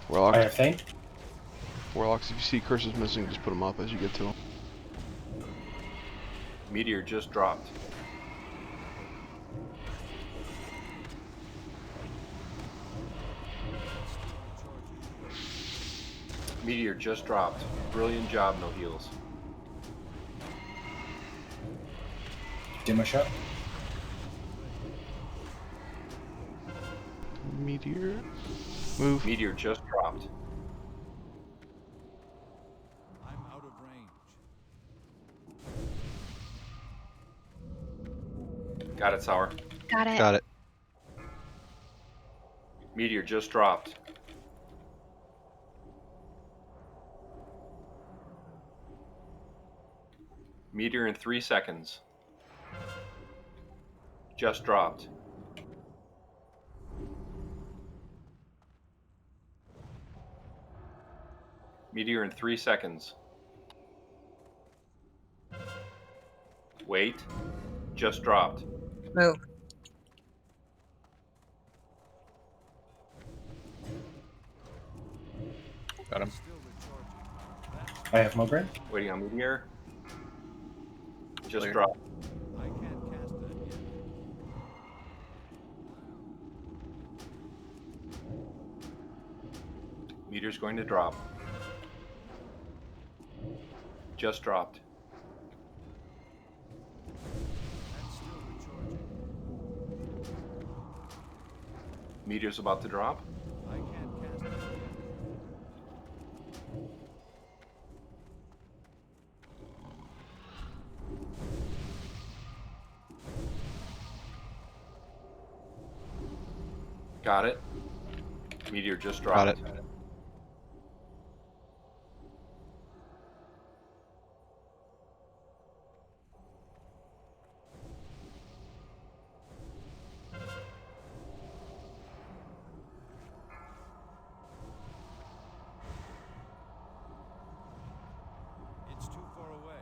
Warlock. I have Thane. Warlocks, if you see curses missing, just put them up as you get to them. Meteor just dropped. Meteor just dropped. Brilliant job, no heals. Demo shot. Meteor. Move. Meteor just dropped. I'm out of range. Got it, Sour. Got it. Got it. Meteor just dropped. Meteor in 3 seconds. Just dropped. Meteor in 3 seconds. Wait. Just dropped. Move. Got him. I have Mograine. Waiting on Meteor. Just Clear. dropped. I can't cast that yet. Meteor's going to drop. Just dropped. That's still recharging. Meteor's about to drop. I can't cast that yet. Got it. Meteor just dropped. Got it. It's too far away.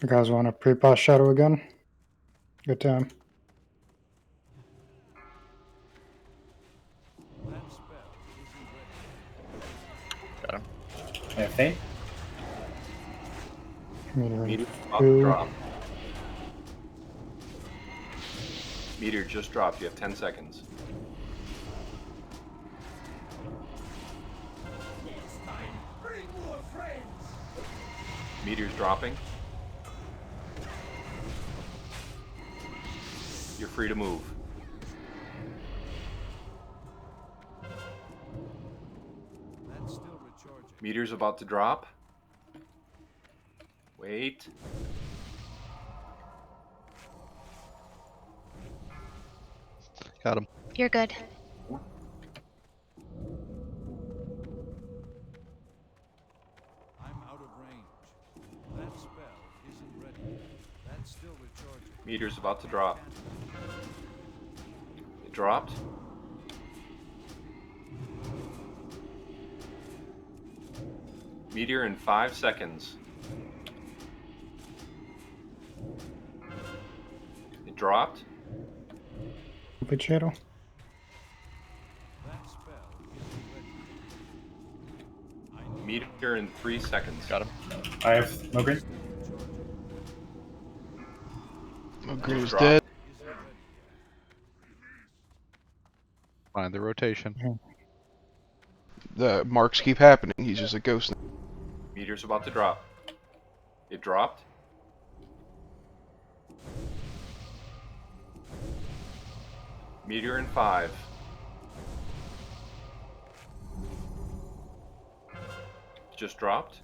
You guys want to pre-boss shadow again? Good time. That spell isn't ready. Got him. I have Thane. Meteor about to Two. drop. Meteor just dropped. You have 10 seconds. Meteor's dropping. You're free to move. That's still recharging. Meteor's about to drop. Wait. Got him. You're good. I'm out of range. That spell isn't ready. That's still recharging. Meteor's about to drop. It dropped. Meteor in 5 seconds. It dropped. Stupid shadow. That spell isn't ready. Meteor in 3 seconds. Got him. I have Mograine. Mograine Drop. dead. Find the rotation. The marks keep happening. He's just a ghost. Meteor's about to drop. It dropped. Meteor in 5. Just dropped.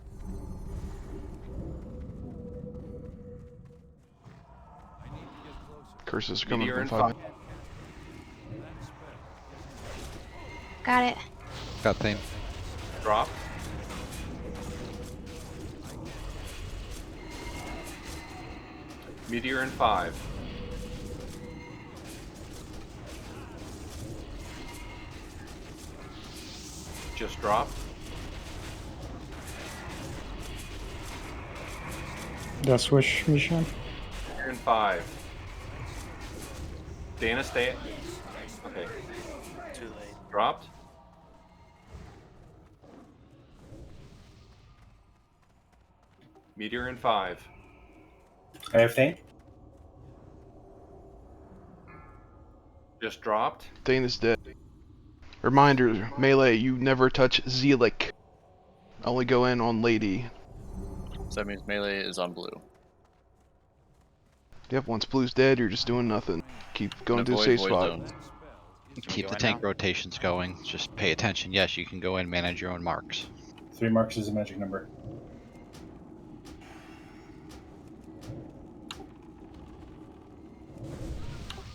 I need to get closer. Curses are coming Meteor from in 5. 5. That spell isn't ready. Got it. Got Thane. Dropped. Meteor in 5. Just dropped. That switch mission. Meteor in 5. Dana, stay. Okay. Too late. Dropped. Meteor in 5. I have Thane. Just dropped. Thane is dead. Reminder, melee, you never touch Zealec. Only go in on Lady. So that means melee is on blue. Yep, once blue's dead, you're just doing nothing. Keep going to a Avoid safe void spot. zones. Keep the tank rotations going. Just pay attention. Yes, you can go in, manage your own marks. 3 marks is a magic number.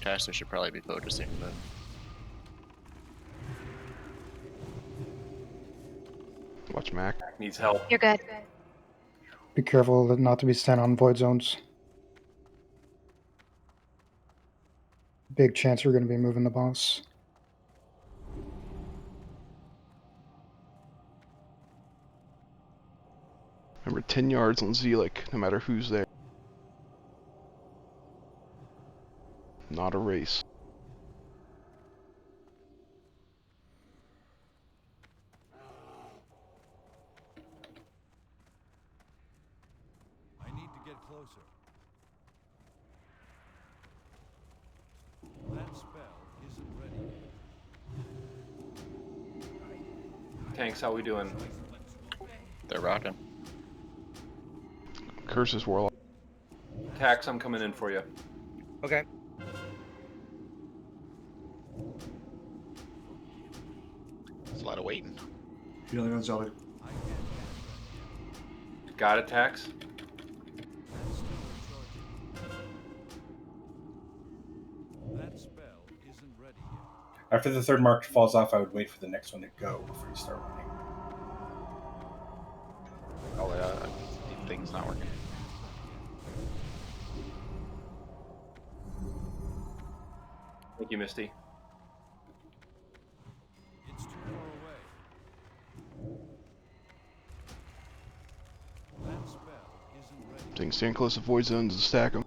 Caster should probably be focusing then. Watch Mac. Needs help. You're good. Be careful not to be sent on void zones. Big chance we're going to be moving the boss. Remember, 10 yards on Zealec, no matter who's there. Not a race. I need to get closer. That spell isn't ready. Tanks, how we doing? They're rocking. Curses Warlock. Tax, I'm coming in for you. Okay. It's a lot of waiting. Healing on Zelda. Got it, Tax. That spell isn't ready yet. After the 3rd mark falls off, I would wait for the next one to go before you start running. Oh, thing's not working. Thank you, Misty. It's too far away. That spell isn't ready. So you can stand close to void zones and stack them.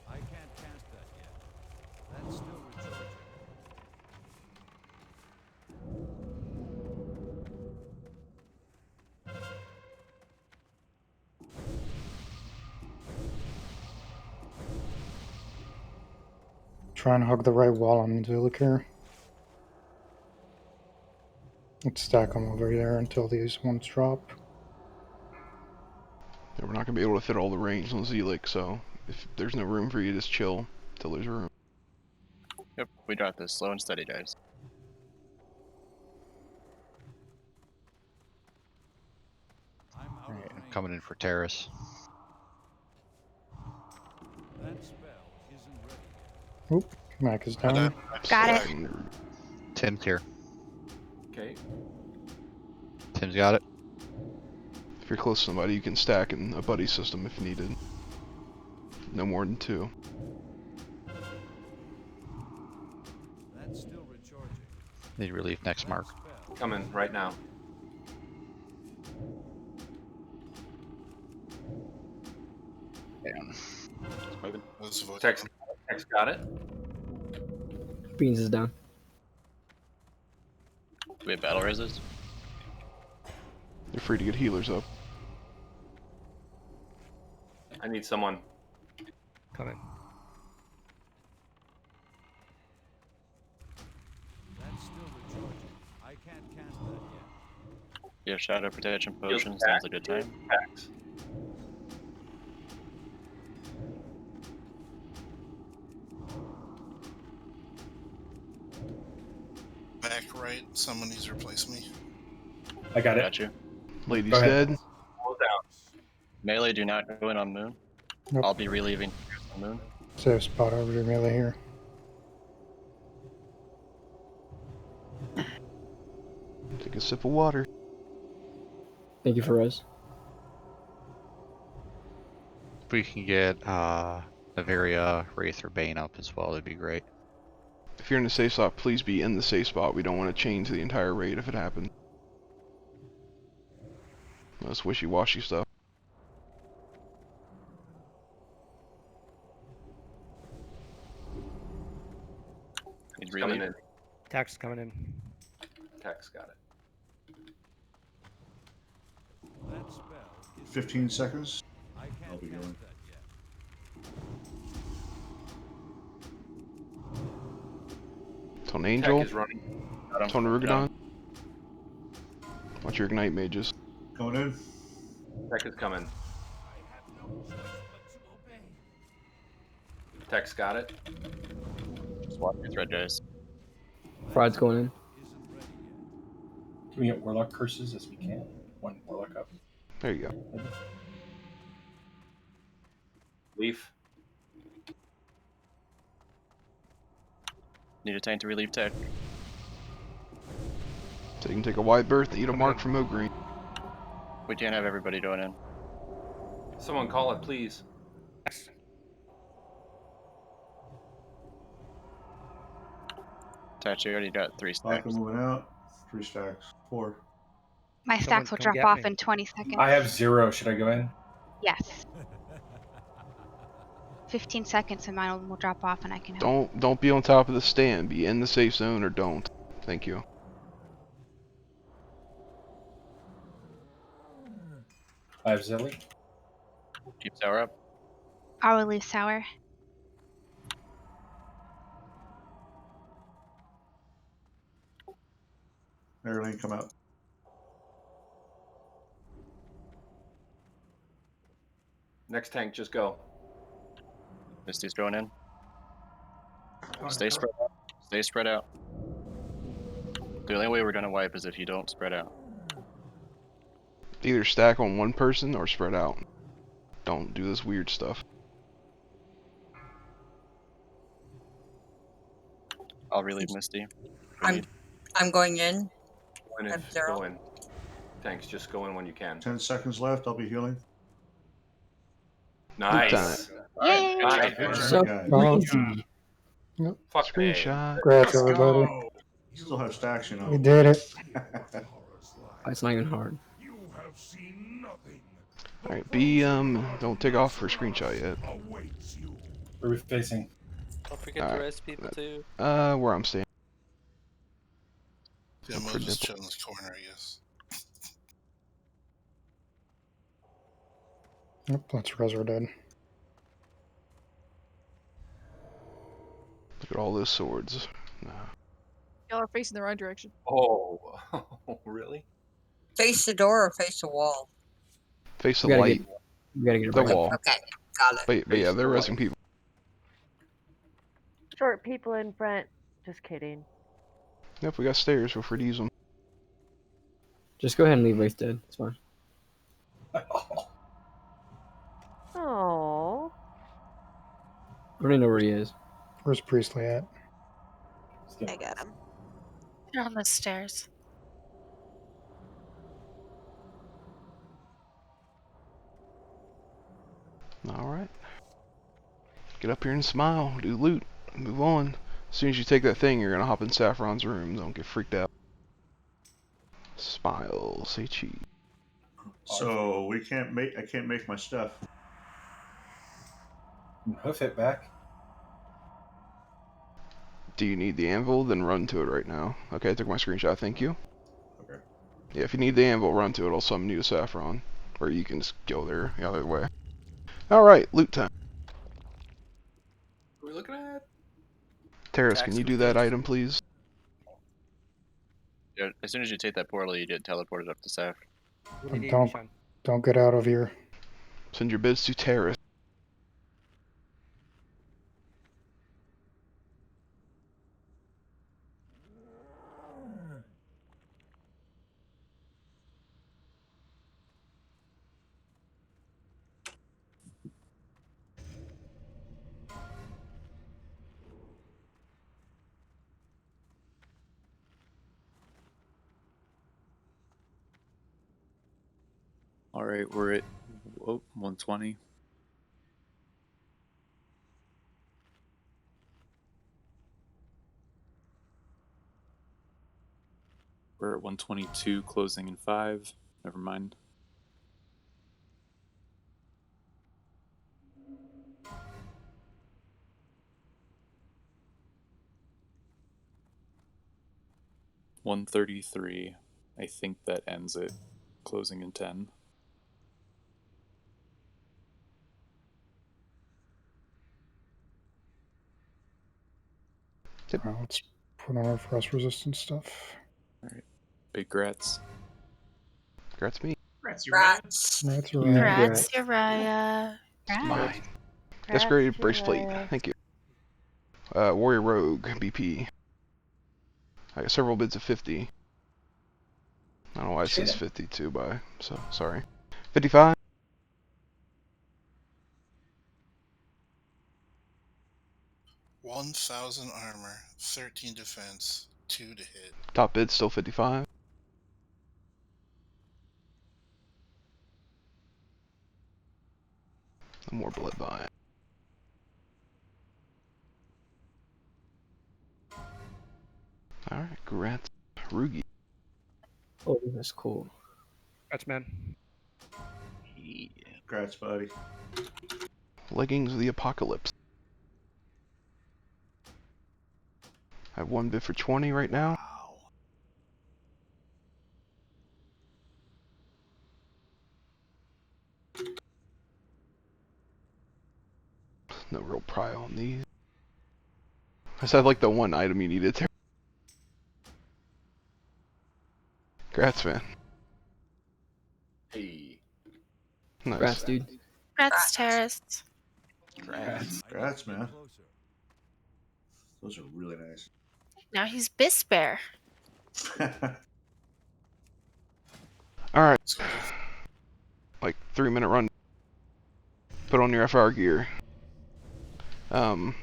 I can't cast that yet. That's still recharging. Try and hug the right wall on Zealec here. Let's stack them over there until these ones drop. Yeah, we're not going to be able to fit all the range on Zealec, so if there's no room for you, just chill till there's room. Yep, we got this. Slow and steady, guys. Alright, I'm coming in for Terrace. That spell isn't ready. Oop, Mac is down. Got it. Tim's here. Okay. Tim's got it. If you're close to somebody, you can stack in a buddy system if needed. No more than 2. That's still recharging. Need relief next mark. Coming right now. Damn. It's moving. Tex got it. Beans is down. Do we have battle races? You're free to get healers up. I need someone. Coming. That's still recharging. I can't cast that yet. Yeah, shadow protection potions. Tax. Now's a good time. Tax. Back right. Someone needs to replace me. I got it. Got you. Lady's Go ahead. dead. Hold down. Melee, do not go in on moon. Nope. I'll be relieving on moon. Safe spot over your melee here. Take a sip of water. Thank you for Rose. we can get Averia, Wraith, or Bane up as well, that'd be great. If you're in the safe spot, please be in the safe spot. We don't want to change the entire raid if it happens. That's wishy-washy stuff. He's coming in. Tax is coming in. Tax got it. 15 seconds. I'll be going. It's on Angel. Tech is running. It's on Rugadon. Watch your Ignite mages. Going in. Tech is coming. Tech's got it. Swap your thread guys. Fried's going in. Can we get Warlock curses as we can? One Warlock up. There you go. Leaf. Need a tank to relieve Tech. So you can take a wide berth, eat a mark from Ogreen. We can't have everybody going in. Someone call it, please. Tachi already got 3 stacks. Vodka moving out. 3 stacks. 4. My stacks will drop off in 20 seconds. I have 0. Should I go in? Yes. 15 seconds and mine will drop off and I can help. Don't be on top of the stand. Be in the safe zone or don't. Thank you. I have Zilly. Keep Sour up. I will leave Sour. Marilyn, come out. Next tank, just go. Misty's going in. Stay spread out. Stay spread out. The only way we're gonna wipe is if you don't spread out. Either stack on one person or spread out. Don't do this weird stuff. I'll relieve Misty. I'm going in. Go in I'm if, 0. go in. Tanks, just go in when you can. 10 seconds left. I'll be healing. Nice. Yay! Nice. So Fuck Screenshot. Congrats, everybody. Still have stacks, you know. We did it. It's not even hard. Alright, don't take off for screenshot yet. Where are we facing? Don't forget the rest people too. Where I'm staying. Yeah, we'll just chill in this corner, I guess. Yep, that's Reser dead. Look at all those swords. Nah. Y'all are facing the wrong direction. Oh, really? Face the door or face the wall? Face the We gotta light. We gotta get The it right. wall. Okay, got it. But yeah, they're resing people. Short people in front. Just kidding. Yep, we got stairs. Feel free to use them. Just go ahead and leave Wraith dead. It's fine. Oh. I already know where he is. Where's Priestley at? I got him. They're on the stairs. Alright. Get up here and smile. Do loot. Move on. As soon as you take that thing, you're gonna hop in Saffron's room. Don't get freaked out. Smile. Say cheese. So we can't make. I can't make my stuff. Hoof it back. Do you need the anvil? Then run to it right now. Okay, I took my screenshot. Thank you. Okay. Yeah, if you need the anvil, run to it. I'll summon you to Saffron. Or you can just go there the other way. Alright, loot time. What are we looking at? Terrace, can you do that item, please? Yeah, as soon as you take that portal, you get teleported up to Saf. Don't get out of here. Send your bids to Terrace. All right, we're at 120. 122 closing in 5. Never mind. $133. I think that ends it. Closing in 10. Let's put on our frost resistant stuff. Alright. Big grats. Grats me. Rats, Rats, Rats, Uriah. Mine. Desecrated Braceplate. Thank you. Warrior Rogue, BP. I got several bids of 50. I don't know why it says 52 by, so sorry. 55. $1,000 armor, 13 defense, 2 to hit. Top bid still 55. No more Bloodvine. Alright, Grats. Rugi. Oh, that's cool. That's man. Yeah, congrats, buddy. Leggings of the Apocalypse. I have one bid for 20 right now. No real pry on these. I just had like the one item you needed there. Congrats, man. Hey. Nice. Congrats, dude. Rats terrorists. Congrats, man. Those are really nice. Now he's Bisbear. Alright. Like 3-minute run. Put on your FR gear. I'm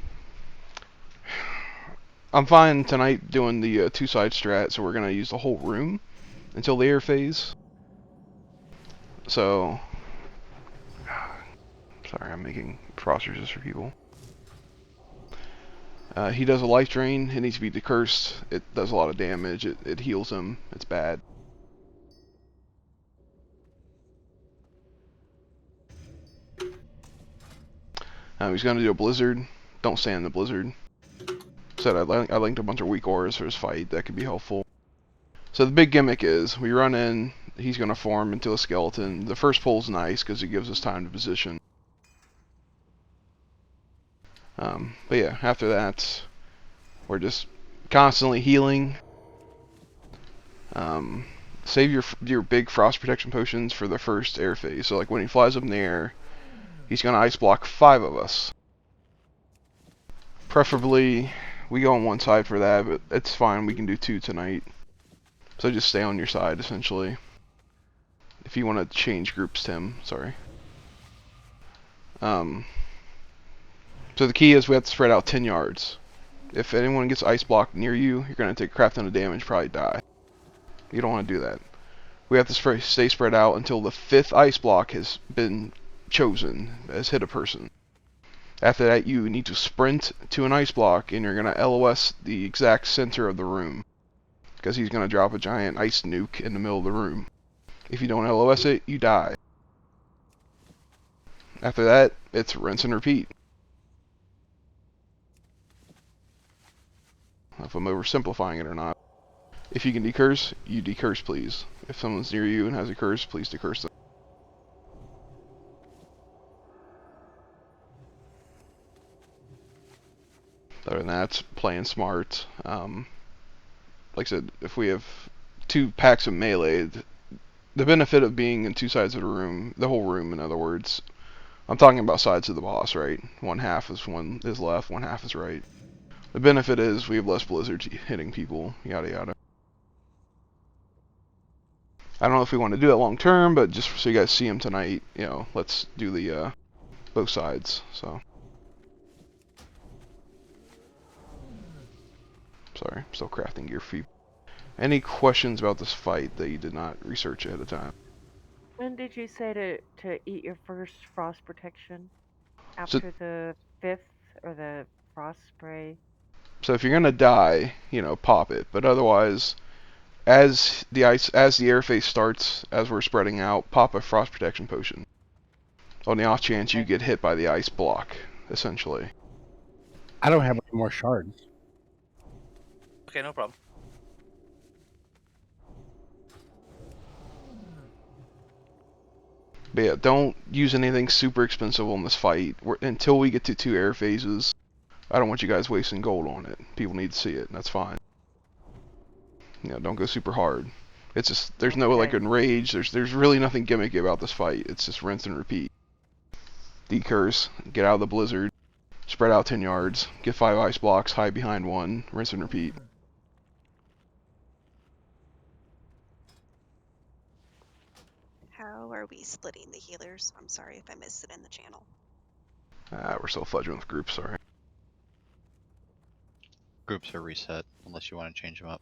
fine tonight doing the 2-side strat, so we're gonna use the whole room until the air phase. So, sorry, I'm making frost resist for people. He does a life drain. It needs to be decursed. It does a lot of damage. It heals him. It's bad. He's gonna do a blizzard. Don't stand in the blizzard. Said I linked a bunch of weak auras for his fight. That could be helpful. So the big gimmick is we run in. He's gonna form into a skeleton. The first pull's nice because it gives us time to position. But yeah, after that, we're just constantly healing. Save your big frost protection potions for the first air phase. So like when he flies up in the air, he's gonna ice block 5 of us. Preferably, we go on one side for that, but it's fine. We can do 2 tonight. So just stay on your side, essentially. If you want to change groups, Tim. Sorry. So the key is we have to spread out 10 yards. If anyone gets ice blocked near you, you're going to take a crap ton of damage, probably die. You don't want to do that. We have to stay spread out until the 5th ice block has been chosen, has hit a person. After that, you need to sprint to an ice block, and you're going to LOS the exact center of the room. Because he's going to drop a giant ice nuke in the middle of the room. If you don't LOS it, you die. After that, it's rinse and repeat. I don't know if I'm oversimplifying it or not. If you can decurse, you decurse, please. If someone's near you and has a curse, please decurse them. Other than that, it's playing smart. Like I said, if we have 2 packs of melee, the benefit of being in 2 sides of the room, the whole room in other words, I'm talking about sides of the boss, right? One half is left, one half is right. The benefit is we have less blizzards hitting people, yada yada. I don't know if we want to do that long term, but just so you guys see them tonight, you know, let's do the both sides. So, sorry, I'm still crafting gear for you. Any questions about this fight that you did not research ahead of time? When did you say to eat your first frost protection? After the 5th or the frost spray? So if you're gonna die, you know, pop it. But otherwise, as the air phase starts, as we're spreading out, pop a frost protection potion. On the off chance you get hit by the ice block, essentially. I don't have any more shards. Okay, no problem. But yeah, don't use anything super expensive on this fight. Until we get to 2 air phases, I don't want you guys wasting gold on it. People need to see it, and that's fine. Don't go super hard. It's just, there's no like enrage, there's really nothing gimmicky about this fight. It's just rinse and repeat. Decurse, get out of the blizzard, spread out 10 yards, get 5 ice blocks, hide behind 1, rinse and repeat. How are we splitting the healers? I'm sorry if I missed it in the channel. We're still fudging with groups, sorry. Groups are reset, unless you want to change them up.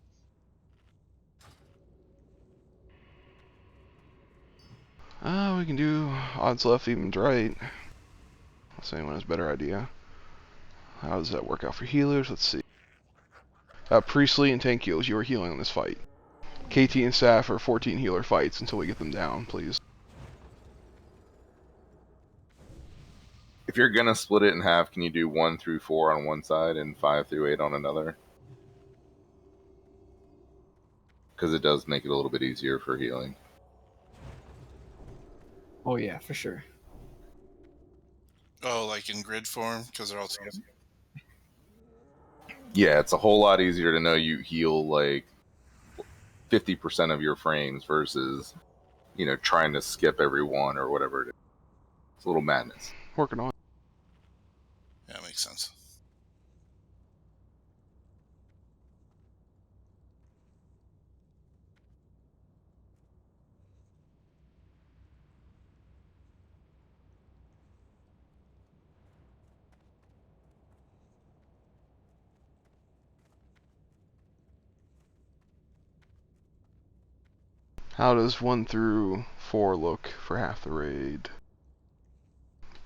We can do odds left, evens right. Unless anyone has a better idea. How does that work out for healers? Let's see. Priestly and tank heals, you are healing on this fight. KT and Saf are 14 healer fights until we get them down, please. If you're gonna split it in half, can you do 1 through 4 on one side and 5 through 8 on another? Because it does make it a little bit easier for healing. Oh yeah, for sure. Oh, like in grid form, because they're all together. Yeah, it's a whole lot easier to know you heal like 50% of your frames versus, trying to skip every one or whatever it is. It's a little madness. Working on it. Yeah, that makes sense. How does 1 through 4 look for half the raid?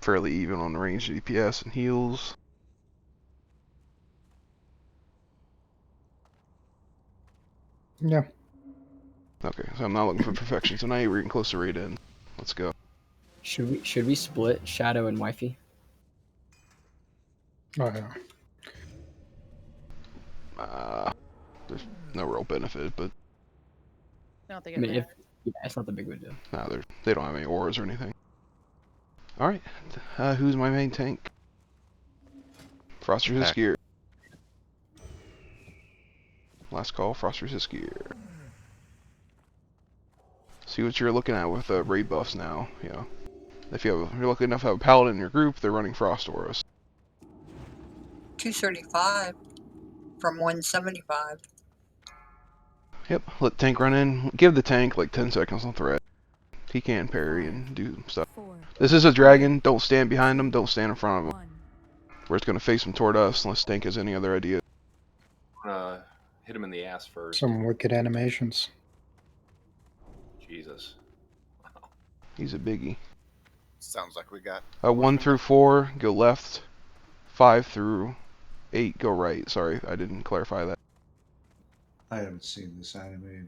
Fairly even on the range DPS and heals. Yeah. Okay, so I'm not looking for perfection tonight. We're getting close to raid in. Let's go. Should we split Shadow and Wifey? Oh yeah. There's no real benefit, but I don't think I mean, it's not the big of a deal. nah, they don't have any auras or anything. Alright, who's my main tank? Froster's his gear. Last call, Froster's his gear. See what you're looking at with raid buffs now. If you're lucky enough to have a paladin in your group, they're running frost auras. 235 from 175. Yep, let tank run in. Give the tank like 10 seconds on threat. He can parry and do stuff. This is a dragon. Don't stand behind him. Don't stand in front of him. We're just going to face him toward us unless tank has any other idea. Hit him in the ass first. Some wicked animations. Jesus. Wow. He's a biggie. Sounds like we got 1 through 4, go left. 5 through 8, go right. Sorry, I didn't clarify that. I haven't seen this anime in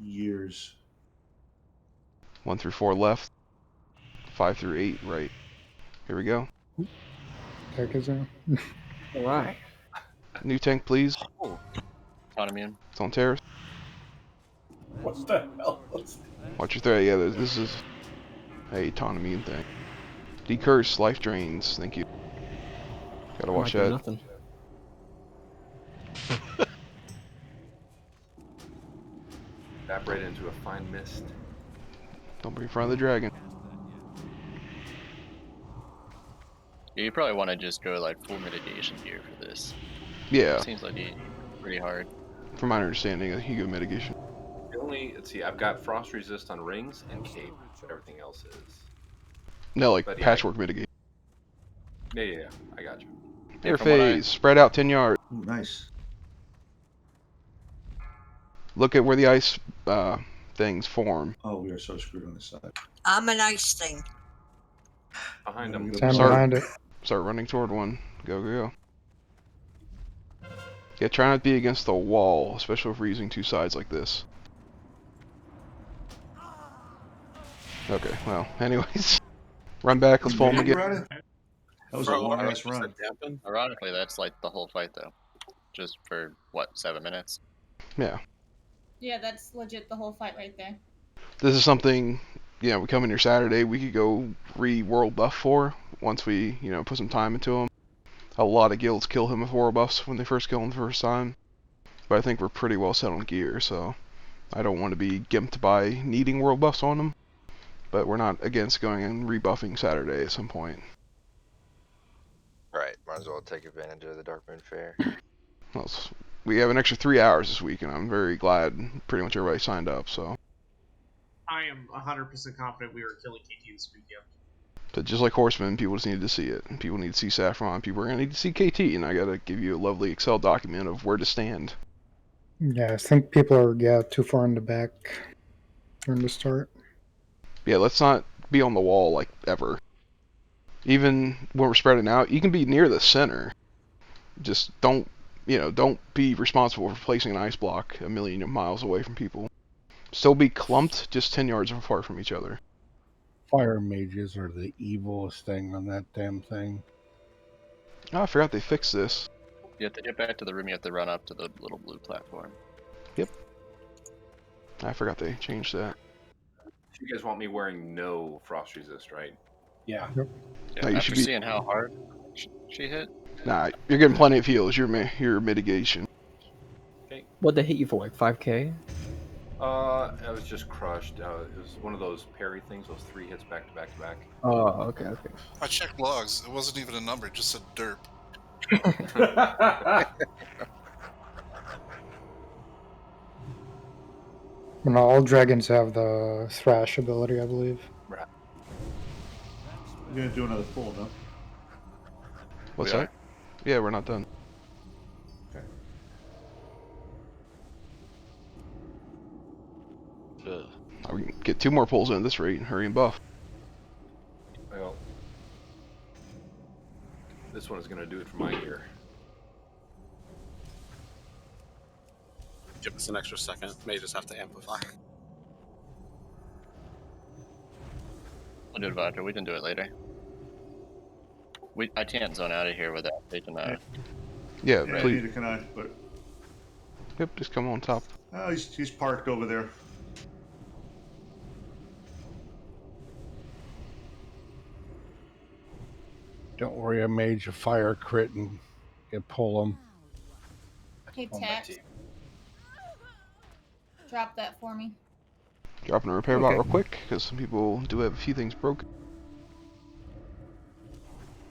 years. 1 through 4 left. 5 through 8 right. Here we go. Heck is that? Alright. New tank, please. Oh. Autoimmune. It's on terrace. What the hell? Watch your threat. Yeah, this is a autonomy thing. Decurse, life drains. Thank you. Gotta watch that. Nothing. Evaporate into a fine mist. Don't be in front of the dragon. Yeah, you probably want to just go like full mitigation gear for this. Yeah. Seems like it's pretty hard. From my understanding, you go mitigation. Let's see, I've got frost resist on rings and cape, but everything else is. No, like But yeah, patchwork mitigation. Yeah, I got you. Air phase, spread out 10 yards. Ooh, nice. Look at where the ice things form. Oh, we are so screwed on this side. I'm a nice thing. Behind him. Stand behind it. Start running toward one. Go, go, go. Yeah, try not to be against the wall, especially if we're using 2 sides like this. Okay, well, anyways. Run back, let's pull him again. That was a long ass run. Ironically, that's like the whole fight, though. Just for, what, 7 minutes? Yeah. Yeah, that's legit the whole fight right there. This is something, you know, we come in here Saturday, we could go re-world buff for, once we, you know, put some time into him. A lot of guilds kill him with world buffs when they first kill him the first time. But I think we're pretty well set on gear, so I don't want to be gimped by needing world buffs on him. But we're not against going and rebuffing Saturday at some point. Right, might as well take advantage of the Dark Moon Fair. Well, we have an extra 3 hours this week, and I'm very glad pretty much everybody signed up, so. I am 100% confident we were killing KT this weekend. But just like Horsemen, people just need to see it. People need to see Saffron, people are going to need to see KT, and I got to give you a lovely Excel document of where to stand. Yeah, I think people are too far in the back during the start. Yeah, let's not be on the wall, like, ever. Even when we're spreading out, you can be near the center. Just don't, you know, don't be responsible for placing an ice block a million miles away from people. Still be clumped, just 10 yards apart from each other. Fire mages are the evilest thing on that damn thing. Oh, I forgot they fixed this. You have to get back to the room, you have to run up to the little blue platform. Yep. I forgot they changed that. You guys want me wearing no frost resist, right? Yeah. No, you After should be... seeing how hard she hit? Nah, you're getting plenty of heals. Your mitigation. Okay. What'd they hit you for, like 5k? I was just crushed. It was one of those parry things, those 3 hits back to back to back. Oh, okay. I checked logs. It wasn't even a number. It just said derp. And all dragons have the thrash ability, I believe. Right. I'm gonna do another pull, no? What's that? Yeah, we're not done. We can get 2 more pulls in at this rate and hurry and buff. Well, this one is going to do it for my gear. Give us an extra second. May just have to amplify. We'll do it, Vodka. We can do it later. I can't zone out of here without taking that. Yeah, please. Neither can I, but... Yep, just come on top. Oh, he's parked over there. Don't worry, I made you fire crit and pull them. Okay, Tax. Drop that for me. Dropping a repair bot real quick, because some people do have a few things broken.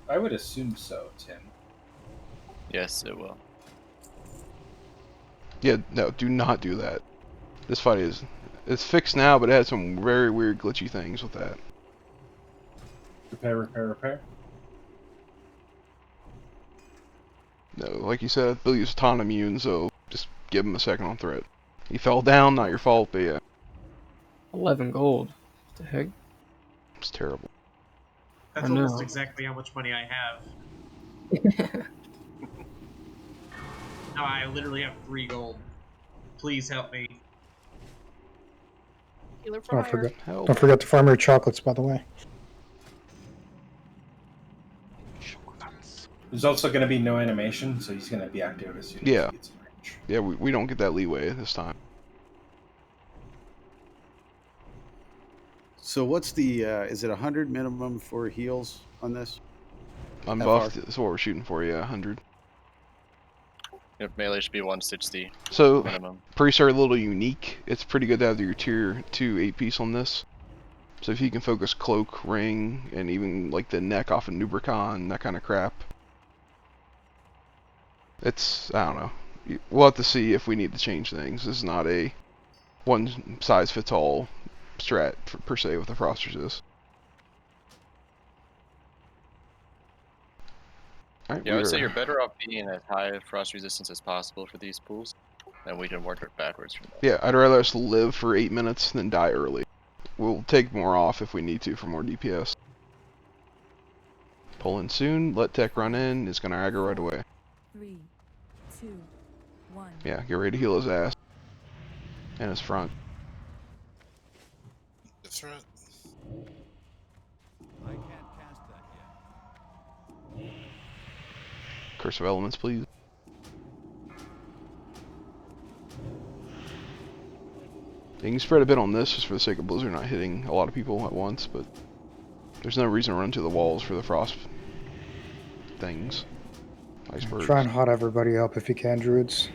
I would assume so, Tim. Yes, it will. Yeah, no, do not do that. This fight it's fixed now, but it had some very weird glitchy things with that. Repair. No, like you said, I believe he's ton immune, so just give him a second on threat. He fell down, not your fault, but yeah. 11 gold. What the heck? It's terrible. That's almost exactly how much money I have. No, I literally have 3 gold. Please help me. Healer for Don't hire. forget, don't forget to farm your chocolates, by the way. There's also going to be no animation, so he's going to be active as soon as he gets in range. Yeah, we don't get that leeway this time. So what's the, is it 100 minimum for heals on this? Unbuffed is what we're shooting for, yeah, 100. Yep, melee should be 160 So, minimum. priests are a little unique. It's pretty good to have your tier 2 8-piece on this. So if you can focus cloak, ring, and even like the neck off of Nubricon, that kind of crap. It's, I don't know. We'll have to see if we need to change things. This is not a one-size-fits-all strat per se with the frost resist. Right, Yeah, I would say you're better off being as high frost resistance as possible for these pools, and we can work it backwards from that. Yeah, I'd rather us live for 8 minutes than die early. We'll take more off if we need to for more DPS. Pull in soon, let tech run in, it's gonna aggro right away. 3, 2, 1. Yeah, get ready to heal his ass. And his front. The threat. I can't cast that yet. Curse of Elements, please. You can spread a bit on this just for the sake of Blizzard not hitting a lot of people at once, but there's no reason to run to the walls for the frost things. Icebergs. Try and hot everybody up if you can, Druids.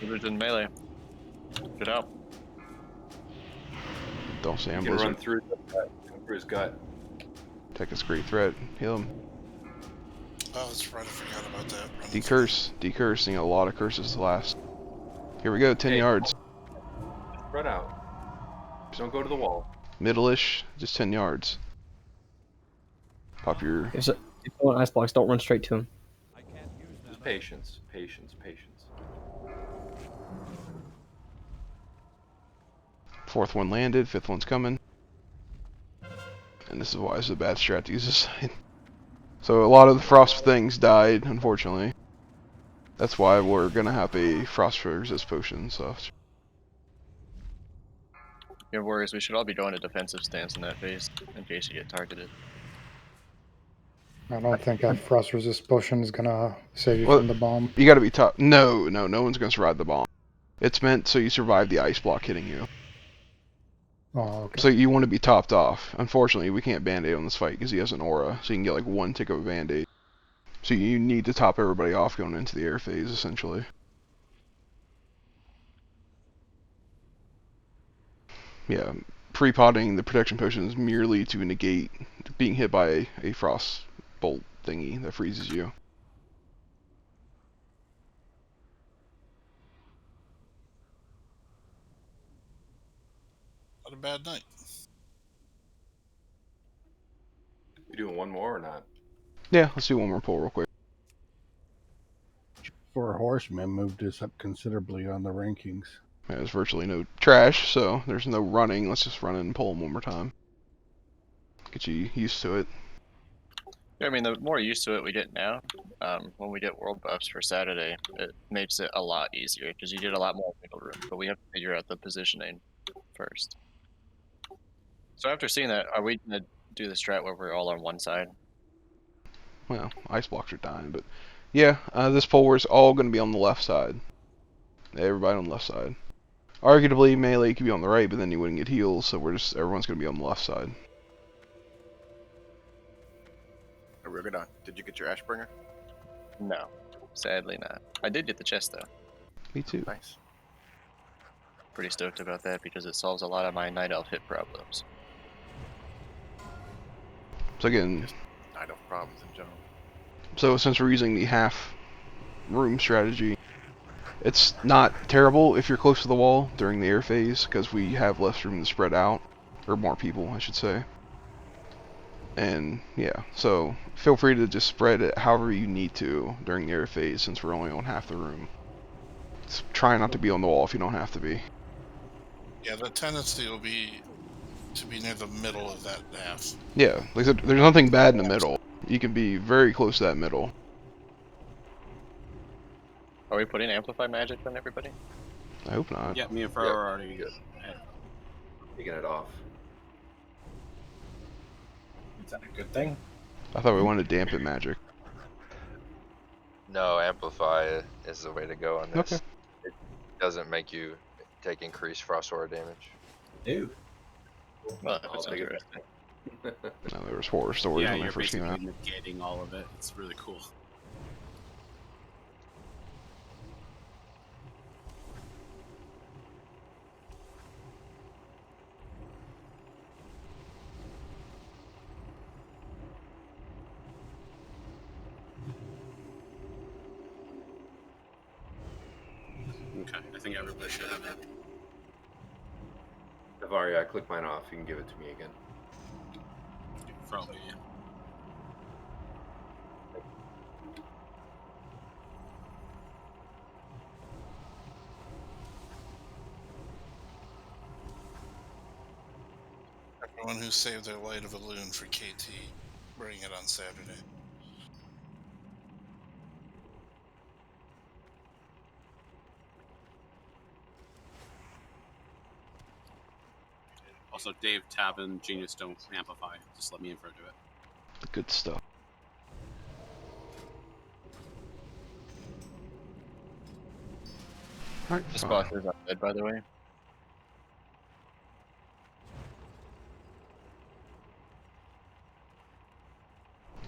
Druids in melee. Get out. Don't say I'm You can Blizzard. run through his gut. Tech is a great threat. Heal him. Oh, that's right. I forgot about that. Decurse. Decurse. You know, a lot of curses to last. Here we go. 10 yards. Spread out. Don't go to the wall. Middle-ish. Just 10 yards. Pop your... If someone ice blocks, don't run straight to him. Just patience. Patience. Patience. Fourth one landed. Fifth one's coming. And this is why it's a bad strat to use this side. So a lot of the frost things died, unfortunately. That's why we're gonna have a frost resist potion, so... Your warriors, we should all be going to defensive stance in that phase, in case you get targeted. I don't think a frost resist potion is gonna save you Well, from the bomb. You gotta be top. No one's gonna survive the bomb. It's meant so you survive the ice block hitting you. Oh, okay. So you want to be topped off. Unfortunately, we can't band-aid on this fight because he has an aura, so you can get like one tick of a band-aid. So you need to top everybody off going into the air phase, essentially. Yeah, pre-potting the protection potion is merely to negate being hit by a frost bolt thingy that freezes you. Not a bad night. You doing one more or not? Yeah, let's do one more pull real quick. For horsemen, moved us up considerably on the rankings. Yeah, there's virtually no trash, so there's no running. Let's just run in and pull them one more time. Get you used to it. Yeah, I mean, the more used to it we get now, when we get world buffs for Saturday, it makes it a lot easier because you get a lot more wiggle room. But we have to figure out the positioning first. So after seeing that, are we gonna do the strat where we're all on one side? Well, ice blocks are dying, but yeah, this pull war's all going to be on the left side. Everybody on the left side. Arguably, melee could be on the right, but then you wouldn't get heals, so everyone's going to be on the left side. We're good on. Did you get your Ashbringer? No, sadly not. I did get the chest though. Me too. Nice. Pretty stoked about that because it solves a lot of my night elf hit problems. So again, Night elf problems in general. so since we're using the half room strategy, it's not terrible if you're close to the wall during the air phase, because we have less room to spread out, or more people, I should say. And yeah, so feel free to just spread it however you need to during the air phase, since we're only on half the room. Just try not to be on the wall if you don't have to be. Yeah, the tendency will be to be near the middle of that half. Yeah, like I said, there's nothing bad in the middle. You can be very close to that middle. Are we putting amplified magic on everybody? I hope not. Yeah, me and Fro are already good. Taking it off. Is that a good thing? I thought we wanted to dampen magic. No, amplify is the way to go on this. Okay. It doesn't make you take increased frost aura damage. Ew. Well, that's interesting. No, there was horror stories Yeah, when they you're first came basically out. negating all of it. It's really cool. Okay, I think everybody should have it. Davari, I clicked mine off. You can give it to me again. Probably, yeah. Everyone who saved their light of a loon for KT, bring it on Saturday. Also, Dave, Tab, and Genius don't amplify. Just let me info do it. The good stuff. Alright, This boss is undead, by the way.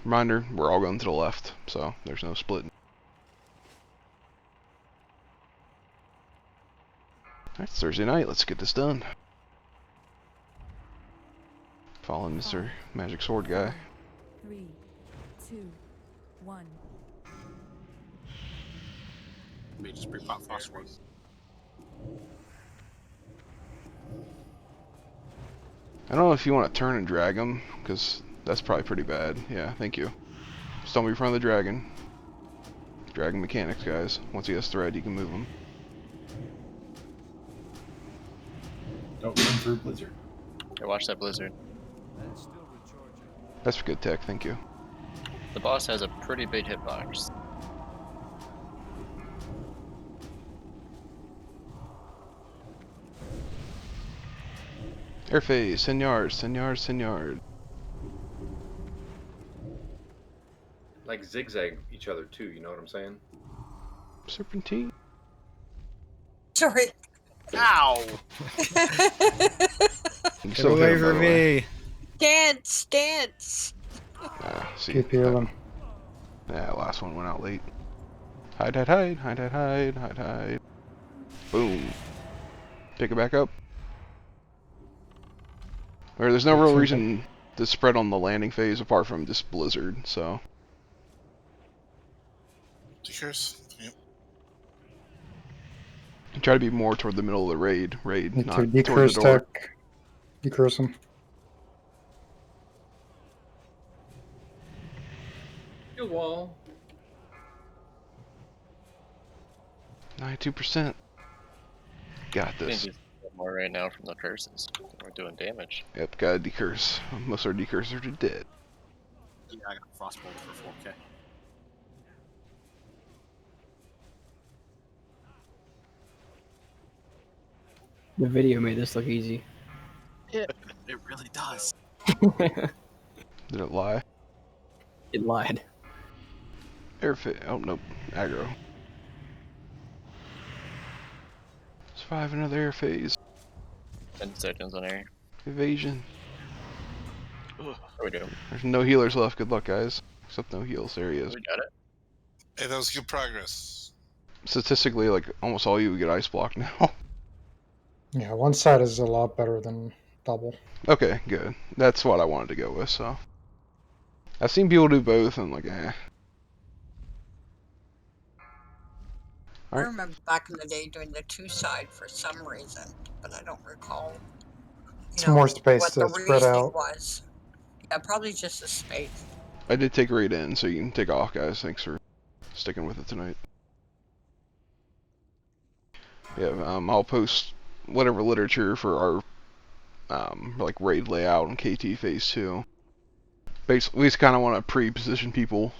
Reminder, we're all going to the left, so there's no splitting. Alright, it's Thursday night, let's get this done. Following Mr. Magic Sword guy. 3, 2, 1. May just pre-pop Frostward. I don't know if you want to turn and drag him, because that's probably pretty bad. Yeah, thank you. Just don't be in front of the dragon. Dragon mechanics, guys. Once he has thread, you can move him. Don't run through Blizzard. Okay, watch that Blizzard. That's for good tech, thank you. The boss has a pretty big hitbox. Airphase, 10 yards, 10 yards, 10 yards. Like zigzag each other too, you know what I'm saying? Serpentine. Sorry. Ow! Get away from me. Dance, dance. See, Keep healing. Yeah, last one went out late. Hide, hide, hide, hide, hide, hide, hide, hide. Boom. Pick it back up. Or there's no real reason to spread on the landing phase apart from this blizzard, so. Decurs? Yep. Try to be more toward the middle of the raid, Need not to toward the decurse door. tech. Decurse him. Good wall. 92%. Got I think this. he's more right now from the curses. We're doing damage. Yep, gotta decurse. Most of our decursors are dead. Yeah, I got Frostbolt for 4K. The video made this look easy. It really does. Did it lie? It lied. Airfit. Oh, nope. Aggro. Survive another air phase. 10 seconds on air. Evasion. There we go. There's no healers left. Good luck, guys. Except no heals. There he is. We got it. Hey, that was good progress. Statistically, like, almost all you get ice block now. Yeah, one side is a lot better than double. Okay, good. That's what I wanted to go with, so. I've seen people do both, and like, eh. I remember back in the day doing the two side for some reason, but I don't recall. It's more space what to the spread reasoning out. was. Yeah, probably just the space. I did take raid in, so you can take off, guys. Thanks for sticking with it tonight. Yeah, I'll post whatever literature for our like raid layout in KT Phase 2. Basically, we just kind of want to pre-position people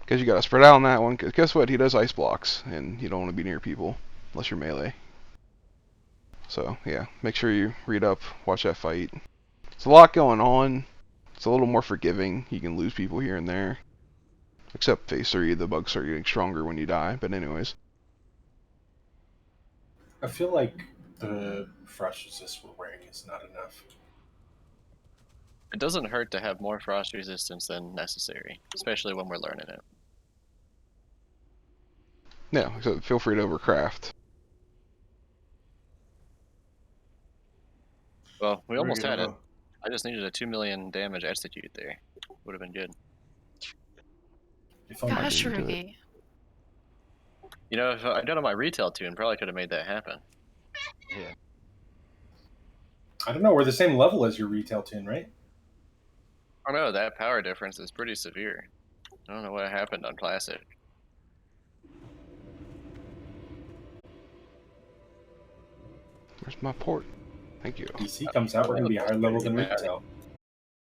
because you got to spread out on that one. Cause guess what? He does ice blocks, and you don't want to be near people unless you're melee. So yeah, make sure you read up, watch that fight. It's a lot going on. It's a little more forgiving. You can lose people here and there. Except Phase 3, the bugs start getting stronger when you die. But anyways. I feel like the frost resist we're wearing is not enough. It doesn't hurt to have more frost resistance than necessary, especially when we're learning it. Yeah, so feel free to overcraft. Well, we almost had it. go. I just needed a 2 million damage execute there. Would have been good. Gosh, Ricky. You know, if I'd done on my retail tune, probably could have made that happen. Yeah. I don't know, we're the same level as your retail tune, right? Oh no, that power difference is pretty severe. I don't know what happened on Classic. Where's my port? Thank you. DC comes out, we're going to be higher level than retail.